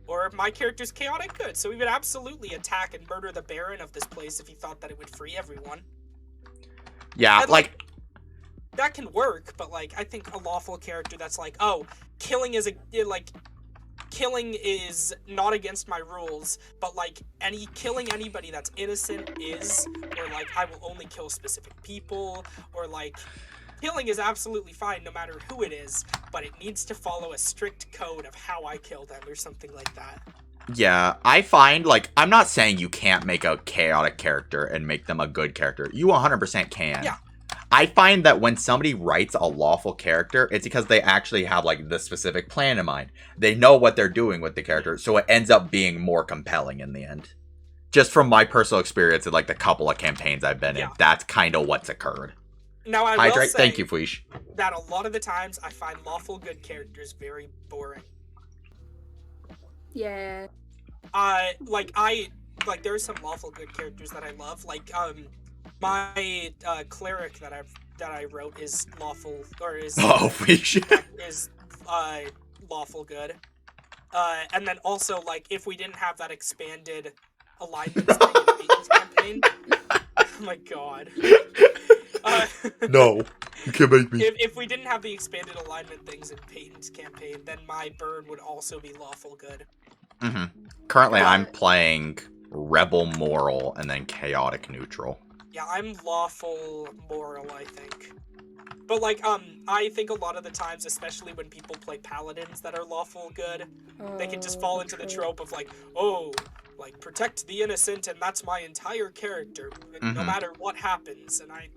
Or my character's chaotic good, so he would absolutely attack and murder the Baron of this place if he thought that it would free everyone. Yeah, And, like... that can work, but like I think a lawful character that's like, oh, killing killing is not against my rules, but like killing anybody that's innocent is, or like I will only kill specific people, or like killing is absolutely fine no matter who it is, but it needs to follow a strict code of how I kill them or something like that. Yeah, I find, like, I'm not saying you can't make a chaotic character and make them a good character. You 100% can. Yeah. I find that when somebody writes a lawful character, it's because they actually have, like, the specific plan in mind. They know what they're doing with the character, so it ends up being more compelling in the end. Just from my personal experience in, like, the couple of campaigns I've been in, that's kind of what's occurred. Now, I will Hydrate, say thank you, Fleesh. that a lot of the times I find lawful good characters very boring. Yeah. There are some lawful good characters that I love. Like, my cleric that I wrote is lawful, or is Fleesh. is lawful good. And then also, like, if we didn't have that expanded alignment thing in Peyton's campaign, oh my god. No, you can't make me. If we didn't have the expanded alignment things in Peyton's campaign, then my burn would also be lawful good. Mm-hmm. Currently, I'm playing Rebel Moral and then Chaotic Neutral. Yeah, I'm lawful moral, I think. But, like, I think a lot of the times, especially when people play paladins that are lawful good, they can just fall into the trope of, like, oh, like, protect the innocent, and that's my entire character, no matter what happens, and I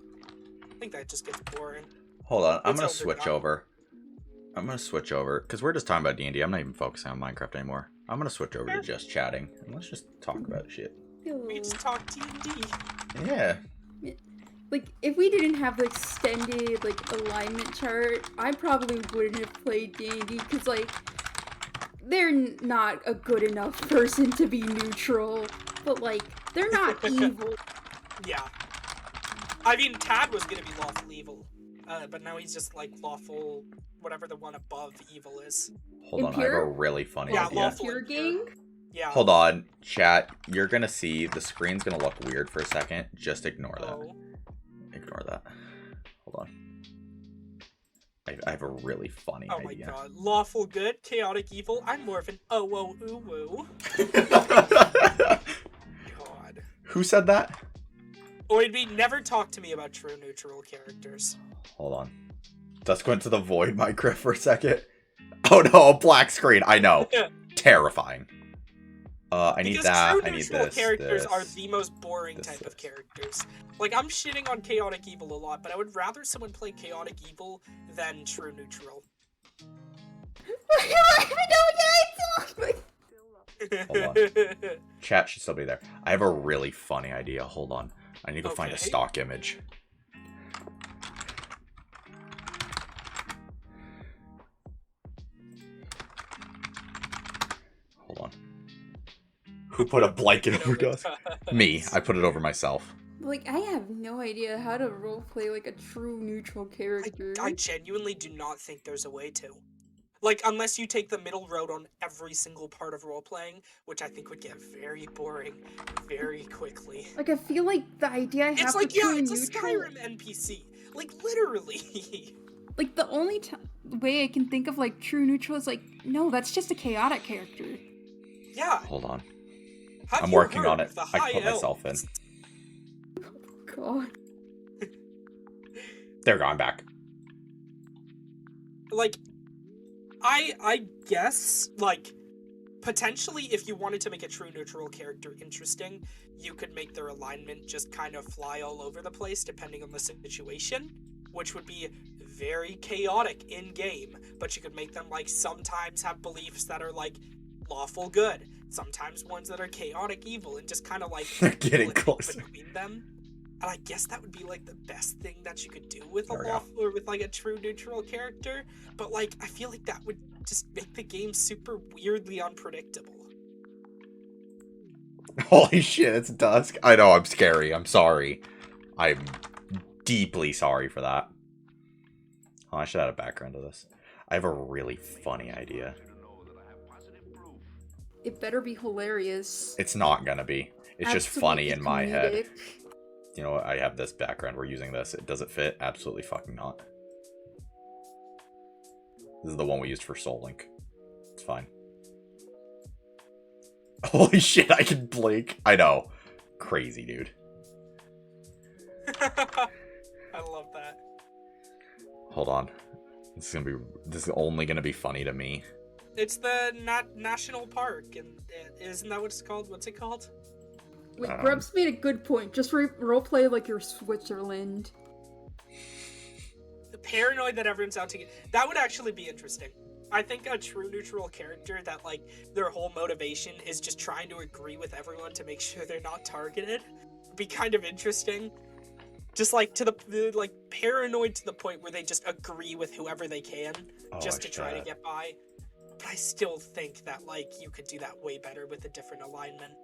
think that just gets boring. Hold on, I'm It's gonna switch overdone. over. I'm gonna switch over, because we're just talking about D&D. I'm not even focusing on Minecraft anymore. I'm gonna switch over to just chatting, and let's just talk about shit. We can just talk D&D. Yeah. Like, if we didn't have the extended, like, alignment chart, I probably wouldn't have played D&D, because, like, they're not a good enough person to be neutral, but, like, they're not evil. Yeah. I mean, Tad was gonna be lawful evil, but now he's just, like, lawful, whatever the one above evil is. Hold on, I have a Impure? really funny Yeah, idea. lawful Pure impure. gang? Yeah. Hold on, chat. You're gonna see the screen's gonna look weird for a second. Just ignore that. Oh. Ignore that. Hold on. I have a really funny Oh my idea. god. Lawful good, chaotic evil. I'm more of an oh-oh-ooh-woo. God. Who said that? Oidby, never talk to me about true neutral characters. Hold on. Let's go into the void, Minecraft, for a second. Oh no, a black screen. I know. Terrifying. I need Because that. true I need neutral this. characters this. are the most boring this, type of this. characters. Like, I'm shitting on chaotic evil a lot, but I would rather someone play chaotic evil than true neutral. Hold Chat should still be there. I have a really funny idea. Hold on. I need to go find a Okay. stock image. Hold on. Who put a blanket over us? Me. I put it over myself. Like, I have no idea how to roleplay, like, a true neutral character. I genuinely do not think there's a way to. Like, unless you take the middle road on every single part of roleplaying, which I think would get very boring very quickly. Like, I feel like the idea I have It's like, for yeah, true it's a neutral... Skyrim NPC. Like, literally. Like, the only way I can think of, like, true neutral is, like, no, that's just a chaotic character. Yeah. Hold on. Have I'm you working heard on it. of the I high put myself in. elves? God. There we go. I'm back. Like, I guess, like, potentially if you wanted to make a true neutral character interesting, you could make their alignment just kind of fly all over the place depending on the situation, which would be very chaotic in-game, but you could make them, like, sometimes have beliefs that are, like, lawful good, sometimes ones that are chaotic evil, and just kind of, like, They're getting flip closer. between them. And I guess that would be, like, the best thing that you could do with There a we go. lawful, or with, like, a true neutral character, but, like, I feel like that would just make the game super weirdly unpredictable. Holy shit, it's dusk. I know, I'm scary. I'm sorry. I'm deeply sorry for that. Oh, I should add a background to this. I have a really funny idea. It better be hilarious. It's not gonna be. It's just funny in my head. Comedic. You know what? I have this background. We're using this. Does it fit? Absolutely fucking not. This is the one we used for Soul Link. It's fine. Holy shit, I can blink. I know. Crazy, dude. I love that. Hold on. This is only gonna be funny to me. It's the national park, and isn't that what it's called? What's it called? Wait, Grubs made a good point. Just roleplay like you're Switzerland. The paranoid that everyone's out to get. That would actually be interesting. I think a true neutral character that, like, their whole motivation is just trying to agree with everyone to make sure they're not targeted would be kind of interesting. Just, like, to the like, paranoid to the point where they just agree with whoever they can just to try to get by. But I still think that, like, you could do that way better with a different alignment.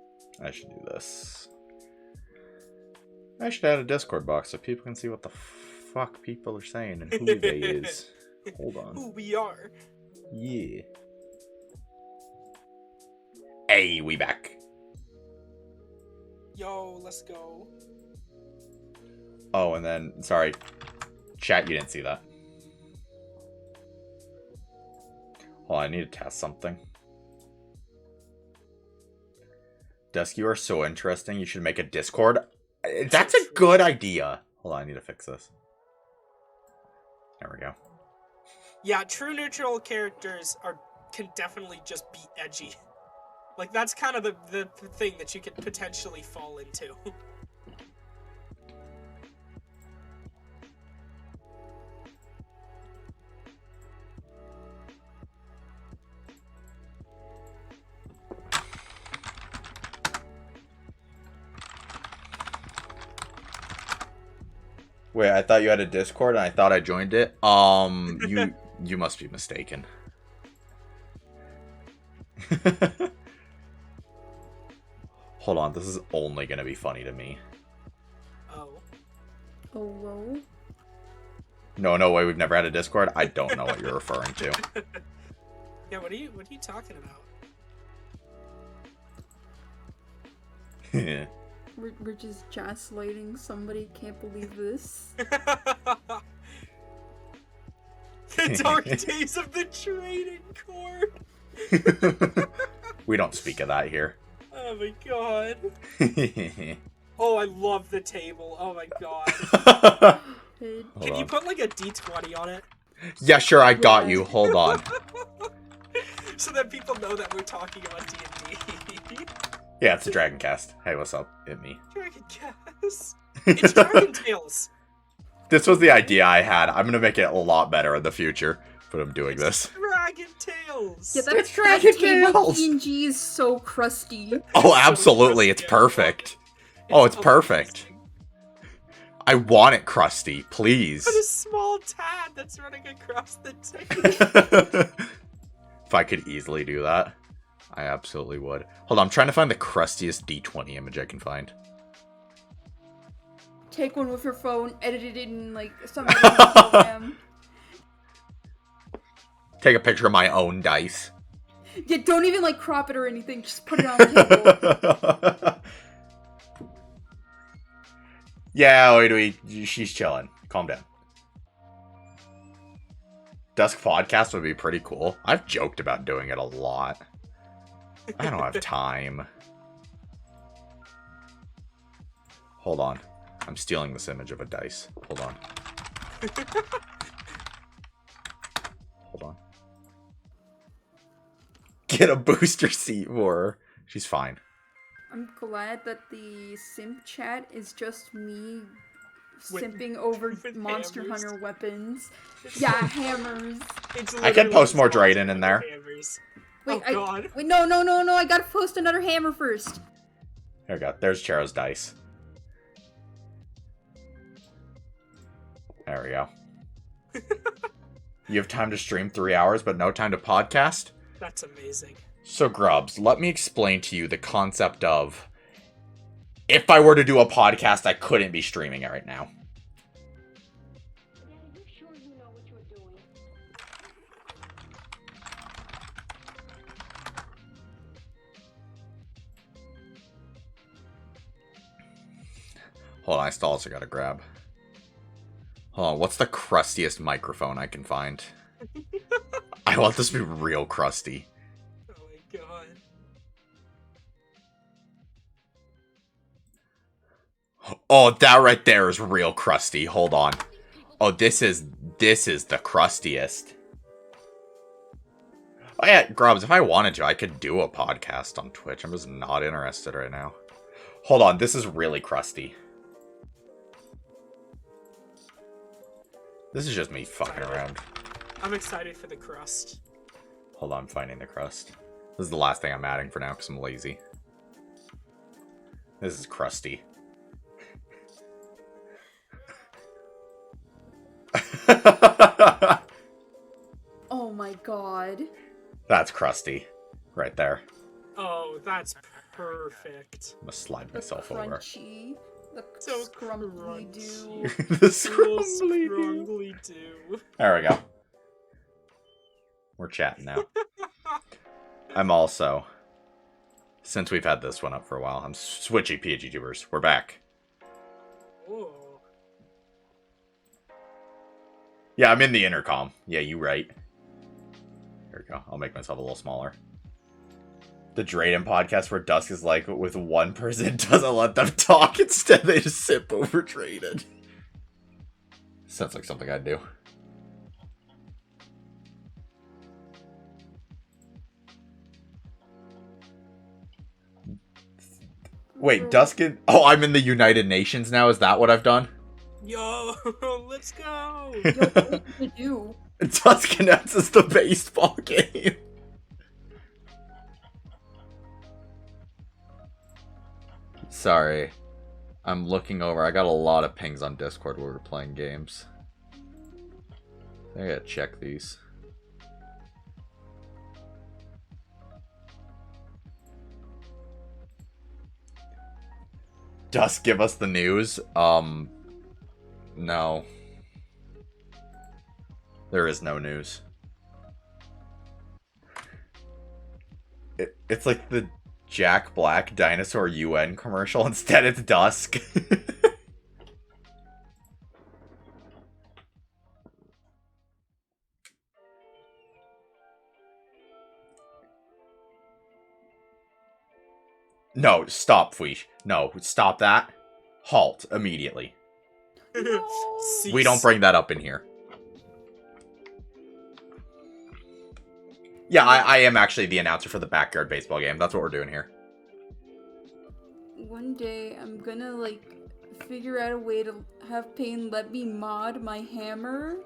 I should do this. I should add a Discord box so people can see what the fuck people are saying and who they is. Hold on. Who we are. Yeah. Hey, we back. Yo, let's go. Oh, and then, sorry. Chat, you didn't see that. Hold on, I need to test something. Dusk, you are so interesting. You should make a Discord. That's a good idea. Hold on, I need to fix this. There we go. Yeah, true neutral characters can definitely just be edgy. Like, that's kind of the thing that you could potentially fall into. Wait, I thought you had a Discord and I thought I joined it. You must be mistaken. Hold on, this is only gonna be funny to me. Oh. Oh, whoa. No way, we've never had a Discord. I don't know what you're referring to. Yeah, what are you talking about? We're just gaslighting somebody. Can't believe this. The dark days of the trading court. We don't speak of that here. Oh my god. Oh, I love the table. Oh my god. Can you put like a D20 on it? Yeah, sure, I got you. Hold on. So that people know that we're talking about D&D. Yeah, it's a Dragon Cast. Hey, what's up? Hit me. Dragon Cast. It's Dragon Tales. This was the idea I had. I'm gonna make it a lot better in the future, but I'm doing this. Dragon Tales. Yeah, that It's Dragon table Tales. PNG is so crusty. Oh, absolutely. It's perfect. Oh, it's perfect. I want it crusty, please. But a small tad that's running across the table. If I could easily do that, I absolutely would. Hold on, I'm trying to find the crustiest D20 image I can find. Take one with your phone, edit it in like some editing program. Take a picture of my own dice. Yeah, don't even like crop it or anything. Just put it on the table. Yeah, wait, she's chilling. Calm down. Dusk podcast would be pretty cool. I've joked about doing it a lot. I don't have time. Hold on. I'm stealing this image of a dice. Hold on. Hold on. Get a booster seat for her. She's fine. I'm glad that the simp chat is just me simping over Monster hammers. Hunter weapons. Yeah, hammers. I can post more Drayden in there. Hammers. Wait, Oh god. wait, no, I gotta post another hammer first. There we go. There's Chero's dice. There we go. You have time to stream 3 hours, but no time to podcast? That's amazing. So, Grubs, let me explain to you the concept of if I were to do a podcast, I couldn't be streaming it right now. Hold on, I still also gotta grab. Hold on, what's the crustiest microphone I can find? I want this to be real crusty. Oh my god. Oh, that right there is real crusty. Hold on. Oh, this is the crustiest. Oh yeah, Grubs, if I wanted to, I could do a podcast on Twitch. I'm just not interested right now. Hold on, this is really crusty. This is just me fucking around. I'm excited for the crust. Hold on, I'm finding the crust. This is the last thing I'm adding for now because I'm lazy. This is crusty. Oh my god. That's crusty. Right there. Oh, that's perfect. I'm gonna slide The myself over. crunchy. The So scrumbly do. The scrumbly. Strongly do. There we go. We're chatting now. I'm also, since we've had this one up for a while, I'm switching PGTubers. We're back. Whoa. Yeah, I'm in the intercom. Yeah, you right. Here we go. I'll make myself a little smaller. The Drayden podcast where Dusk is like, with one person doesn't let them talk. Instead, they just sip over Drayden. Sounds like something I'd do. Wait, Dusk in... Oh, I'm in the United Nations now? Is that what I've done? Yo, let's go. Yo, what to do? Dusk announces the baseball game. Sorry. I'm looking over. I got a lot of pings on Discord where we're playing games. I gotta check these. Dusk, give us the news. No. There is no news. It's like the Jack Black Dinosaur UN commercial. Instead, it's Dusk. No, stop, Fweesh. No, stop that. Halt immediately. We don't bring that up in here. Yeah, I am actually the announcer for the backyard baseball game. That's what we're doing here. One day, I'm gonna, like, figure out a way to have Payne let me mod my hammer,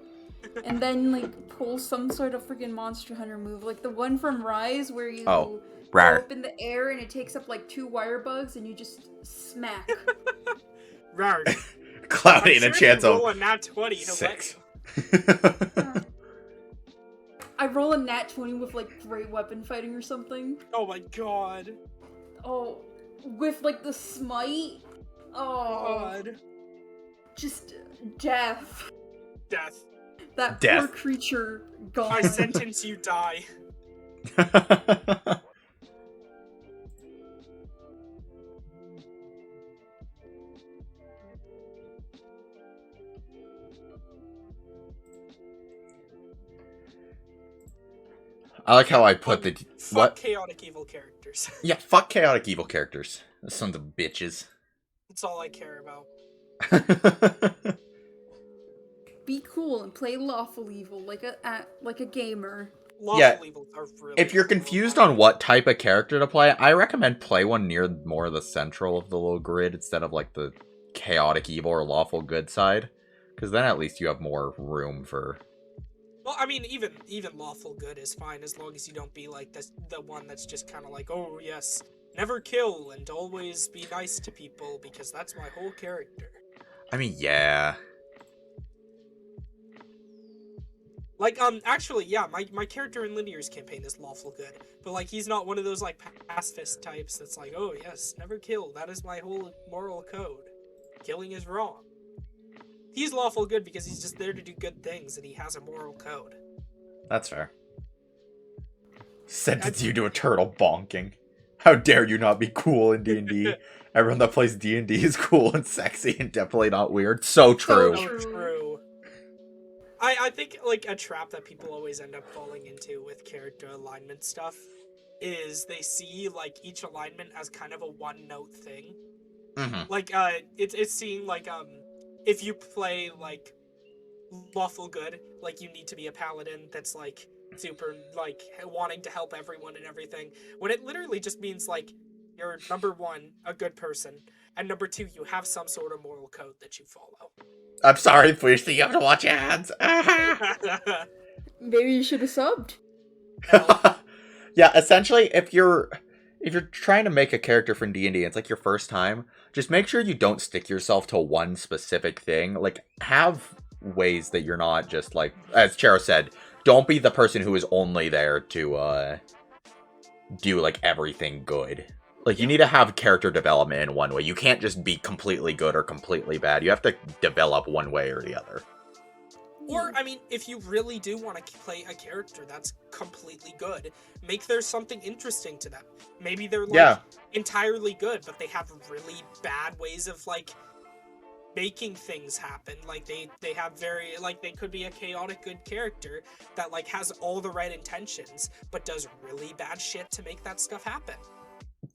and then, like, pull some sort of freaking Monster Hunter move. Like the one from Rise where you go up in the air and it takes up, like, 2 wire bugs and you just smack. Rar. Cloudy and a chance of roll a nat 20 to 6. I roll a nat 20 with, like, great weapon fighting or something. Oh my god. Oh, with, like, the smite? Oh. God. Just death. Death. That Death. poor creature gone. I sentence you die. I like how I put the... Fuck What? chaotic evil characters. Yeah, fuck chaotic evil characters. Those sons of bitches. That's all I care about. Be cool and play lawful evil like a gamer. Lawful evil are really If you're cool. confused on what type of character to play, I recommend play one near more the central of the little grid instead of like the chaotic evil or lawful good side. Because then at least you have more room for... Well, I mean, even lawful good is fine as long as you don't be like the one that's just kind of like, oh yes, never kill and always be nice to people because that's my whole character. I mean, yeah. Like, actually, yeah, my character in Linear's campaign is lawful good, but like he's not one of those like pacifist types that's like, oh yes, never kill. That is my whole moral code. Killing is wrong. He's lawful good because he's just there to do good things and he has a moral code. That's fair. Sentence you to eternal bonking. How dare you not be cool in D&D? Everyone that plays D&D is cool and sexy and definitely not weird. So true. So true. I think like a trap that people always end up falling into with character alignment stuff is they see like each alignment as kind of a one-note thing. Like, it's seeing, like, if you play, like, lawful good, like, you need to be a paladin that's, like, super, like, wanting to help everyone and everything, when it literally just means, like, you're, number one, a good person, and number two, you have some sort of moral code that you follow. I'm sorry, please. You have to watch ads. Maybe you should have subbed. Yeah, essentially, if you're trying to make a character from D&D, it's like your first time, just make sure you don't stick yourself to one specific thing. Like, have ways that you're not just like, as Chero said, don't be the person who is only there to do like everything good. Like, you need to have character development in one way. You can't just be completely good or completely bad. You have to develop one way or the other. Or, I mean, if you really do want to play a character that's completely good, make there something interesting to them. Maybe they're, like, entirely good, but they have really bad ways of, like, making things happen. Like, they have very, like, they could be a chaotic good character that, like, has all the right intentions, but does really bad shit to make that stuff happen.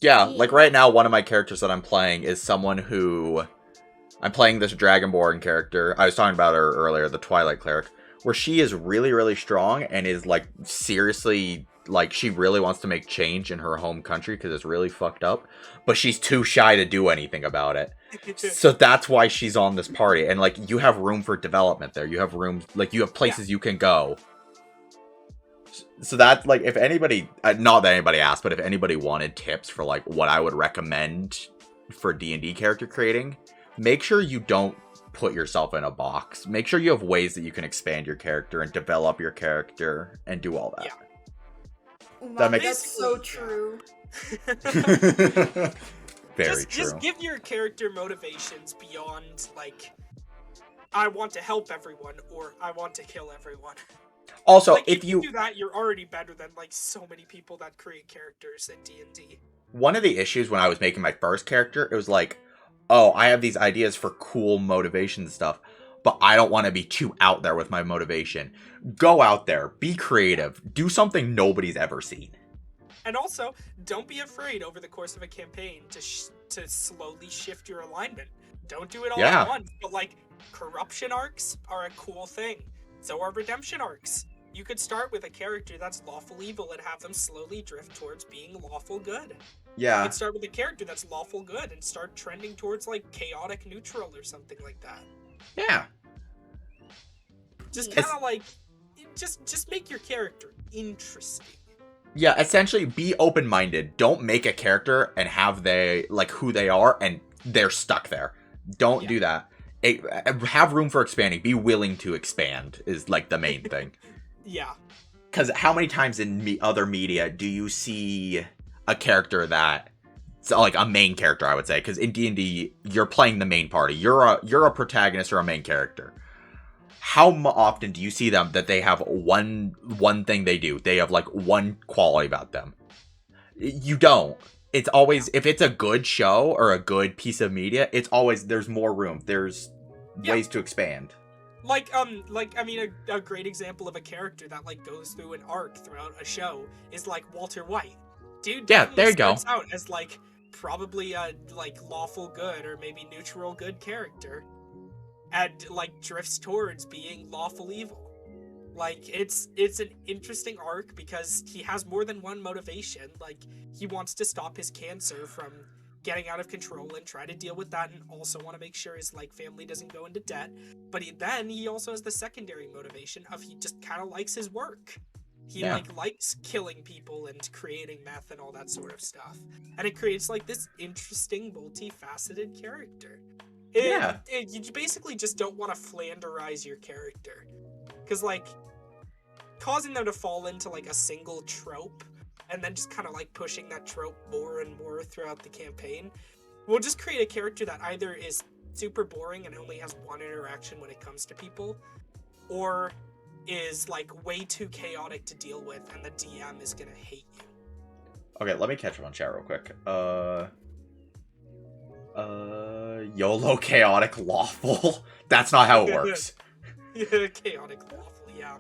Yeah, like right now, one of my characters that I'm playing is someone who... I'm playing this Dragonborn character. I was talking about her earlier, the Twilight Cleric, where she is really, really strong and is, like, seriously, like, she really wants to make change in her home country because it's really fucked up, but she's too shy to do anything about it. So that's why she's on this party. And, like, you have room for development there. You have room, like, you have places you can go. So that, like, if anybody, not that anybody asked, but if anybody wanted tips for, like, what I would recommend for D&D character creating, make sure you don't put yourself in a box. Make sure you have ways that you can expand your character and develop your character and do all that. Yeah. That makes That's so true. Very true. Just give your character motivations beyond, like, I want to help everyone or I want to kill everyone. Also, like, if you do that, you're already better than, like, so many people that create characters in D&D. One of the issues when I was making my first character, it was like, oh, I have these ideas for cool motivation stuff, but I don't want to be too out there with my motivation. Go out there, be creative, do something nobody's ever seen. And also, don't be afraid over the course of a campaign to slowly shift your alignment. Don't do it all at once, but, like, corruption arcs are a cool thing. So are redemption arcs. You could start with a character that's lawful evil and have them slowly drift towards being lawful good. Yeah. You could start with a character that's lawful good and start trending towards, like, chaotic neutral or something like that. Yeah. Just kind of like, just make your character interesting. Yeah, essentially be open-minded. Don't make a character and have they, like, who they are and they're stuck there. Don't do that. Have room for expanding. Be willing to expand is, like, the main thing. Yeah. Because how many times in other media do you see a character that, so like a main character, I would say, because in D&D you're playing the main party. You're a protagonist or a main character. How often do you see them that they have one thing they do? They have, like, one quality about them. You don't. It's always, if it's a good show or a good piece of media, it's always, there's more room. There's ways to expand. Like, I mean, a great example of a character that, like, goes through an arc throughout a show is, like, Walter White. Dude, yeah, there you go. Starts out as, like, probably a, like, lawful good or maybe neutral good character, and, like, drifts towards being lawful evil. Like, it's an interesting arc because he has more than one motivation. Like, he wants to stop his cancer from getting out of control and try to deal with that, and also want to make sure his, like, family doesn't go into debt. But he also has the secondary motivation of he just kind of likes his work. He like likes killing people and creating meth and all that sort of stuff. And it creates, like, this interesting multifaceted character. You basically just don't want to Flanderize your character. Because, like, causing them to fall into, like, a single trope and then just kind of, like, pushing that trope more and more throughout the campaign will just create a character that either is super boring and only has one interaction when it comes to people, or is, like, way too chaotic to deal with and the DM is gonna hate you. Okay, let me catch up on chat real quick. YOLO chaotic lawful. That's not how it works. Chaotic lawful, yeah.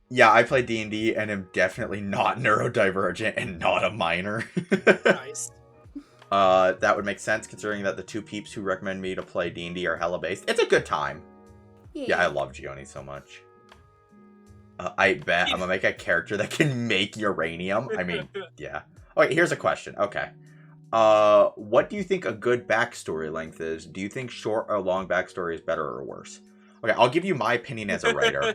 Yeah, I play D&D and am definitely not neurodivergent and not a minor. Nice. That would make sense considering that the two peeps who recommend me to play D&D are hella based. It's a good time. Yeah, I love Gioni so much. I bet I'm gonna make a character that can make uranium. I mean, yeah. Okay, here's a question. Okay. What do you think a good backstory length is? Do you think short or long backstory is better or worse? Okay, I'll give you my opinion as a writer.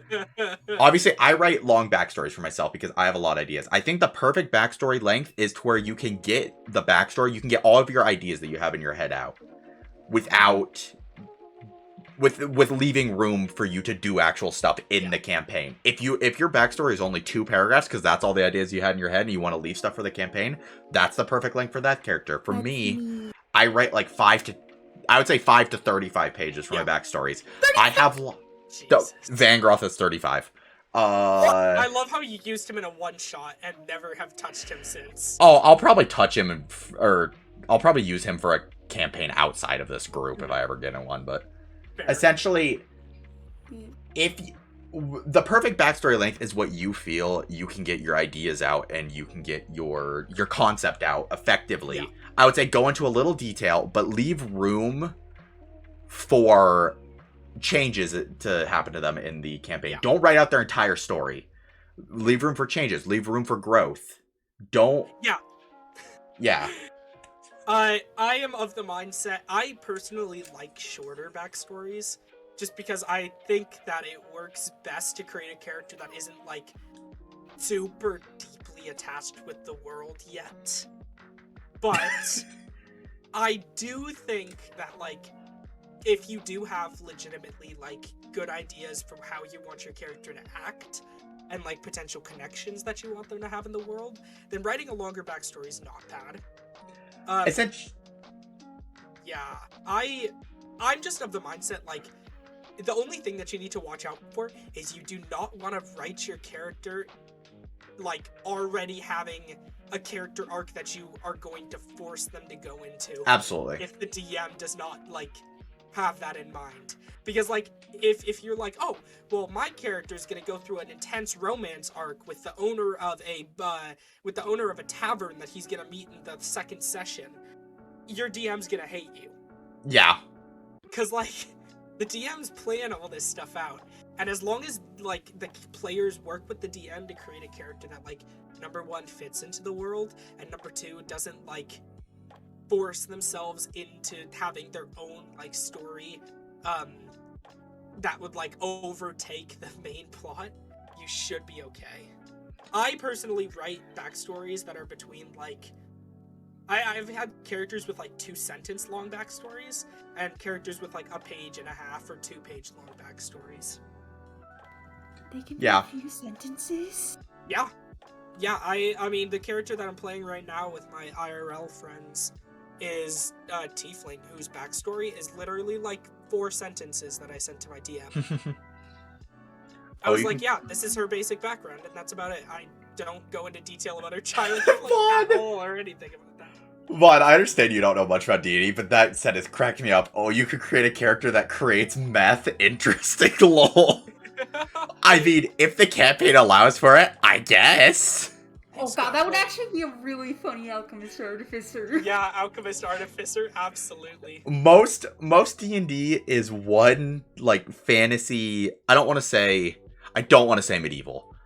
Obviously, I write long backstories for myself because I have a lot of ideas. I think the perfect backstory length is to where you can get the backstory, you can get all of your ideas that you have in your head out without with leaving room for you to do actual stuff in the campaign. If your backstory is only 2 paragraphs because that's all the ideas you had in your head and you want to leave stuff for the campaign, that's the perfect length for that character. For me, I write like 5 to 35 pages for my backstories. 35? I have Vangroth is 35. I love how you used him in a one-shot and never have touched him since. Oh, I'll probably touch him or I'll probably use him for a campaign outside of this group if I ever get in one, but fair. Essentially, if the perfect backstory length is what you feel you can get your ideas out and you can get your concept out effectively. Yeah. I would say go into a little detail, but leave room for changes to happen to them in the campaign. Yeah. Don't write out their entire story. Leave room for changes. Leave room for growth. Don't. Yeah. Yeah. I am of the mindset, I personally like shorter backstories, just because I think that it works best to create a character that isn't, like, super deeply attached with the world yet. But I do think that, like, if you do have legitimately, like, good ideas for how you want your character to act, and, like, potential connections that you want them to have in the world, then writing a longer backstory is not bad. Yeah, I'm just of the mindset, like, the only thing that you need to watch out for is you do not want to write your character, like, already having a character arc that you are going to force them to go into. Absolutely. If the DM does not, like, have that in mind. Because, like, if you're like, oh, well, my character's gonna go through an intense romance arc with the owner of a tavern that he's gonna meet in the second session, your DM's gonna hate you. Yeah. Because, like, the DM's plan all this stuff out, and as long as, like, the players work with the DM to create a character that, like, number 1, fits into the world, and number 2, doesn't, like, force themselves into having their own, like, story, that would, like, overtake the main plot, you should be okay. I personally write backstories that are between, like, I've had characters with, like, 2-sentence long backstories, and characters with, like, 1.5 pages or 2-page long backstories. They can be a few sentences? Yeah. Yeah, I mean, the character that I'm playing right now with my IRL friends is Tiefling, whose backstory is literally, like, 4 sentences that I sent to my DM. I was like, yeah, this is her basic background, and that's about it. I don't go into detail about her childhood, like, at all, or anything about that. Vaughn, I understand you don't know much about D&D, but that sentence cracked me up. Oh, you could create a character that creates meth? Interesting, lol. I mean, if the campaign allows for it, I guess. Oh god, that would actually be a really funny Alchemist Artificer. Yeah, Alchemist Artificer, absolutely. Most D&D is one, like, fantasy. I don't want to say medieval.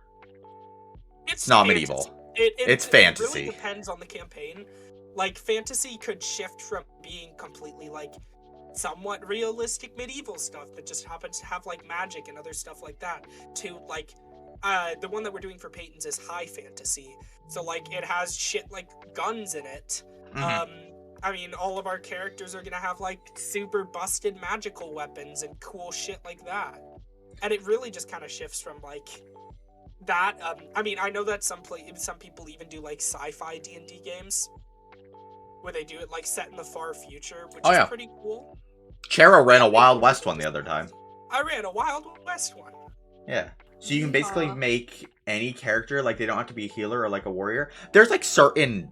It's not fantasy. Medieval. It's fantasy. It really depends on the campaign. Like, fantasy could shift from being completely, like, somewhat realistic medieval stuff that just happens to have, like, magic and other stuff like that, to, like, the one that we're doing for Peyton's is high fantasy. So, like, it has shit like guns in it. Mm-hmm. I mean, all of our characters are gonna have, like, super busted magical weapons and cool shit like that. And it really just kind of shifts from, like, that. I mean, I know that some people even do, like, sci-fi D&D games, where they do it, like, set in the far future, which is pretty cool. Chero ran a Wild West one the other time. I ran a Wild West one. Yeah. So you can basically make any character, like, they don't have to be a healer or, like, a warrior. There's, like, certain,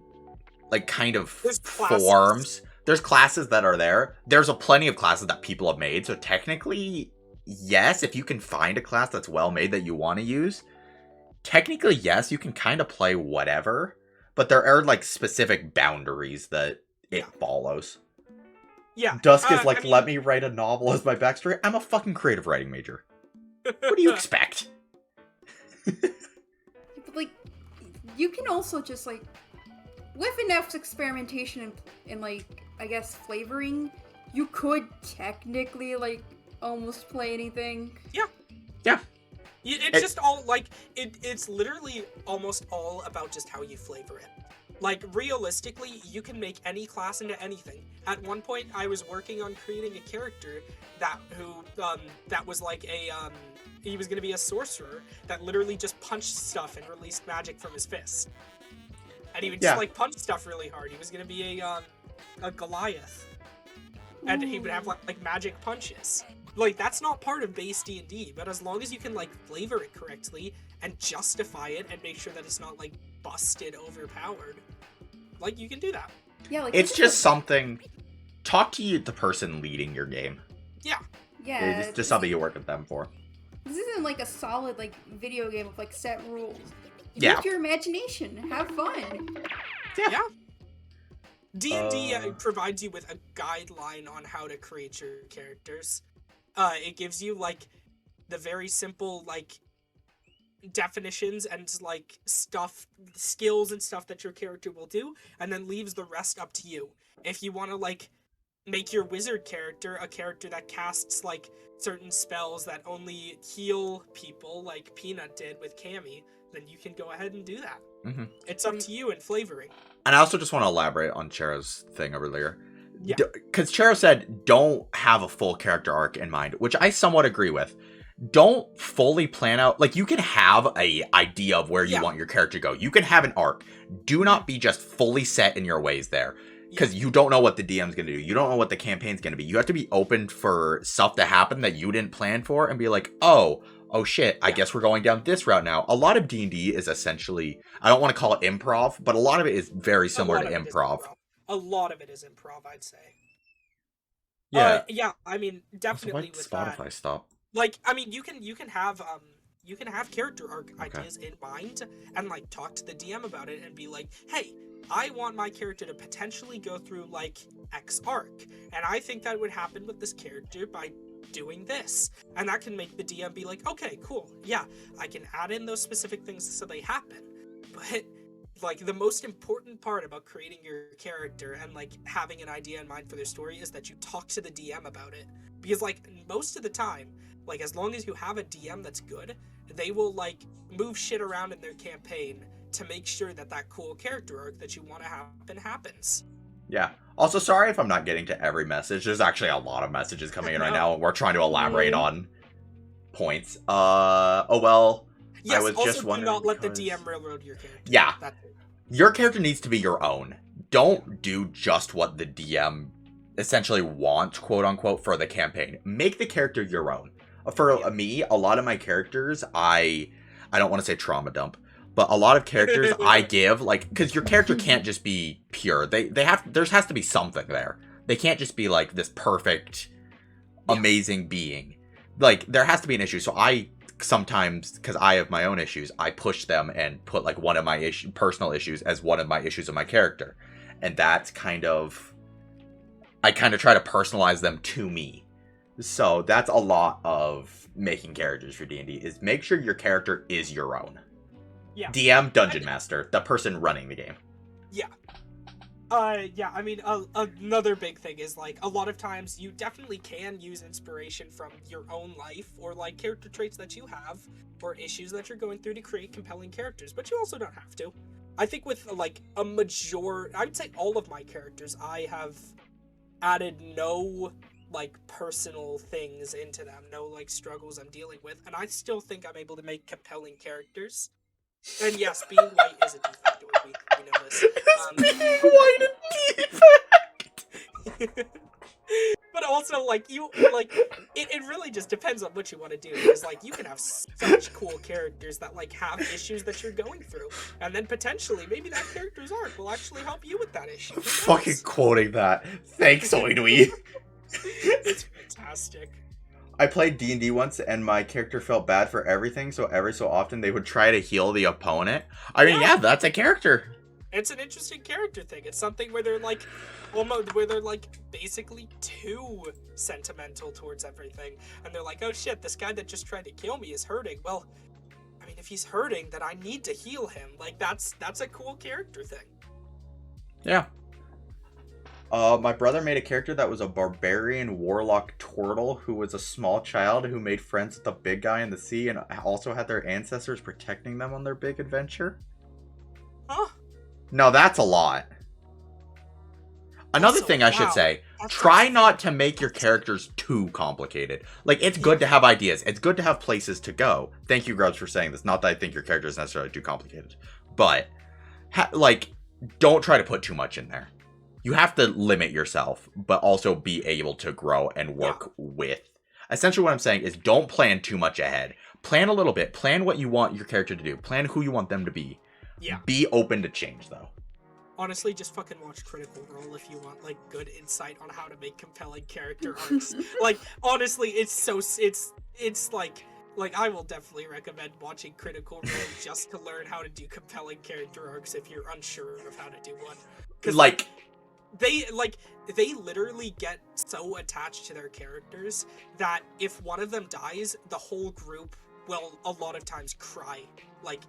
like, kind of forms. There's classes that are there. There's plenty of classes that people have made. So technically, yes, if you can find a class that's well made that you want to use, technically, yes, you can kind of play whatever. But there are, like, specific boundaries that it Yeah. follows. Yeah. Dusk is like, I mean, let me write a novel as my backstory. I'm a fucking creative writing major. What do you expect? But like, you can also just like, with enough experimentation and like, I guess flavoring, you could technically like almost play anything. Yeah. It's just all like it's literally almost all about just how you flavor it. Like realistically, you can make any class into anything. At one point, I was working on creating a character that was like a he was gonna be a sorcerer that literally just punched stuff and released magic from his fist. And he would just like punch stuff really hard. He was gonna be a Goliath, and he would have like magic punches. Like, that's not part of base D&D, but as long as you can, like, flavor it correctly and justify it and make sure that it's not, like, busted, overpowered, like, you can do that. Yeah, like It's just something. Talk to you, the person leading your game. Yeah. Yeah, It's just something you work with them for. This isn't like a solid like video game with like set rules. Yeah. Use your imagination. Have fun. Yeah. D&D provides you with a guideline on how to create your characters. It gives you, like, the very simple, like, definitions and, like, skills and stuff that your character will do, and then leaves the rest up to you. If you want to, like, make your wizard character a character that casts, like, certain spells that only heal people, like Peanut did with Cammy, then you can go ahead and do that. Mm-hmm. It's up to you in flavoring. And I also just want to elaborate on Chero's thing earlier. Yeah. Because Chero said, don't have a full character arc in mind, which I somewhat agree with. Don't fully plan out, like, you can have a idea of where you want your character to go. You can have an arc. Do not be just fully set in your ways there. Because you don't know what the DM's going to do. You don't know what the campaign's going to be. You have to be open for stuff to happen that you didn't plan for and be like, oh shit, I guess we're going down this route now. A lot of D&D is essentially, I don't want to call it improv, but a lot of it is very similar to improv. A lot of it is improv, I'd say. Yeah. Yeah, I mean, definitely Why did with Spotify that. stop? Like, I mean, you can have character arc ideas in mind and like talk to the DM about it and be like, hey, I want my character to potentially go through like X arc, and I think that would happen with this character by doing this. And that can make the DM be like, okay, cool, yeah, I can add in those specific things so they happen. But like, the most important part about creating your character and like having an idea in mind for their story is that you talk to the DM about it. Because like most of the time, like as long as you have a DM that's good, they will like move shit around in their campaign to make sure that that cool character arc that you want to happen happens. Yeah. Also, sorry if I'm not getting to every message. There's actually a lot of messages coming in right now, and we're trying to elaborate on points. Oh well. Yes, I was also just wondering do not let the because- DM railroad your character. Yeah. That's it. Your character needs to be your own. Don't do just what the DM essentially wants, quote unquote, for the campaign. Make the character your own. For me, a lot of my characters, I don't want to say trauma dump, but a lot of characters I give, like, because your character can't just be pure. There has to be something there. They can't just be like this perfect, amazing being. Like, there has to be an issue. So I sometimes, because I have my own issues, I push them and put like one of my personal issues as one of my issues of my character. And that's kind of, I kind of try to personalize them to me. So that's a lot of making characters for D&D, is make sure your character is your own. Yeah. DM, Dungeon Master, the person running the game. Yeah. Yeah, I mean, another big thing is, like, a lot of times you definitely can use inspiration from your own life, or, like, character traits that you have, or issues that you're going through to create compelling characters, but you also don't have to. I think with, like, I would say all of my characters, I have added no, like, personal things into them, no, like, struggles I'm dealing with, and I still think I'm able to make compelling characters. And yes, being white is a defect. We know this. Being white a defect! But also, like, it really just depends on what you want to do. Because, like, you can have such cool characters that, like, have issues that you're going through. And then potentially, maybe that character's arc will actually help you with that issue. Who knows? Fucking quoting that. Thanks, Oidui. It's fantastic. I played D&D once, and my character felt bad for everything, so every so often they would try to heal the opponent. I mean, yeah, that's a character. It's an interesting character thing. It's something where they're like, almost where they're like basically too sentimental towards everything, and they're like, oh shit, this guy that just tried to kill me is hurting. Well, I mean, if he's hurting, then I need to heal him. Like that's a cool character thing. Yeah. My brother made a character that was a barbarian warlock turtle who was a small child who made friends with the big guy in the sea and also had their ancestors protecting them on their big adventure. Huh? No, that's a lot. Another Also, thing I should wow, say, that's try like- not to make your characters too complicated. Like, it's good to have ideas. It's good to have places to go. Thank you, Grubs, for saying this. Not that I think your character is necessarily too complicated. But, don't try to put too much in there. You have to limit yourself, but also be able to grow and work with. Essentially what I'm saying is don't plan too much ahead. Plan a little bit. Plan what you want your character to do. Plan who you want them to be. Yeah. Be open to change, though. Honestly, just fucking watch Critical Role if you want like good insight on how to make compelling character arcs. Like honestly, it's like I will definitely recommend watching Critical Role just to learn how to do compelling character arcs if you're unsure of how to do one. Cuz they literally get so attached to their characters that if one of them dies, the whole group will a lot of times cry, like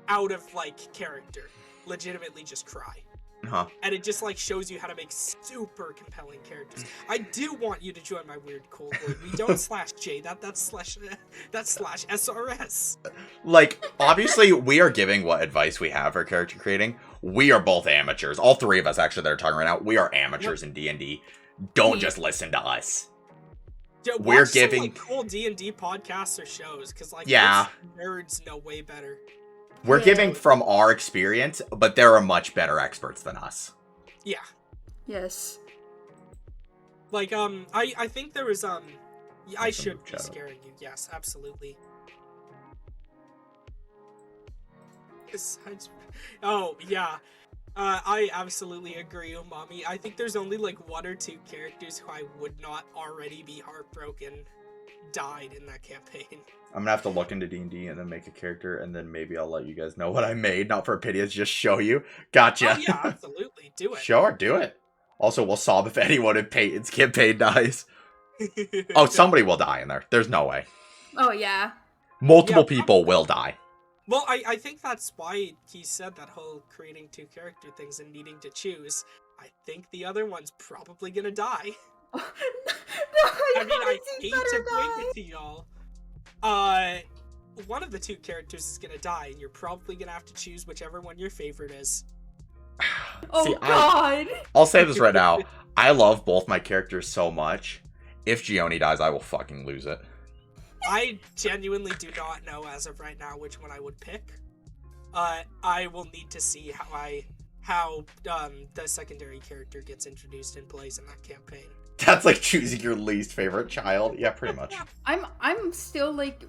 out of like character, legitimately just cry. Huh. And it just like shows you how to make super compelling characters. I do want you to join my weird cold board. We don't /J, that's /SRS. Like, obviously, we are giving what advice we have for character creating. We are both amateurs. All three of us, actually, that are talking right now, we are amateurs in D&D. Don't just listen to us. Yeah, We're watch giving- some, like, cool D&D podcasts or shows, because like Yeah. nerds know way better. We're Yeah. giving from our experience, but there are much better experts than us. Yeah. Yes. Like, I think there was, I That's should some be chat. scaring you. Yes, absolutely. Besides, oh, yeah. I absolutely agree, Umami. I think there's only, like, one or two characters who I would not already be heartbroken died in that campaign. I'm gonna have to look into D&D and then make a character, and then maybe I'll let you guys know what I made. Not for pity, it's just show you. Gotcha. Oh, yeah, absolutely. Do it. Sure, do it. Also, we'll sob if anyone in Peyton's campaign dies. Oh, somebody will die in there. There's no way. Oh yeah. Multiple Yeah, people will die. Well, I think that's why he said that whole creating two character things and needing to choose. I think the other one's probably gonna die. No, I mean, I honestly hate better to break die. it to y'all. One of the two characters is gonna die, and you're probably gonna have to choose whichever one your favorite is. Oh See, god. I'll say this right now. I love both my characters so much. If Gioni dies, I will fucking lose it. I genuinely do not know as of right now which one I would pick. I will need to see how the secondary character gets introduced and plays in that campaign. That's like choosing your least favorite child. Yeah, pretty much. I'm still like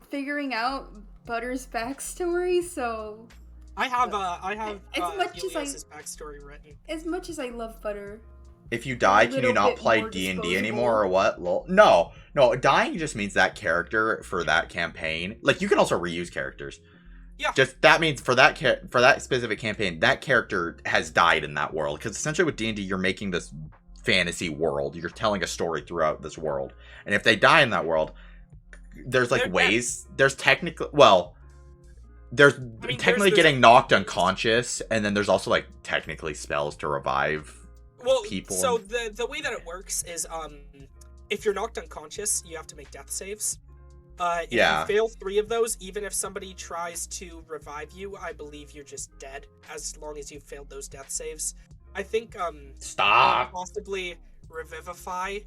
figuring out Butter's backstory, so I have As much as I- Helios's backstory written. as much as I love Butter, If you die, can you little not bit play more D&D disposable. anymore or what? Lol. No, dying just means that character for that campaign. Like, you can also reuse characters. Yeah. Just, that means for that specific campaign, that character has died in that world. Because essentially with D&D, you're making this fantasy world. You're telling a story throughout this world. And if they die in that world, there's like They're dead. ways, there's technically, well, there's technically there's getting knocked unconscious, and then there's also like technically spells to revive. Well, People so and- the way that it works is if you're knocked unconscious, you have to make death saves. If Yeah. you fail 3 of those, even if somebody tries to revive you, I believe you're just dead as long as you've failed those death saves. I think Stop. possibly revivify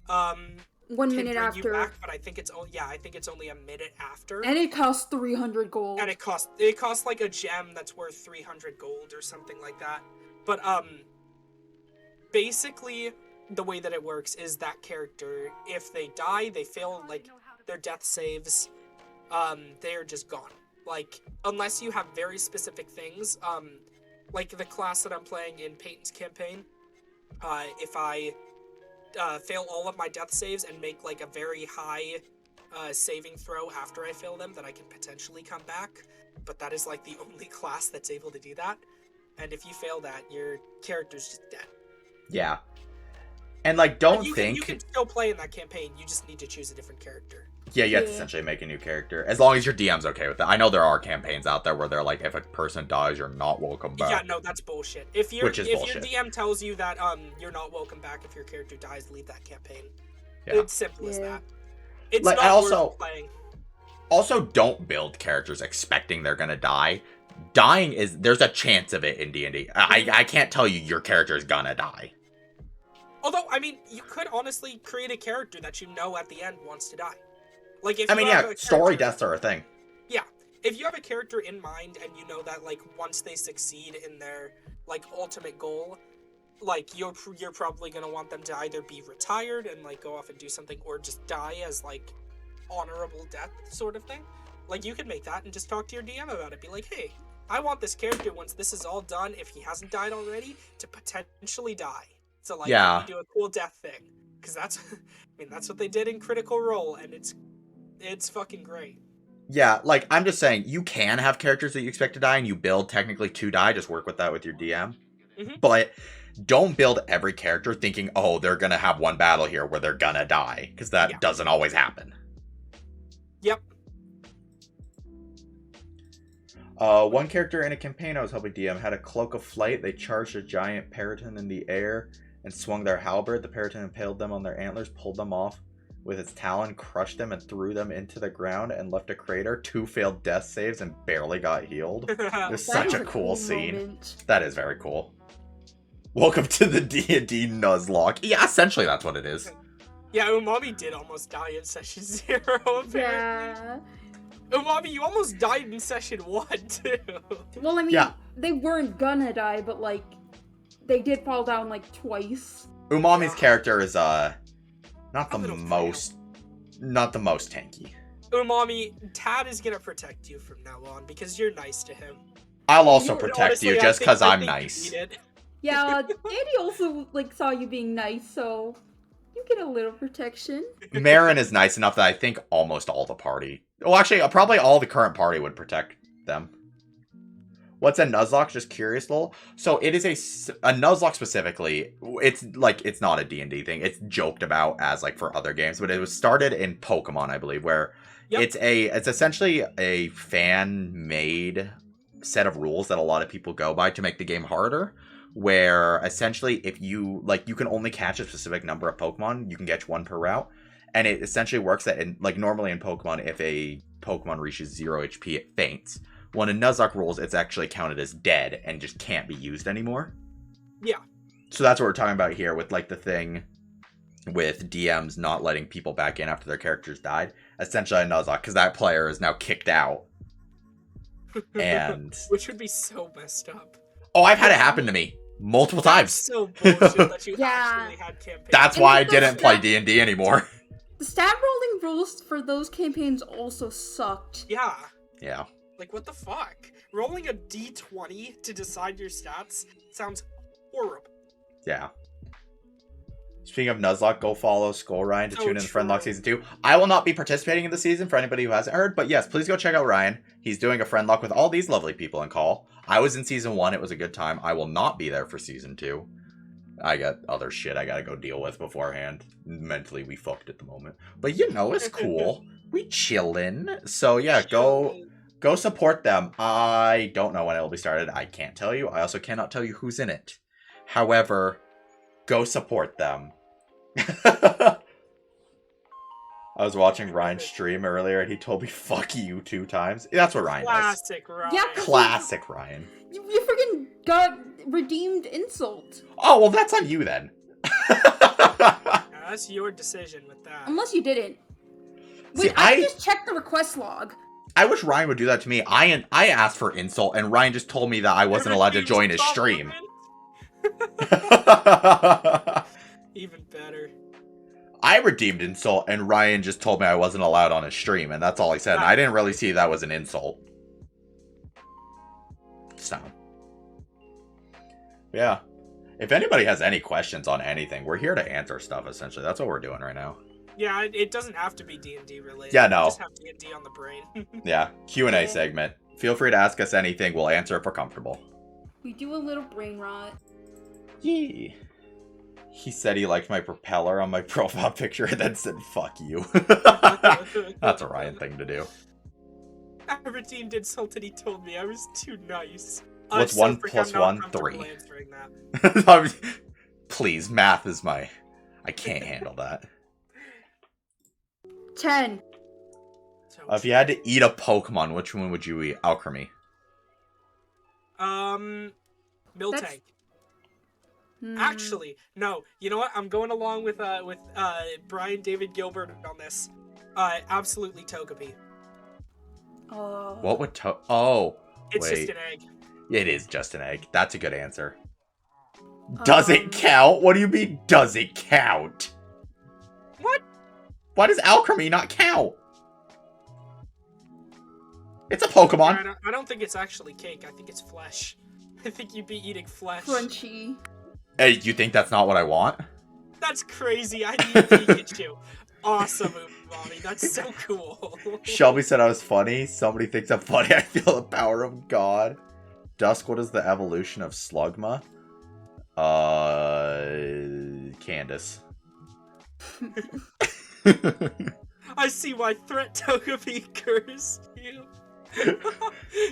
1 can minute bring you after, back, but I think it's only a minute after. and it costs 300 gold. And it costs like a gem that's worth 300 gold or something like that. But basically the way that it works is that character, if they die, they fail like their death saves, they're just gone. Like unless you have very specific things, like the class that I'm playing in Peyton's campaign, if I fail all of my death saves and make like a very high saving throw after I fail them, that I can potentially come back. But that is like the only class that's able to do that. and if you fail that, your character's just dead. Yeah. And like, don't you think. You can still play in that campaign. You just need to choose a different character. Yeah, you have to essentially make a new character. As long as your DM's okay with that. I know there are campaigns out there where they're like, if a person dies, you're not welcome back. Yeah, no, that's bullshit. If your bullshit. DM tells you that you're not welcome back if your character dies, leave that campaign. Yeah. It's simple as that. It's like, not worth playing. Also, don't build characters expecting they're gonna die. Dying is there's a chance of it in D&D. I can't tell you your character is gonna die. Although, I mean, you could honestly create a character that you know at the end wants to die. Like, if story deaths are a thing. Yeah, if you have a character in mind and you know that, like, once they succeed in their, like, ultimate goal, like, you're probably gonna want them to either be retired and, like, go off and do something, or just die as, like, honorable death sort of thing. Like, you could make that and just talk to your DM about it. Be like, hey, I want this character, once this is all done, if he hasn't died already, to potentially die. So, like, you do a cool death thing. Because that's, I mean, that's what they did in Critical Role, and it's fucking great. Yeah, like, I'm just saying, you can have characters that you expect to die, and you build technically to die. Just work with that with your DM. Mm-hmm. But don't build every character thinking, oh, they're gonna have one battle here where they're gonna die. Because that doesn't always happen. Yep. One character in a campaign I was helping DM had a cloak of flight. They charged a giant peryton in the air and swung their halberd. The peryton impaled them on their antlers, pulled them off with its talon, crushed them, and threw them into the ground and left a crater. 2 failed death saves and barely got healed. It was such a cool scene. Moment. That is very cool. Welcome to the D&D Nuzlocke. Yeah, essentially that's what it is. Yeah, Umami did almost die in session 0, apparently. Yeah. Umami, you almost died in session 1, too. Well, I mean, they weren't gonna die, but, like, they did fall down, like, twice. Umami's character is, not the most tanky. Umami, Tad is gonna protect you from now on, because you're nice to him. I'll also protect you just because I'm nice. Yeah, Danny also, like, saw you being nice, so you get a little protection. Marin is nice enough that I think almost all the party... Well, actually, probably all the current party would protect them. What's a Nuzlocke? Just curious, lol. So it is a Nuzlocke specifically. It's like, it's not a D&D thing. It's joked about as like for other games, but it was started in Pokemon, I believe, where it's essentially a fan-made set of rules that a lot of people go by to make the game harder. Where essentially, if you like, you can only catch a specific number of Pokemon. You can catch one per route, and it essentially works that in like normally in Pokemon, if a Pokemon reaches 0 HP, it faints. When in Nuzlocke rules, it's actually counted as dead and just can't be used anymore. Yeah. So that's what we're talking about here with like the thing with DMs not letting people back in after their characters died. Essentially, Nuzlocke, because that player is now kicked out. And which would be so messed up. Oh, I've had it happen to me multiple times. So bullshit that you actually had campaigns. That's why I didn't play D&D anymore. The stat rolling rules for those campaigns also sucked. Yeah. Yeah. Like, what the fuck? Rolling a d20 to decide your stats sounds horrible. Yeah. Speaking of Nuzlocke, go follow Skull Ryan to tune in to Friendlock true. Season 2. I will not be participating in the season for anybody who hasn't heard, but yes, please go check out Ryan. He's doing a Friendlock with all these lovely people in Call. I was in Season 1. It was a good time. I will not be there for Season 2. I got other shit I gotta go deal with beforehand. Mentally, we fucked at the moment. But you know, it's cool. We chillin'. So yeah, go support them. I don't know when it will be started. I can't tell you. I also cannot tell you who's in it. However, go support them. I was watching Ryan's stream earlier and he told me fuck you 2 times. That's what Ryan does. Classic Ryan. Yeah, Classic Ryan. You freaking got redeemed insult. Oh, well, that's on you then. Yeah, that's your decision with that. Unless you didn't. See, Wait, I just checked the request log. I wish Ryan would do that to me. I asked for insult and Ryan just told me that I wasn't allowed to join his stream. Even better. I redeemed insult and Ryan just told me I wasn't allowed on his stream, and that's all he said. And I didn't really see that was an insult. So, yeah. If anybody has any questions on anything, we're here to answer stuff, essentially. That's what we're doing right now. Yeah, it doesn't have to be D&D related. Yeah, no. Just have D&D on the brain. Yeah, Q&A segment. Feel free to ask us anything. We'll answer if we're comfortable. We do a little brain rot. Yeah. He said he liked my propeller on my profile picture and then said, fuck you. That's a Ryan thing to do. Aberdeen did something he told me. I was too nice. What's So 1 freak, plus I'm not 1? comfortable 3. answering that. Please, math is my... I can't handle that. 10. So If you had to eat a Pokemon, which one would you eat? Alchemy. Miltank. That's- Hmm. Actually, no. You know what? I'm going along with Brian David Gilbert on this. Absolutely Togepi. Oh. What would Oh, It's wait. just an egg. It is just an egg. That's a good answer. Does it Um, count? What do you mean, does it count? What? Why does alchemy not count? It's a Pokemon. I don't think it's actually cake. I think it's flesh. I think you'd be eating flesh. Crunchy. Hey, you think that's not what I want? That's crazy. I need Pikachu. Awesome, Mommy. That's so cool. Shelby said I was funny. Somebody thinks I'm funny. I feel the power of God. Dusk, what is the evolution of Slugma? Candace. I see why Threat Togepi cursed you.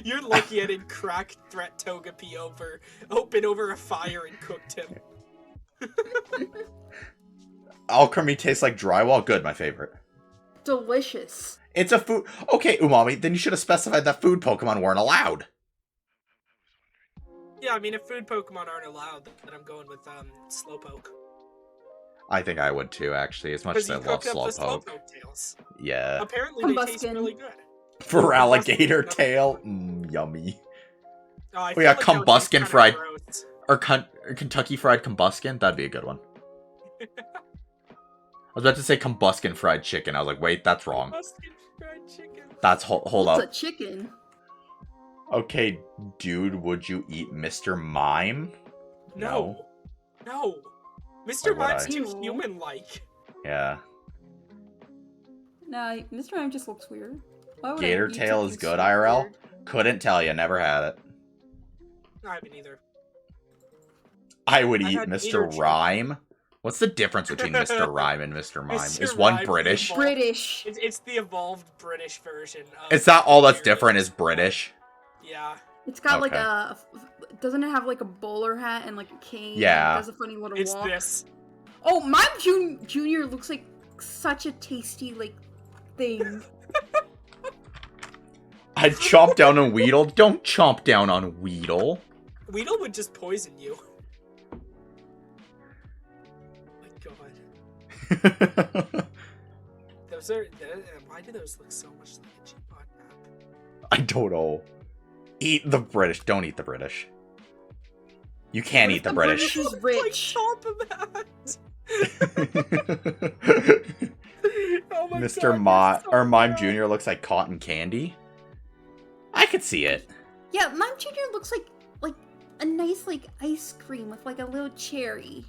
You're lucky I didn't crack Threat Togepi open over a fire and cooked him. Alchemy tastes like drywall. Good, my favorite. Delicious. It's a food. Okay, Umami, then you should have specified that food Pokemon weren't allowed. Yeah, I mean, if food Pokemon aren't allowed, then I'm going with Slowpoke. I think I would too, actually, as much as I Because you love cooked up the Slowpoke. Slowpoke tails. Yeah. Apparently they taste Combuskin. really good. For alligator Combuskin. tail? Yummy. Oh, I We feel got like that would taste Combuskin kinda fried. gross. Or Kentucky Fried Combuskin? That'd be a good one. I was about to say Combuskin Fried Chicken. I was like, wait, that's wrong. Combuskin fried chicken. That's, hold What's up. a chicken? Okay, dude, would you eat Mr. Mime? No. No. Mr. Why would Mime's I? too Ew. human-like. Yeah. Nah, Mr. Mime just looks weird. Why would I Gator eat tail is something good, so IRL? weird? Couldn't tell you, never had it. I haven't either. I would I've eat had Mr. gator tail. Rhyme. What's the difference between Mr. Rhyme and Mr. Mime? Mr. Is one Rhyme British? evolved- British. It's the evolved British version. Of Is that all that's Gator. different is British? Yeah. It's got like Okay. doesn't it have like a bowler hat and like a cane? Yeah. And does a funny little It's walk. this. Oh, Mime Junior looks like such a tasty like thing. I'd chomp down on Weedle. Don't chomp down on Weedle. Weedle would just poison you. Oh my god. Those are. Why do those look so much like a Gmod map? I don't know. Eat the British. Don't eat the British. You can't What eat if the the British. British is rich? Oh my Mr. God, Mott you're so or Mime bad. Jr. looks like cotton candy. I could see it. Yeah, Mime Junior looks like a nice like ice cream with like a little cherry.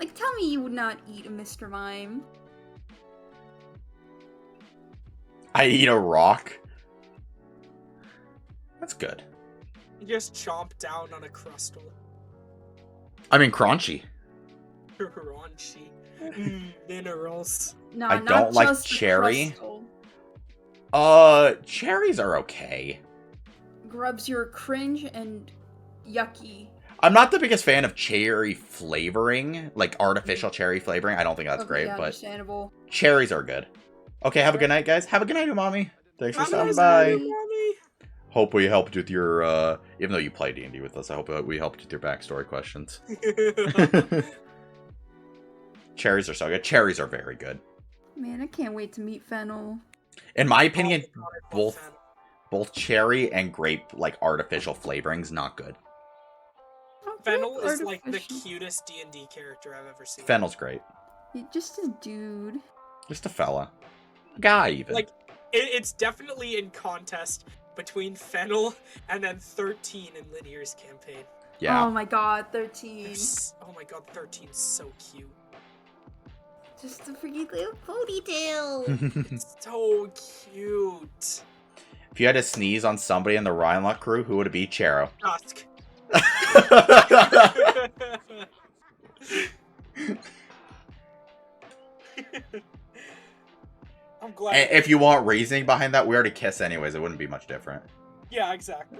Like, tell me you would not eat a Mr. Mime. I eat a rock. That's good. You just chomp down on a crustal. I mean, crunchy. Crunchy. Minerals. No, I not don't like just the cherry. crustal. Cherries are okay. Grubs, you're cringe and yucky. I'm not the biggest fan of cherry flavoring, like artificial cherry flavoring. I don't think that's Okay, great, yeah, but understandable. cherries are good. Okay, have a good night, guys. Have a good night, Umami. Thanks for stopping Mommy, by. mommy. Hope we helped with your, even though you play D&D with us, I hope we helped with your backstory questions. Cherries are so good. Cherries are very good. Man, I can't wait to meet Fennel. In my opinion, Oh my God, I love Fennel. both cherry and grape, like, artificial flavorings, not good. Fennel is like the Artificial. cutest D&D character I've ever seen. Fennel's great. You're just a dude. Just a fella. A guy, even. Like, it's definitely in contest between Fennel and then 13 in Linear's campaign. yeah. Oh my god, 13. Oh my god, 13's so cute. Just a freaking little ponytail. It's so cute. If If you had to sneeze on somebody in the Rhinelock crew, who would it be? Chero. Dusk. I'm glad. And if you want reasoning behind that, we already kiss anyways. It wouldn't be much different. Yeah, exactly.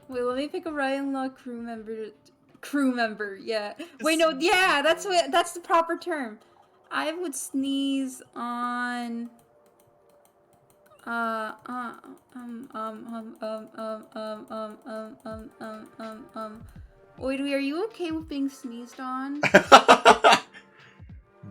Wait, let me pick a Ryan Law crew member. Crew member, yeah. Wait, no, yeah, that's the proper term. I would sneeze on. Wait, are you okay with being sneezed on?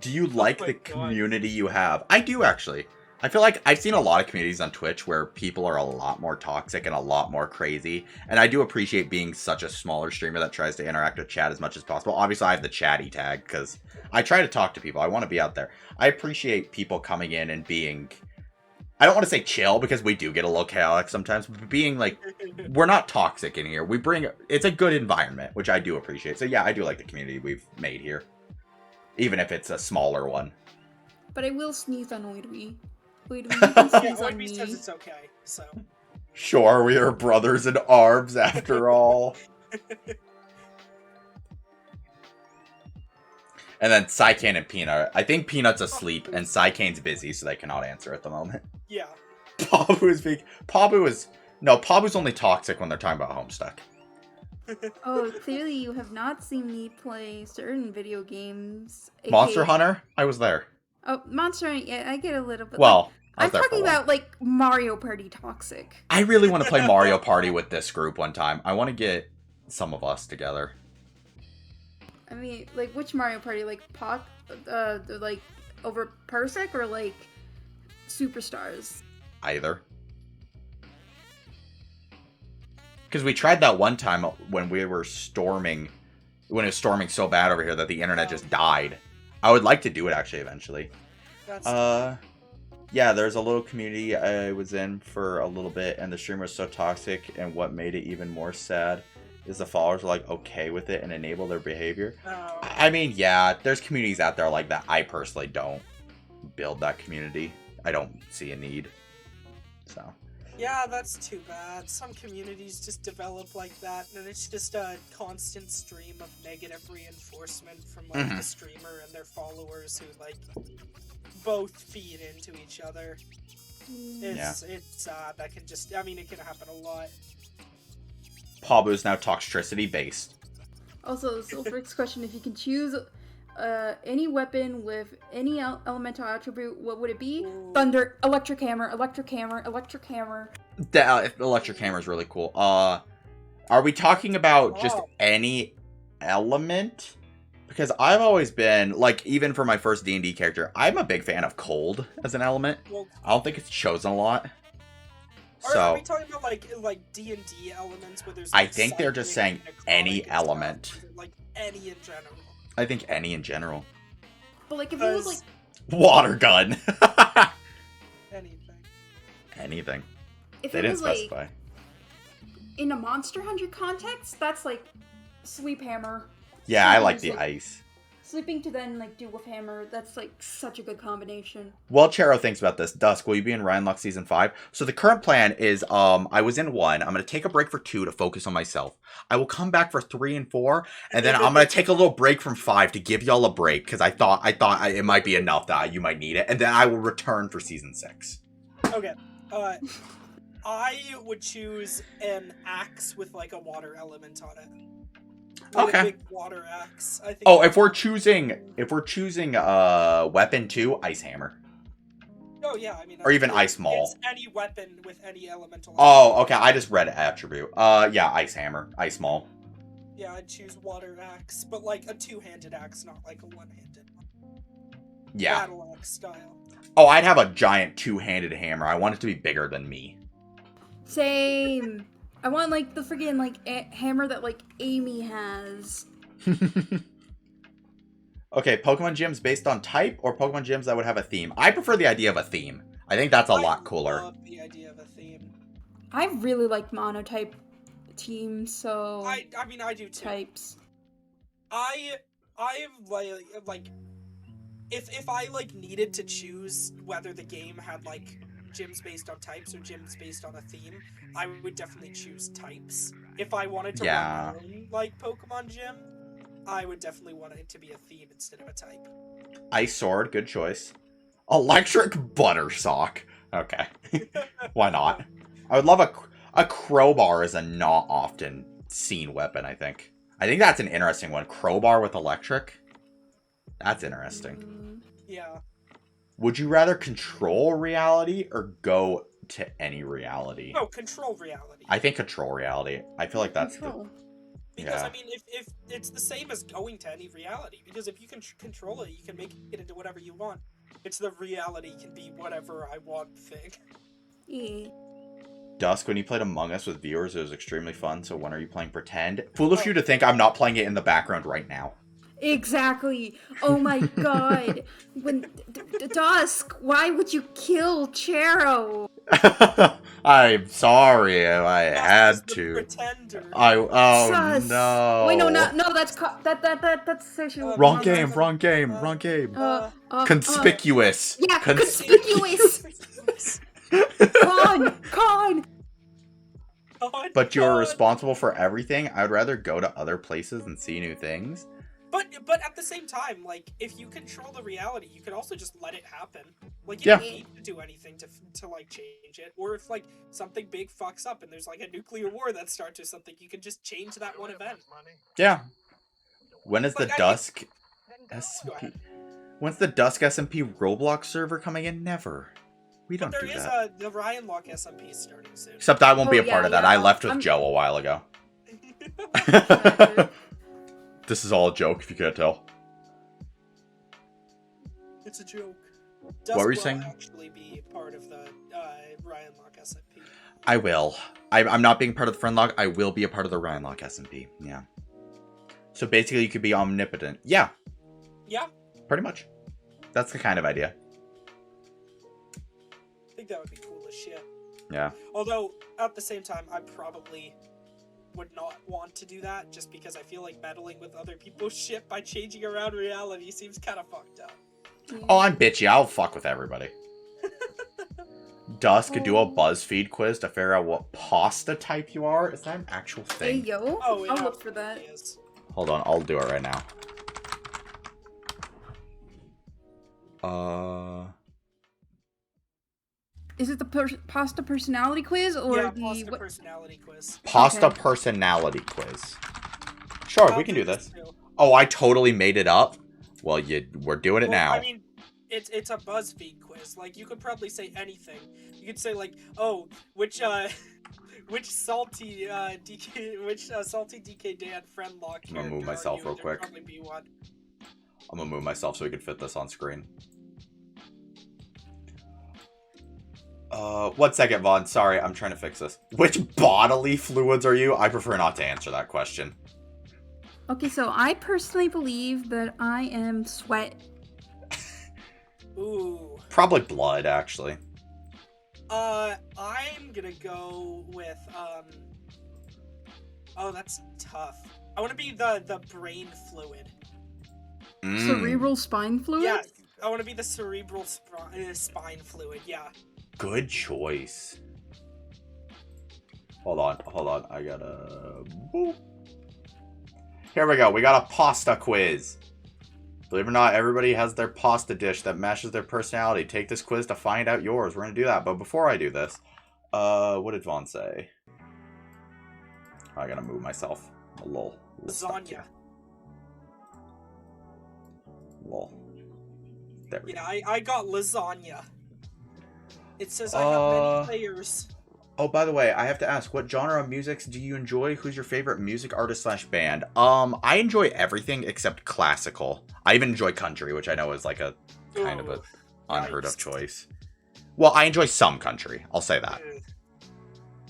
Do you like my the God. community you have? I do, actually. I feel like I've seen a lot of communities on Twitch where people are a lot more toxic and a lot more crazy. And I do appreciate being such a smaller streamer that tries to interact with chat as much as possible. Obviously, I have the chatty tag because I try to talk to people. I want to be out there. I appreciate people coming in and being... I don't want to say chill because we do get a little chaotic sometimes, but being like, we're not toxic in here. We bring... It's a good environment, which I do appreciate. So yeah, I do like the community we've made here. Even if it's a smaller one. But I will sneeze on Oidwi. Oidwi, you can Yeah, sneeze on Oidby me. says it's okay, so. Sure, we are brothers in arms after all. And then Psycane and Peanut. I think Peanut's asleep and Psycane's busy, so they cannot answer at the moment. Yeah. Pabu is big. Pabu is... No, Pabu's only toxic when they're talking about Homestuck. Oh, clearly you have not seen me play certain video games. Monster aka Hunter? I was there. Oh, Monster Hunter, yeah, I get a little bit. Well, I I'm was there for a talking while. about, like, Mario Party toxic. I really want to play Mario Party with this group one time. I want to get some of us together. I mean, like, which Mario Party? Like, like, over Parsec or, like, Superstars? Either. Because we tried that one time when we were storming, when it was storming so bad over here that the internet just died. I would like to do it actually eventually. That's Yeah, there's a little community I was in for a little bit, and the stream was so toxic, and what made it even more sad is the followers were like okay with it and enable their behavior. I mean, yeah, there's communities out there like that. I personally don't build that community. I don't see a need. So. Yeah, that's too bad. Some communities just develop like that, and it's just a constant stream of negative reinforcement from like the streamer and their followers who like both feed into each other. It's sad. That can just, I mean, it can happen a lot. Pabu is now toxicity based. Also, Silver's question, if you can choose any weapon with any elemental attribute, what would it be? Thunder, electric hammer, electric hammer, electric hammer. The electric hammer is really cool. Are we talking about just Oh. any element? Because I've always been, like, even for my first D&D character, I'm a big fan of cold as an element. Well, I don't think it's chosen a lot. are So, we talking about like D&D elements where there's? I like, think they're just psychic saying and any necrotic and stuff? element. Or is it, like any in general. I think any in general. But like, if you was like, Water gun. Anything. Anything. if They it didn't was like specify. in a Monster Hunter context, that's like sweep hammer. Yeah, I like Sometimes, the like, ice. Sleeping to then like do with hammer. That's like such a good combination. While Chero thinks about this, Dusk, will you be in Rhinelock Season 5? So the current plan is, I was in 1. I'm going to take a break for 2 to focus on myself. I will come back for 3 and 4, and then I'm going to take a little break from 5 to give y'all a break, because I thought it might be enough that you might need it, and then I will return for Season 6. Okay. I would choose an axe with like a water element on it. Like Okay. A big water axe. I think. Oh, if we're choosing weapon 2, Ice Hammer. Oh yeah, I mean. Or even it- Ice Maul. It's any weapon with any elemental. Oh, okay, I just read attribute. Yeah, Ice Hammer, Ice Maul. Yeah, I'd choose water axe, but like a two-handed axe, not like a one-handed one. Yeah. Battle axe style. Oh, I'd have a giant 2-handed hammer. I want it to be bigger than me. Same. I want like the friggin' like hammer that like Amy has. Okay, Pokemon gyms based on type or Pokemon gyms that would have a theme? I prefer the idea of a theme. I think that's a lot I cooler. love the idea of a theme. I really like monotype teams, so I mean, I do too. types. I like if I like needed to choose whether the game had like gyms based on types or gyms based on a theme, I would definitely choose types. If I wanted to Yeah. run my own, like, Pokemon gym, I would definitely want it to be a theme instead of a type. Ice Sword, good choice. Electric Buttersock. Okay. Why not? I would love a crowbar is a not often seen weapon, I think. I think that's an interesting one. Crowbar with electric? That's interesting. Yeah. Would you rather control reality or go to any reality? No, control reality. I think control reality. I feel like that's Control. Because, Yeah. I mean, if it's the same as going to any reality. Because if you can control it, you can make it into whatever you want. It's the reality can be whatever I want thing. Yeah. Dusk, when you played Among Us with viewers, it was extremely fun. So when are you playing Pretend? Foolish you to think I'm not playing it in the background right now. Exactly. Oh my god. When Dusk, why would you kill Chero? I'm sorry, I had The to. Pretender. Oh Sus. no! Wait, no, that's that's sexual. Wrong game, wrong game, wrong game. Conspicuous. Yeah, Cons- conspicuous. Con. Oh, But you're God. responsible for everything. I would rather go to other places and see new things. But at the same time, like, if you control the reality, you can also just let it happen. Like, you Yeah. don't need to do anything to like change it. Or if like something big fucks up and there's like a nuclear war that starts or something, you can just change that one event. Yeah. When is the Like, I- Dusk Go SMP? ahead. When's the Dusk SMP Roblox server coming in? Never. We But don't there do is that. the Ryan Lock SMP starting soon. Except I won't be a Oh, part yeah, of that. yeah. I left with I'm- Joe a while ago. This is all a joke, if you can't tell. It's a joke. What were you will saying? actually be part of the Ryan Lock SMP. I will. I'm not being part of the friend log. I will be a part of the Ryan Lock SMP. Yeah. So basically, you could be omnipotent. Yeah, Yeah, pretty much. That's the kind of idea. I think that would be cool as shit. Yeah. Although, at the same time, I probably would not want to do that, just because I feel like meddling with other people's shit by changing around reality seems kind of fucked up. Oh, I'm bitchy. I'll fuck with everybody. Dusk could do a BuzzFeed quiz to figure out what pasta type you are. Is that an actual Hey thing? yo. Oh, I'll yeah, look for that. it is. Hold on, I'll do it right now. Is it the pasta personality quiz or Yeah, the pasta what? personality quiz. Pasta Okay. personality quiz. Sure, I'll we can do this. too. Oh, I totally made it up. Well, we're doing it Well, now. I mean, it's a BuzzFeed quiz. Like, you could probably say anything. You could say like, oh, which salty salty DK Dan friend lock I'm gonna character move are myself you? real There'd quick. Probably be one. I'm gonna move myself so we can fit this on screen. 1 second, Vaughn. Sorry, I'm trying to fix this. Which bodily fluids are you? I prefer not to answer that question. Okay, so I personally believe that I am sweat. Ooh. Probably blood, actually. I'm gonna go with Oh, that's tough. I want to be the brain fluid. Mm. Cerebral spine fluid? Yeah, I want to be the cerebral spine fluid. Yeah. Good choice. Hold on. I gotta... Boop. Here we go. We got a pasta quiz. Believe it or not, everybody has their pasta dish that matches their personality. Take this quiz to find out yours. We're gonna do that. But before I do this, what did Vaughn say? I gotta move myself. A little stuck Lasagna. here. Lol. There we go. Yeah, I got lasagna. It says I have many layers. Oh, by the way, I have to ask, what genre of music do you enjoy? Who's your favorite music artist / band? I enjoy everything except classical. I even enjoy country, which I know is like a kind of a Ooh, unheard of nice. choice. Well, I enjoy some country. I'll say that.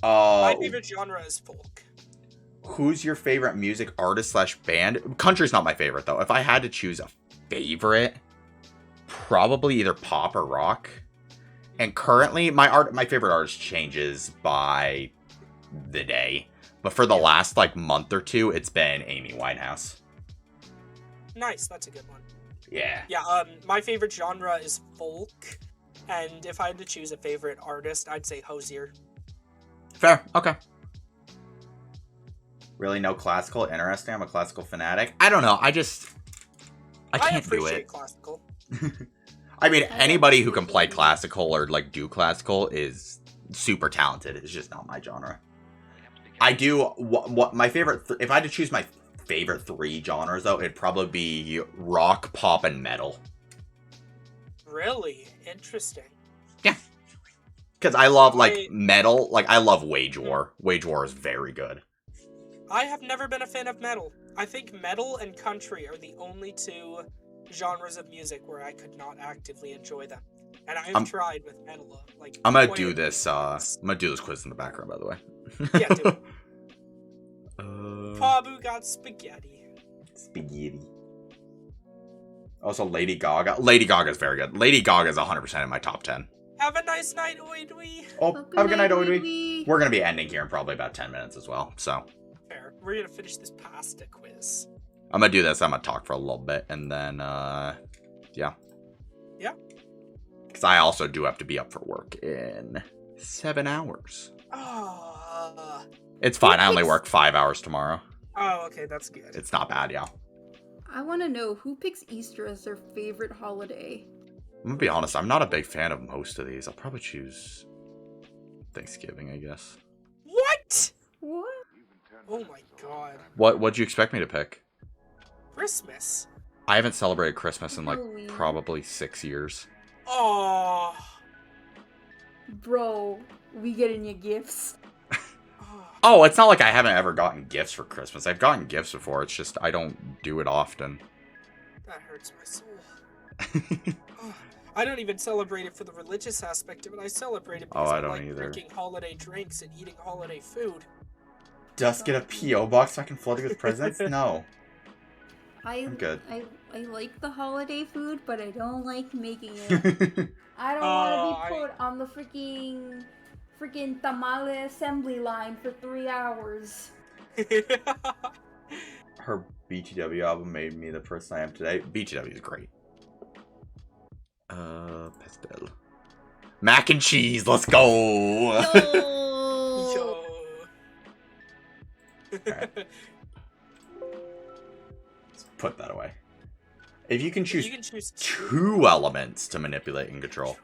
My favorite genre is folk. Who's your favorite music artist / band? Country's not my favorite though. If I had to choose a favorite, probably either pop or rock. And currently, my favorite artist changes by the day. But for the last like month or two, it's been Amy Winehouse. Nice, that's a good one. Yeah. Yeah, my favorite genre is folk. And if I had to choose a favorite artist, I'd say Hozier. Fair. Okay. Really, no classical? Interesting. I'm a classical fanatic. I don't know. I can't do appreciate it. classical. I mean, anybody who can play classical or like do classical is super talented. It's just not my genre. I do what my favorite. If I had to choose my favorite 3 genres, though, it'd probably be rock, pop, and metal. Really interesting. Yeah, because I love like metal. Like I love Wage War. Wage War is very good. I have never been a fan of metal. I think metal and country are the only 2 genres of music where I could not actively enjoy them. And I've tried with metal. Like I'm gonna do this. I'm gonna do this quiz in the background, by the way. Yeah, do it. Pabu got spaghetti. Spaghetti. Also, Lady Gaga. Lady Gaga is very good. Lady Gaga is 100% in my top 10. Have a nice night, Oidwee. Oh, have a good night, Oidwee. We're gonna be ending here in probably about 10 minutes as well. So. Fair. We're gonna finish this pasta quiz. I'm gonna do this. I'm gonna talk for a little bit, and then, yeah. Yeah. Because I also do have to be up for work in 7 hours. It's fine. I only work 5 hours tomorrow. Oh, okay, that's good. It's not bad, yeah. I want to know who picks Easter as their favorite holiday. I'm gonna be honest. I'm not a big fan of most of these. I'll probably choose Thanksgiving, I guess. What? What? Oh my god. What'd you expect me to pick? Christmas. I haven't celebrated Christmas in like Halloween. probably 6 years. Oh. Bro, we getting you gifts. Oh, it's not like I haven't ever gotten gifts for Christmas. I've gotten gifts before. It's just I don't do it often. That hurts my soul. I don't even celebrate it for the religious aspect of it. I celebrate it because I I don't like either. drinking holiday drinks and eating holiday food. Just get a P.O. box so I can flood it with presents? No. I'm good. I like the holiday food, but I don't like making it. I don't want to be put on the freaking tamale assembly line for 3 hours. Her BTW album made me the person I am today. BTW is great. Pastel. Mac and cheese, let's go! Yo. Alright. Let's put that away. If you can choose, 2 elements to manipulate and control.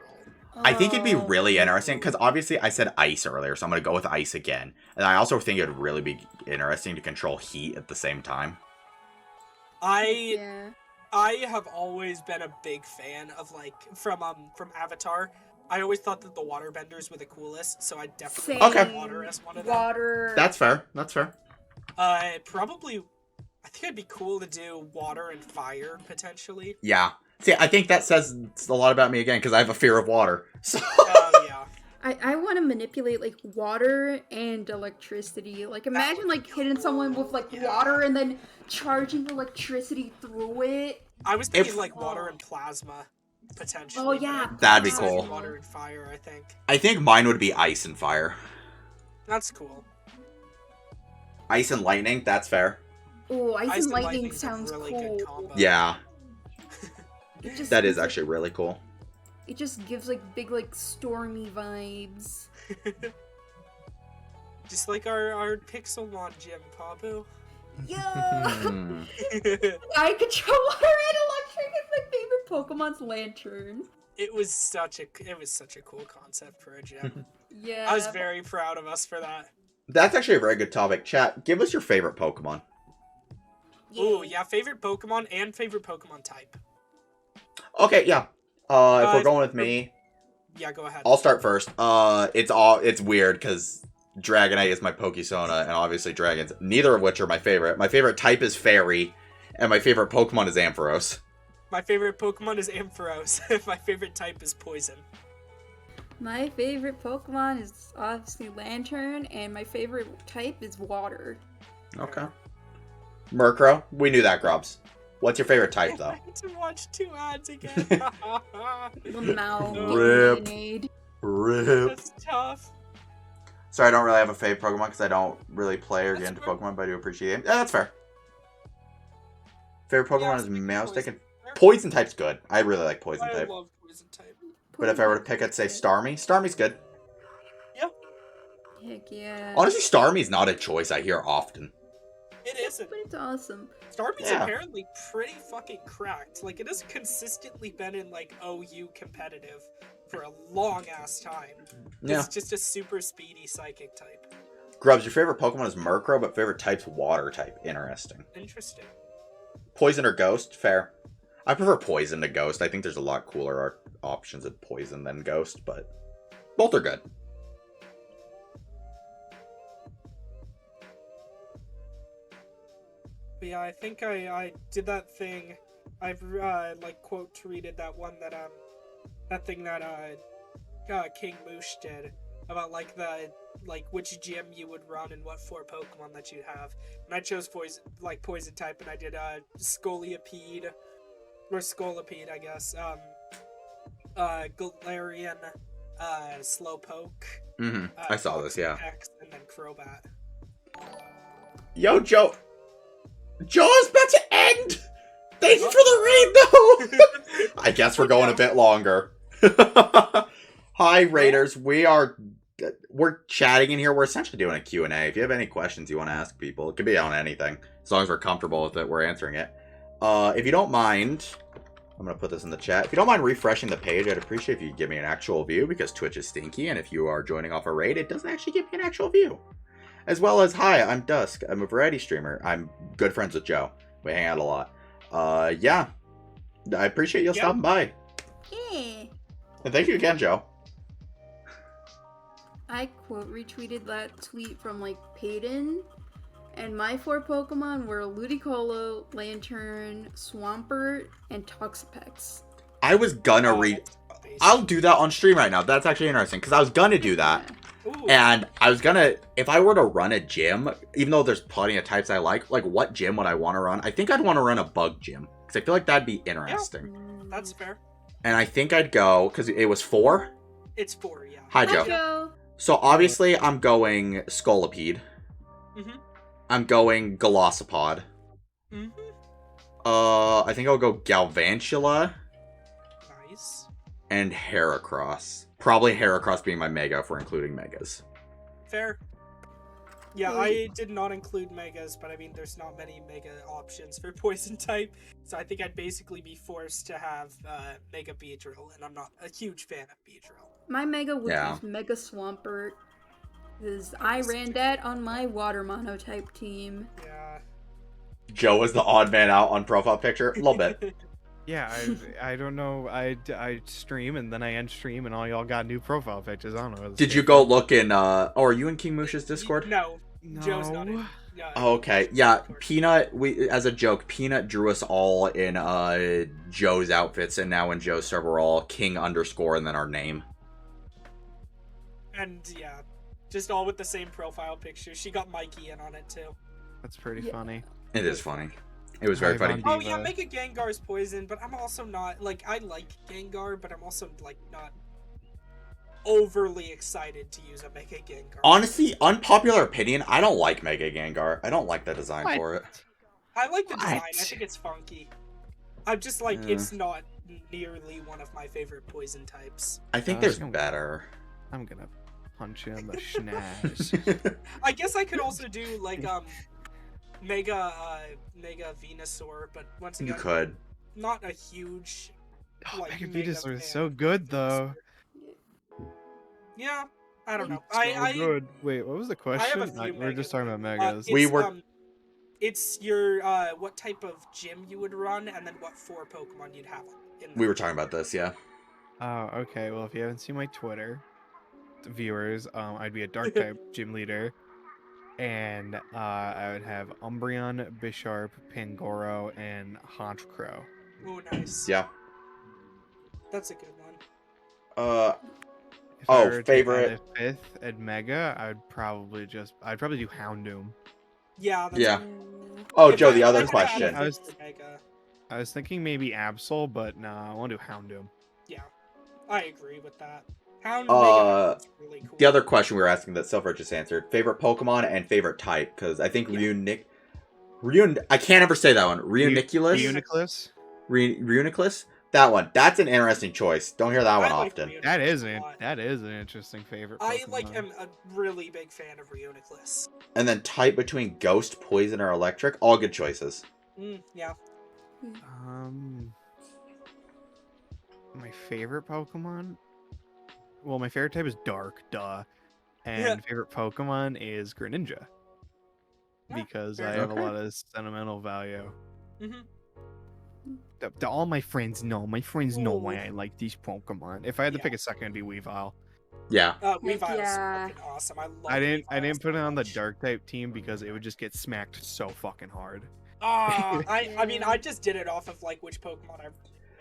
I think it'd be really interesting, because obviously I said ice earlier, so I'm going to go with ice again. And I also think it'd really be interesting to control heat at the same time. I have always been a big fan of, like, from Avatar. I always thought that the waterbenders were the coolest, so I definitely put water as one of them. Water. That's fair. That's fair. Probably, I think it'd be cool to do water and fire, potentially. Yeah. See, I think that says a lot about me again, because I have a fear of water. So. Yeah. I want to manipulate, like, water and electricity. Like, imagine, like, hitting someone with, like, water and then charging electricity through it. I was thinking, like, water and plasma, potentially. Oh, yeah. That'd be besides cool. Water and fire, I think. I think mine would be ice and fire. That's cool. Ice and lightning, that's fair. Oh, ice and lightning lightning's a sounds really cool. good combo. Yeah. It just That is gives, actually really cool. It just gives, like, big, like, stormy vibes. Just like our Pixelmon gym, Pabu. Yo! Hmm. I control water and electric. It's my favorite Pokemon's Lantern. It was such a cool concept for a gym. Yeah. I was very proud of us for that. That's actually a very good topic. Chat, give us your favorite Pokemon. Ooh, yeah, favorite Pokemon and favorite Pokemon type. Okay, yeah. If we're going with me, yeah, go ahead. I'll start first. It's weird because Dragonite is my Pokesona, and obviously dragons, neither of which are my favorite. My favorite type is Fairy, and my favorite Pokemon is Ampharos. My favorite Pokemon is Ampharos. My favorite type is Poison. My favorite Pokemon is obviously Lantern, and my favorite type is Water. Okay. Murkrow, we knew that, Grubs. What's your favorite type, though? I had to watch 2 ads again. Rip. Lemonade. Rip. That's tough. Sorry, I don't really have a favorite Pokemon because I don't really play or get That's into fair. Pokemon, but I do appreciate it. Yeah, that's fair. Favorite Pokemon Yeah, is speaking of Meowstic, and Poison. Poison type's good. I really like Poison I type. love Poison type. But if I were to pick, I'd say Starmie. Starmie's good. Heck yeah. Honestly, Starmie's not a choice I hear often. It isn't. But it's awesome. Starmie's Yeah. apparently pretty fucking cracked. Like, it has consistently been in, like, OU competitive for a long-ass time. Yeah. It's just a super speedy psychic type. Grubs, your favorite Pokemon is Murkrow, but favorite type's water type. Interesting. Interesting. Poison or Ghost? Fair. I prefer Poison to Ghost. I think there's a lot cooler options at Poison than Ghost, but both are good. But yeah, I think I did that thing. I've like quote tweeted that one that thing that King Moosh did about like which gym you would run and what 4 Pokemon that you'd have. And I chose poison type, and I did Scolipede or Scolipede, I guess. Galarian, Slowpoke. Mm-hmm. I saw this, yeah. X, and then Crobat. Yo, Joe. Joe's about to end! Thank you for the raid, though! I guess we're going a bit longer. Hi, Raiders. We're chatting in here. We're essentially doing a Q&A. If you have any questions you want to ask people, it could be on anything. As long as we're comfortable with it, we're answering it. If you don't mind, I'm going to put this in the chat. If you don't mind refreshing the page, I'd appreciate if you give me an actual view, because Twitch is stinky, and if you are joining off a raid, it doesn't actually give me an actual view. As well as, hi, I'm Dusk. I'm a variety streamer. I'm good friends with Joe. We hang out a lot. Yeah. I appreciate you stopping by. Yeah. And thank you again, Joe. I quote retweeted that tweet from like Peyton, and my 4 Pokemon were Ludicolo, Lantern, Swampert, and Toxapex. I was gonna read. I'll do that on stream right now. That's actually interesting, because I was gonna do that. Ooh. And I was gonna, if I were to run a gym, even though there's plenty of types I like what gym would I want to run? I think I'd want to run a bug gym, because I feel like that'd be interesting. That's fair. And I think I'd go, because it was 4? It's 4, yeah. Hi, Hi, Joe. Joe. So obviously I'm going Scolipede. Mhm. I'm going Golisopod. Mhm. I think I'll go Galvantula Nice. and Heracross. Probably Heracross being my Mega if we're including Megas. Fair. Yeah, I did not include Megas, but I mean, there's not many Mega options for Poison type, so I think I'd basically be forced to have Mega Beedrill, and I'm not a huge fan of Beedrill. My Mega would Yeah. be Mega Swampert, because I ran that on my Water Mono type team. Yeah. Joe was the odd man out on profile picture. A little bit. Yeah, I don't know. I stream and then I end stream and all y'all got new profile pictures. I don't know. Did you go look in, oh, are you in King Moosh's Discord? No, No. Joe's not in. Yeah, Oh, okay. Yeah, Peanut, as a joke, Peanut drew us all in Joe's outfits, and now in Joe's server we're all King _ and then our name. And yeah, just all with the same profile picture. She got Mikey in on it too. That's pretty Yeah. funny. It is funny. It was very Hi, funny. Von Oh yeah, Diva. Mega Gengar's poison, but I'm also not like I like Gengar, but I'm also like not overly excited to use a Mega Gengar. Honestly, unpopular opinion, I don't like Mega Gengar. I don't like the design What? for it. I like the design. I What? think it's funky. I'm just like Yeah. it's not nearly one of my favorite poison types. I think I there's was gonna- better. I'm gonna punch you in the schnaz. I guess I could also do like Mega Venusaur, but once You again, could. not a huge. Oh, like, Mega Mega Venusaur is fan so of good though. Yeah, I don't know. So I good. Wait, what was the I have question? a few. We're just talking about Megas. megas. We were- It's your what type of gym you would run, and then what 4 Pokemon you'd have. We were talking about this, yeah. Oh, okay. Well, if you haven't seen my Twitter, viewers, I'd be a dark type gym leader, and I would have Umbreon, Bisharp, Pangoro, and Honchkrow. Oh, nice. Yeah. That's a good one. If I Oh, were to add favorite- a 5th at Mega, I'd probably do Houndoom. Yeah. That's Yeah. Mm. Oh, If Joe, I- the if other I had a question. I was- fifth Mega, I was thinking maybe Absol, but no, I want to do Houndoom. yeah, I agree with that. Hound Uh, Mega is really cool. The other question we were asking that Silver just answered. Favorite Pokemon and favorite type, because I think I can't ever say that one. Reuniclus? Reuniclus? Reuniclus That one. That's an interesting choice. Don't hear that one I like often. Reuniclus That a is lot. an interesting favorite. I Pokemon. am a really big fan of Reuniclus. And then type between ghost, poison, or electric. All good choices. Yeah. My favorite Pokemon. Well, my favorite type is Dark, duh, and Yeah. favorite Pokemon is Greninja because I fair have enough. a lot of sentimental value. Mhm. All my friends know. My friends know why Ooh. I like these Pokemon. If I had to Yeah. pick a second, it'd be Weavile. Yeah. Weavile's yeah. fucking awesome. I love I didn't Weavile put it so on the much. Dark type team because it would just get smacked so fucking hard. I mean, I just did it off of like which Pokemon I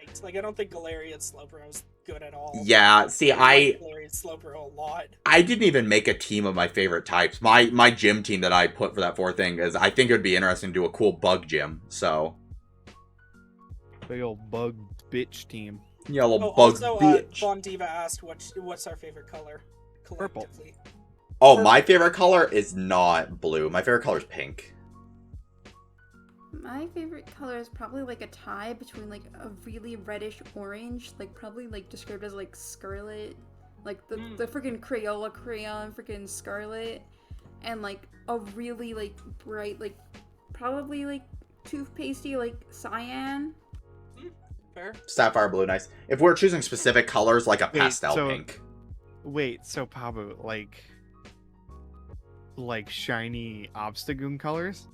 liked. Like, I don't think Galarian Slowbro is good at all. Yeah. See, I like Galarian Slowbro a lot. I didn't even make a team of my favorite types. My gym team that I put for that 4th thing is I think it would be interesting to do a cool bug gym. So Big old bug bitch team. yellow Oh, bug also, bitch. Von Diva asked what's our favorite color Purple. collectively. Oh, my favorite color is not blue. My favorite color is pink. My favorite color is probably like a tie between like a really reddish orange, like probably like described as like scarlet, like the freaking Crayola crayon, freaking scarlet, and like a really like bright, like probably like toothpastey, like cyan. Fair. Sapphire blue, nice. If we're choosing specific colors, like a pastel so- pink. Wait, so Pabu, like shiny Obstagoon colors?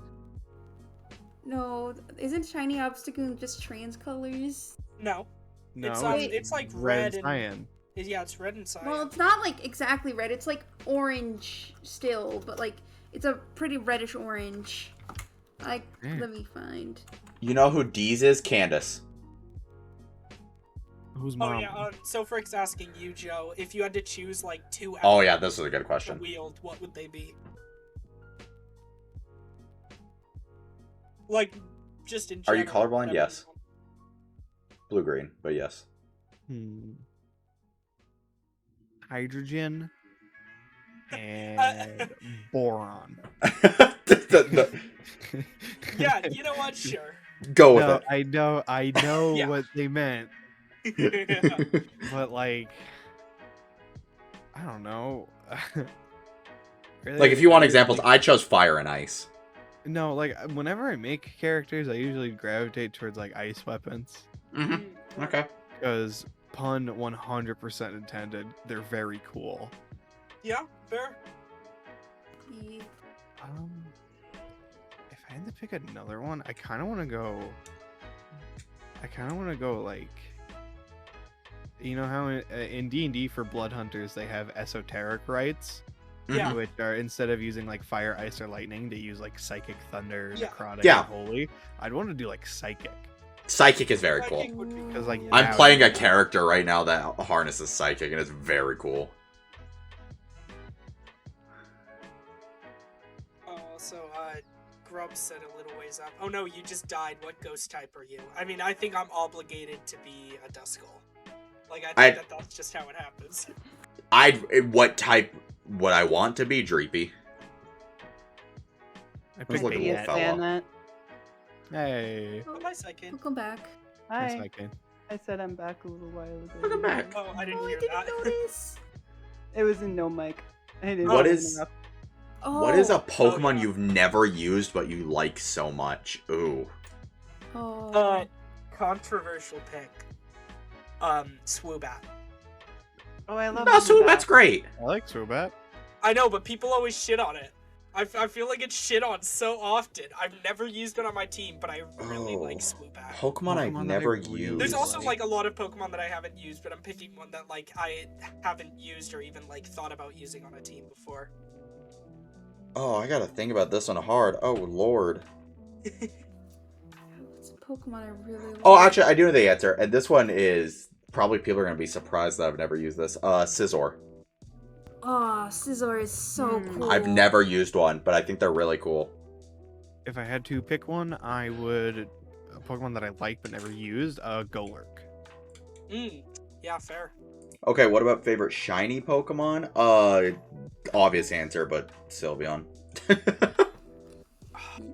No, isn't shiny Obstagoon just trans colors? No. No, It's like red and cyan. yeah, it's red and cyan. Well, it's not like exactly red. It's like orange still, but like it's a pretty reddish orange. Like, let me find. You know who Deez is? Candace. Who's Oh mom? yeah. So Frick's asking you, Joe, if you had to choose like two. Oh yeah, this outfits is a good to question. wield, what would they be? Like, just in Are general. you colorblind? whatever Yes. you want. Blue green, but yes. Hydrogen and boron. Yeah, you know what? Sure. Go with No, it. I know Yeah. what they meant, but like, I don't know. Really, Like, if you want really, examples, like- I chose fire and ice. No, like whenever I make characters, I usually gravitate towards like ice weapons Mm-hmm. Okay. because pun 100% intended. They're very cool. Yeah, fair. If I had to pick another one, I kind of want to go. Like, you know how in D&D for blood hunters they have esoteric rights, Yeah. which are instead of using like fire, ice, or lightning, they use like psychic, thunder, Yeah. necrotic, Yeah. and holy. I'd want to do like psychic Psychic is very I cool. think would be because like I'm that would playing be a cool. character right now that harnesses psychic, and it's very cool. So, Grub said a little ways up. Oh no, you just died. What ghost type are you? I mean, I think I'm obligated to be a Duskull. Like, I think that's just how it happens. What type would I want to be? Dreepy. I Let's picked look at a Wolf cat. Fella. Understand that? Hey, Oh, hi, Psychic. Welcome back. Hi. it's okay. I said I'm back a little while ago. Welcome back. Oh, I didn't Oh, I hear didn't that. notice. It was in no mic. I didn't What know is- enough. Oh. What is a Pokemon yeah. you've never used but you like so much? Ooh. Oh. Controversial pick. Swoobat. Oh, I love No, so Zubat. that's great. I like Swoobat. I know, but people always shit on it. I feel like it's shit on so often. I've never used it on my team, but I really like Swoobat. Pokemon I've Pokemon that I never really used. There's also like- like a lot of Pokemon that I haven't used, but I'm picking one that like I haven't used or even like thought about using on a team before. Oh, I gotta think about this one hard. Oh, Lord. It's a Pokemon I really like. Oh, actually, I do know the answer. And this one is... Probably people are gonna be surprised that I've never used this. Scizor. Oh, Scizor is so cool. I've never used one, but I think they're really cool. If I had to pick one, I would a Pokemon that I like but never used. Golurk. Yeah, fair. Okay, what about favorite shiny Pokemon? Obvious answer, but Sylveon.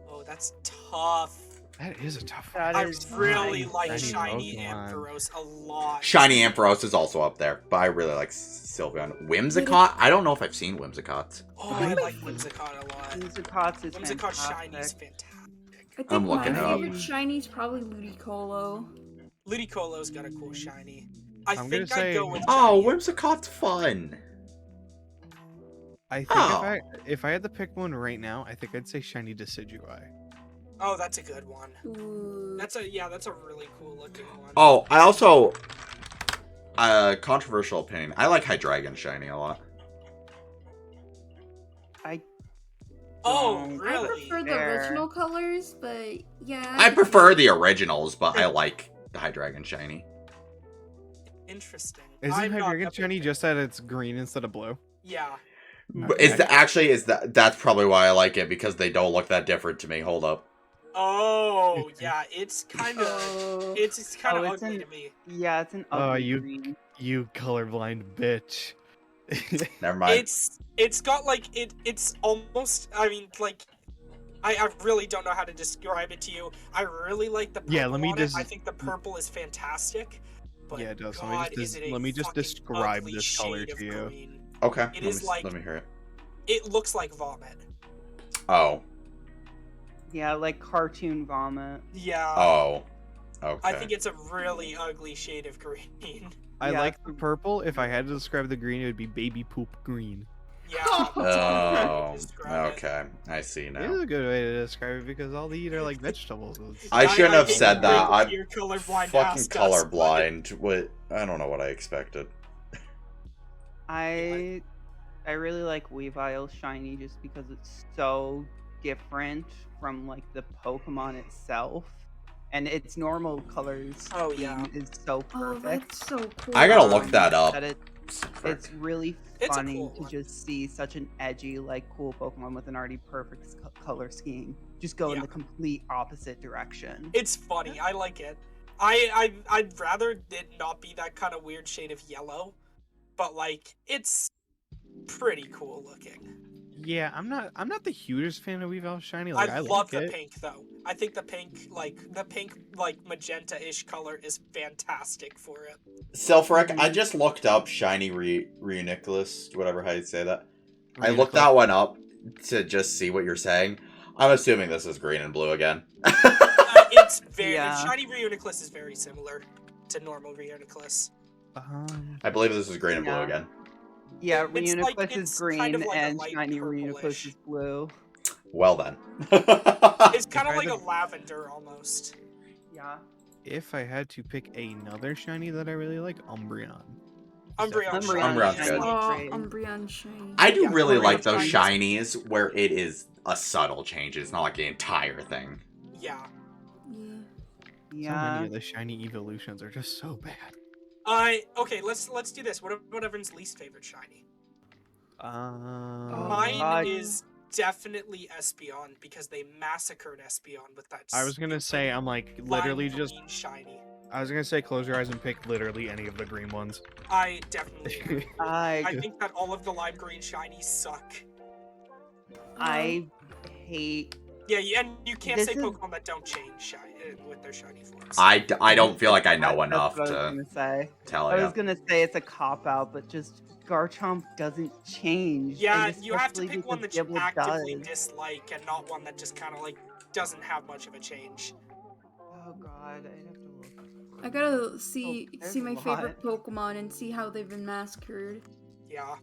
Oh, that's tough. That is a tough That one. I is really nice. like Shiny Shiny Pokemon. Ampharos a lot. Shiny Ampharos is also up there, but I really like Sylveon. Whimsicott? I don't know if I've seen Whimsicott. Oh, I like Whimsicott a lot. Whimsicott's is Whimsicott Shiny is fantastic. fantastic. I think I'm my looking it up. favorite shiny is probably Ludicolo. Ludicolo's got a cool shiny. I I'm think gonna I'd say- go with Oh, Shiny. Whimsicott's fun. I think Oh. if I had to pick one right now, I think I'd say Shiny Decidueye. Oh, that's a good one. Ooh. That's a really cool looking one. Oh, I also controversial opinion. I like Hydreigon shiny a lot. Oh, don't- I really? prefer the Fair. original colors, but yeah. I prefer the originals, but I like the Hydreigon shiny. Interesting. Isn't I'm not a Hydreigon big Shiny fan. just that it's green instead of blue? Yeah. But is Okay. the actually is that's probably why I like it, because they don't look that different to me. Hold up. Oh, yeah. It's kind of Oh, it's kind of Oh, it's ugly in- to me. yeah, it's an Oh, ugly you- green. You colorblind bitch. Never mind. It's got like it's almost, I mean, like I really don't know how to describe it to you. I really like the purple Yeah, let me on just- it. I think the purple is fantastic. But Yeah, it does. God, Let me is just, it a let me just fucking describe ugly this color shade to of you. green. Okay. It is like- let me hear it. It looks like vomit. Oh. Yeah, like cartoon vomit. Yeah. Oh. Okay. I think it's a really ugly shade of green. I Yeah, like it's- the purple. If I had to describe the green, it would be baby poop green. Yeah. That's a good way Oh. to describe it. Okay. I see It is now. a good way to describe it because all they eat are like vegetables. It's- I shouldn't have hate said to that. bring I'm your colorblind fucking ass to us, but- colorblind. What? I don't know what I expected. I really like Weavile shiny just because it's so different from like the Pokemon itself, and its normal colors Oh, yeah. scheme is so Oh, perfect. that's so cool. I gotta look that up. That it's really It's a funny cool to one. just see such an edgy, like cool Pokemon with an already perfect color scheme just go in Yeah. the complete opposite direction. It's funny. I like it. I'd rather it not be that kind of weird shade of yellow, but like it's pretty cool looking. Yeah, I'm not the hugest fan of Weavile shiny. Like I I love like the it. pink though. I think the pink like magenta-ish color is fantastic for it. Selfrec, I just looked up shiny Reuniclus, whatever how you say that. I Reuniclus. looked that one up to just see what you're saying. I'm assuming this is green and blue again. It's very Yeah. shiny Reuniclus is very similar to normal Reuniclus. I believe this is green and blue Yeah. again. Yeah, It's like- Reuniclus it's is green kind of like a and light shiny purplish. Reuniclus is blue. Well then. It's kind of I like had a lavender almost. Yeah. If I had to pick another shiny that I really like, Umbreon. Umbreon Umbreon shiny Umbreon's is good. like- Oh, Great. Umbreon shiny. I do Yeah, really Umbreon like those shiny shinies where it is a subtle change. It's not like the entire thing. Yeah. Yeah. So Yeah. many of the shiny evolutions are just so bad. Okay, let's do this. What everyone's least favorite shiny? Oh, Mine God. is definitely Espeon because they massacred Espeon with that. I was gonna say, I'm like literally lime just. green shiny. I was gonna say, close your eyes and pick literally any of the green ones. I definitely agree. I I think that all of the lime green shinies suck. I hate. And you can't This say is- Pokemon that don't change with their shiny forms. I don't feel like I know That's enough what I was to gonna say. tell I you. was gonna say it's a cop out, but just Garchomp doesn't change. Yeah, and you have to especially pick one that because you Gible actively does. dislike and not one that just kind of like doesn't have much of a change. Oh God, I have to look. I gotta see there's see a my lot. favorite Pokemon and see how they've been massacred. Yeah.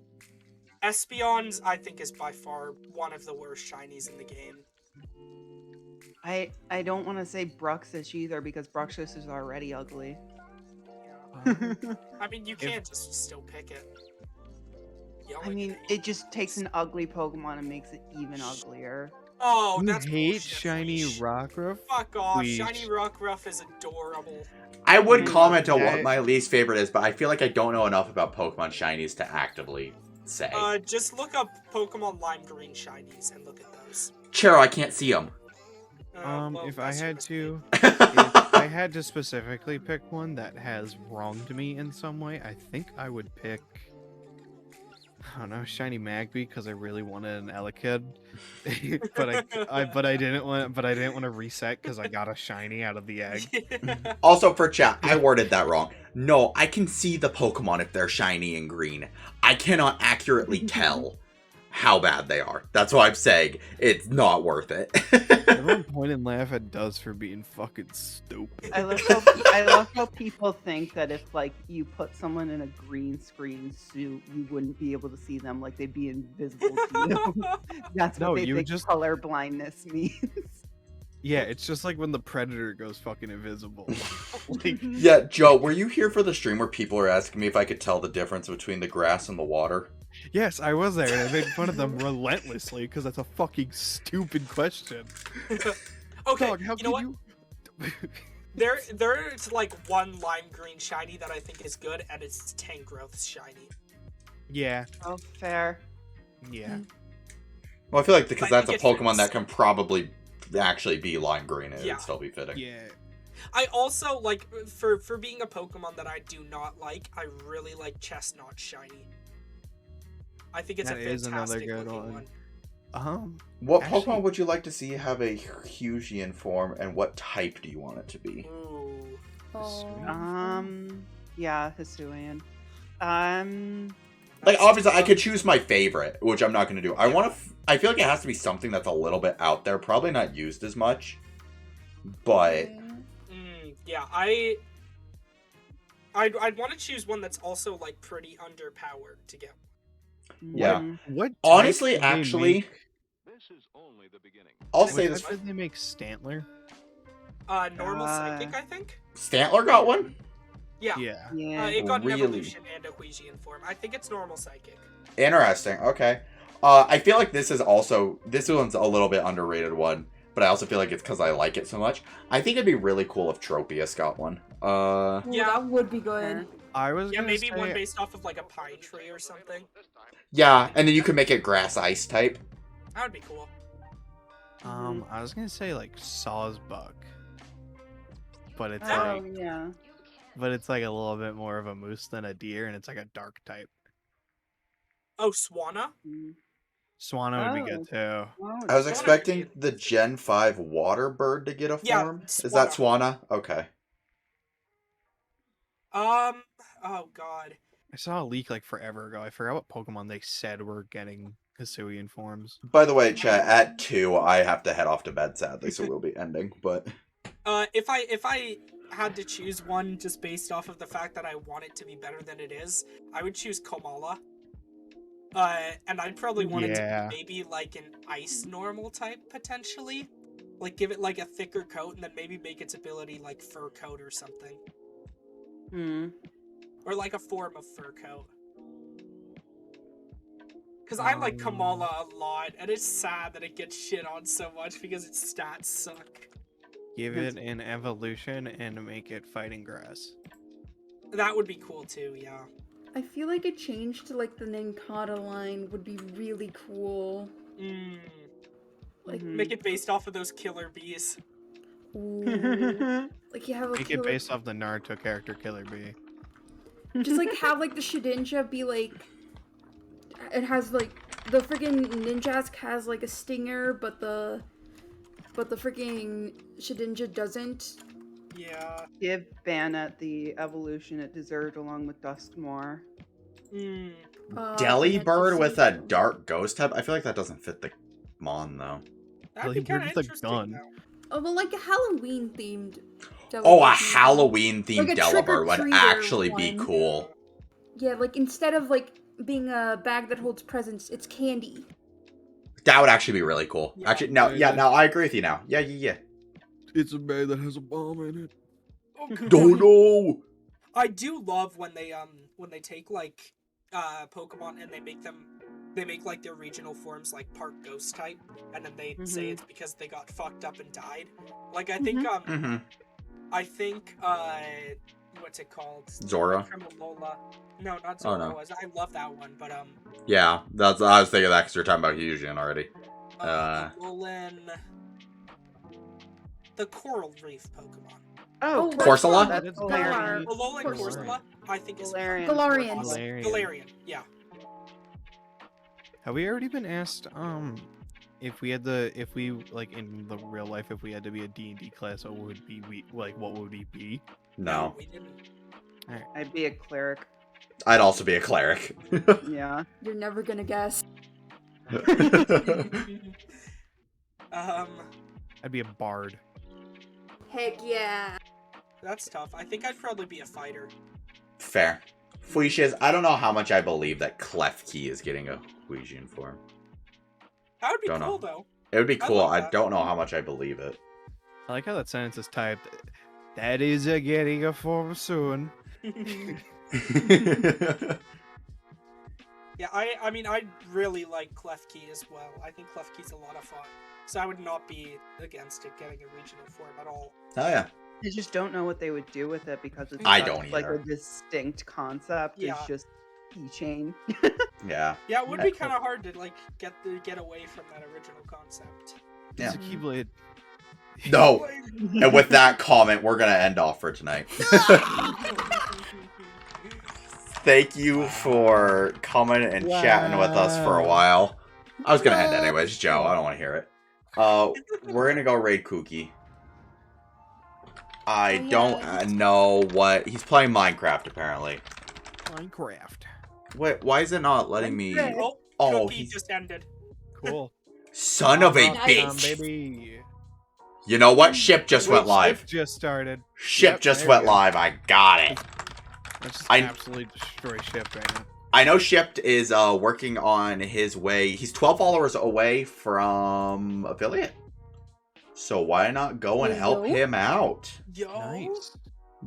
Espeon's, I think, is by far one of the worst shinies in the game. I don't want to say Bruxish either because Bruxish is already ugly. I mean, you can't just still pick it. You I only mean, pick- it just takes an ugly Pokemon and makes it even uglier. Oh, You that's hate bullshit, shiny Leash. Rockruff? Fuck off. Leash. Shiny Rockruff is adorable. I would Mm, comment on yeah. what my least favorite is, but I feel like I don't know enough about Pokemon shinies to actively say. Just look up Pokemon Lime Green shinies and look at those. Chero, I can't see them. Well, If I that's your had mistake. to, if I had to specifically pick one that has wronged me in some way, I think I would pick. I don't know, shiny Magby because I really wanted an Elekid, but I didn't want to reset because I got a shiny out of the egg. Also, for chat, I worded that wrong. No, I can see the Pokemon if they're shiny and green. I cannot accurately tell how bad they are. That's why I'm saying it's not worth it. Everyone point and laugh at Does for being fucking stupid. I love how people think that if like you put someone in a green screen suit, you wouldn't be able to see them, like they'd be invisible to you. That's what No, they you think just- color blindness means. Yeah, it's just like when the Predator goes fucking invisible. Like, Yeah, Joe, were you here for the stream where people were asking me if I could tell the difference between the grass and the water? yes, I was there, and I made fun of them relentlessly because that's a fucking stupid question. Okay, Dog, how you know what? can you? There's like one lime green shiny that I think is good, and it's Tangrowth's shiny. Yeah, Oh, fair. yeah. Well, I feel like because I that's a think it Pokemon fits. that can probably actually be lime green, it Yeah. would still be fitting. Yeah. I also like for being a Pokemon that I do not like. I really like Chestnut shiny. I think it's That a is another fantastic good looking one. What Actually- Pokemon would you like to see have a Hugian form, and what type do you want it to be? Ooh. Yeah, Hisuian. Like, obviously, I could choose my favorite, which I'm not going to do. I feel like it has to be something that's a little bit out there, probably not used as much, but Yeah, I'd want to choose one that's also like pretty underpowered to get. Yeah. What? honestly, type did they actually, make- I'll what say type this: did they make Stantler? Normal Psychic, I think. Stantler got one. Yeah. Yeah. Yeah. It got Really? an evolution and a Huigian form. I think it's normal Psychic. Interesting. Okay. I feel like this one's a little bit underrated one, but I also feel like it's because I like it so much. I think it'd be really cool if Tropius got one. Ooh, Yeah. that would be good. I was Yeah, gonna maybe say, one based off of like a pine tree or something. Yeah, and then you could make it grass ice type. That would be cool. I was gonna say like Sawsbuck, but it's Oh, like, yeah. but it's like a little bit more of a moose than a deer, and it's like a dark type. Oh, Swanna? Mm. Swanna would be good too. Oh, I was Swanna expecting would be- the Gen 5 water bird to get a Yeah, form. Is that Swanna? Okay. Oh god. I saw a leak like forever ago. I forgot what Pokemon they said were getting Hisuian forms. By the way, chat, at 2, I have to head off to bed, sadly, so we'll be ending, but... If I had to choose one just based off of the fact that I want it to be better than it is, I would choose Komala. And I'd probably want it Yeah. to be maybe like an ice normal type potentially. Like give it like a thicker coat and then maybe make its ability like fur coat or something. Hmm. Or like a form of fur coat. Because I like Komala a lot, and it's sad that it gets shit on so much because its stats suck. Give it an evolution and make it fighting grass. That would be cool too, yeah. I feel like a change to like the Nincada line would be really cool. Like Mhm. make it based off of those killer bees. Ooh. Like you have a Make it killer- based off the Naruto character Killer Bee. just like have like the Shedinja be like it has like the freaking Ninjask has like a stinger but the freaking Shedinja doesn't. Yeah. Give Bannet the evolution it deserved along with Duskmore. Delibird with a dark ghost type? I feel like that doesn't fit the Mon, though. That'd be Delibird kind of with a interesting. gun. Though. Oh, well, like a Halloween themed. Oh, a Halloween themed Like a Delibird would trick-or-treater actually be one. cool. Yeah, like instead of like being a bag that holds presents, it's candy. That would actually be really cool. Yeah. Actually, no, yeah, now I agree with you now. Yeah. It's a bag that has a bomb in it. Oh, God. Don't know. I do love when they take like Pokemon and they make like their regional forms like part ghost type, and then they say Mhm. it's because they got fucked up and died. Like I think Mm-hmm. I think what's it called? Zora? Tremolola. No, not Oh, Zora no. was. I love that one, but Yeah, I was thinking that because you're talking about Hugian already. Alolan, the Coral Reef Pokemon. Oh, Corsola? That's That's Galarian. Alolan Corsola. Corsola, I think is Galarian. Galarian. Galarian, yeah. Have we already been asked if we like in the real life if we had to be a D&D class, what would what would we be? No. we didn't. I'd be a cleric. I'd also be a cleric. Yeah. You're never gonna guess. I'd be a bard. Heck yeah. That's tough. I think I'd probably be a fighter. Fair. Fuishiz, I don't know how much I believe that Klefki is getting a Huijin form. That would be Don't cool, know. though. It would be I cool. love I that. don't know how much I believe it. I like how that sentence is typed. That is getting a form soon. Yeah, I mean, I really like Klefki as well. I think Klefki's a lot of fun. So I would not be against it getting a regional form at all. Oh yeah. I just don't know what they would do with it because it's I such, don't like a either. distinct concept. Yeah. It's just keychain. Yeah. Yeah, it would be kind of hard to like get away from that original concept. Yeah. It's a Keyblade. No. And with that comment, we're gonna end off for tonight. Thank you for coming and chatting with us for a while. I was gonna end anyways, Joe. I don't want to hear it. We're gonna go raid Kooky. I don't know what he's playing Minecraft apparently. Minecraft. Wait, why is it not letting me? Oh, Oh, Cookie he's just ended. Cool. son of a Nice. bitch. Baby. You know what? Ship just went live. Just started. Ship Yep, just there went we go. live. I got it. Let's just I- absolutely destroy Ship right now. I know Shipped is working on his way. He's 12 followers away from affiliate. So why not go and help Yo. him out? Yo. Nice.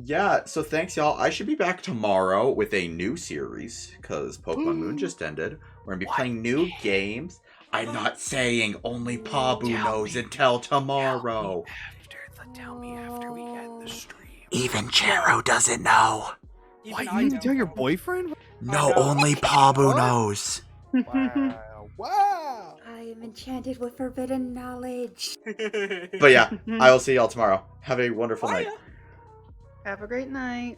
Yeah, so thanks y'all. I should be back tomorrow with a new series because Pokemon Moon just ended. We're gonna be playing new games. I'm not saying only Pabu knows until tomorrow. Tell me after we end the stream. Even Chero doesn't know. Even What? I You know. didn't tell your boyfriend? No, know. only Pabu knows. Wow. Wow. I am enchanted with forbidden knowledge. But yeah, I will see y'all tomorrow. Have a wonderful night. Bye. Have a great night.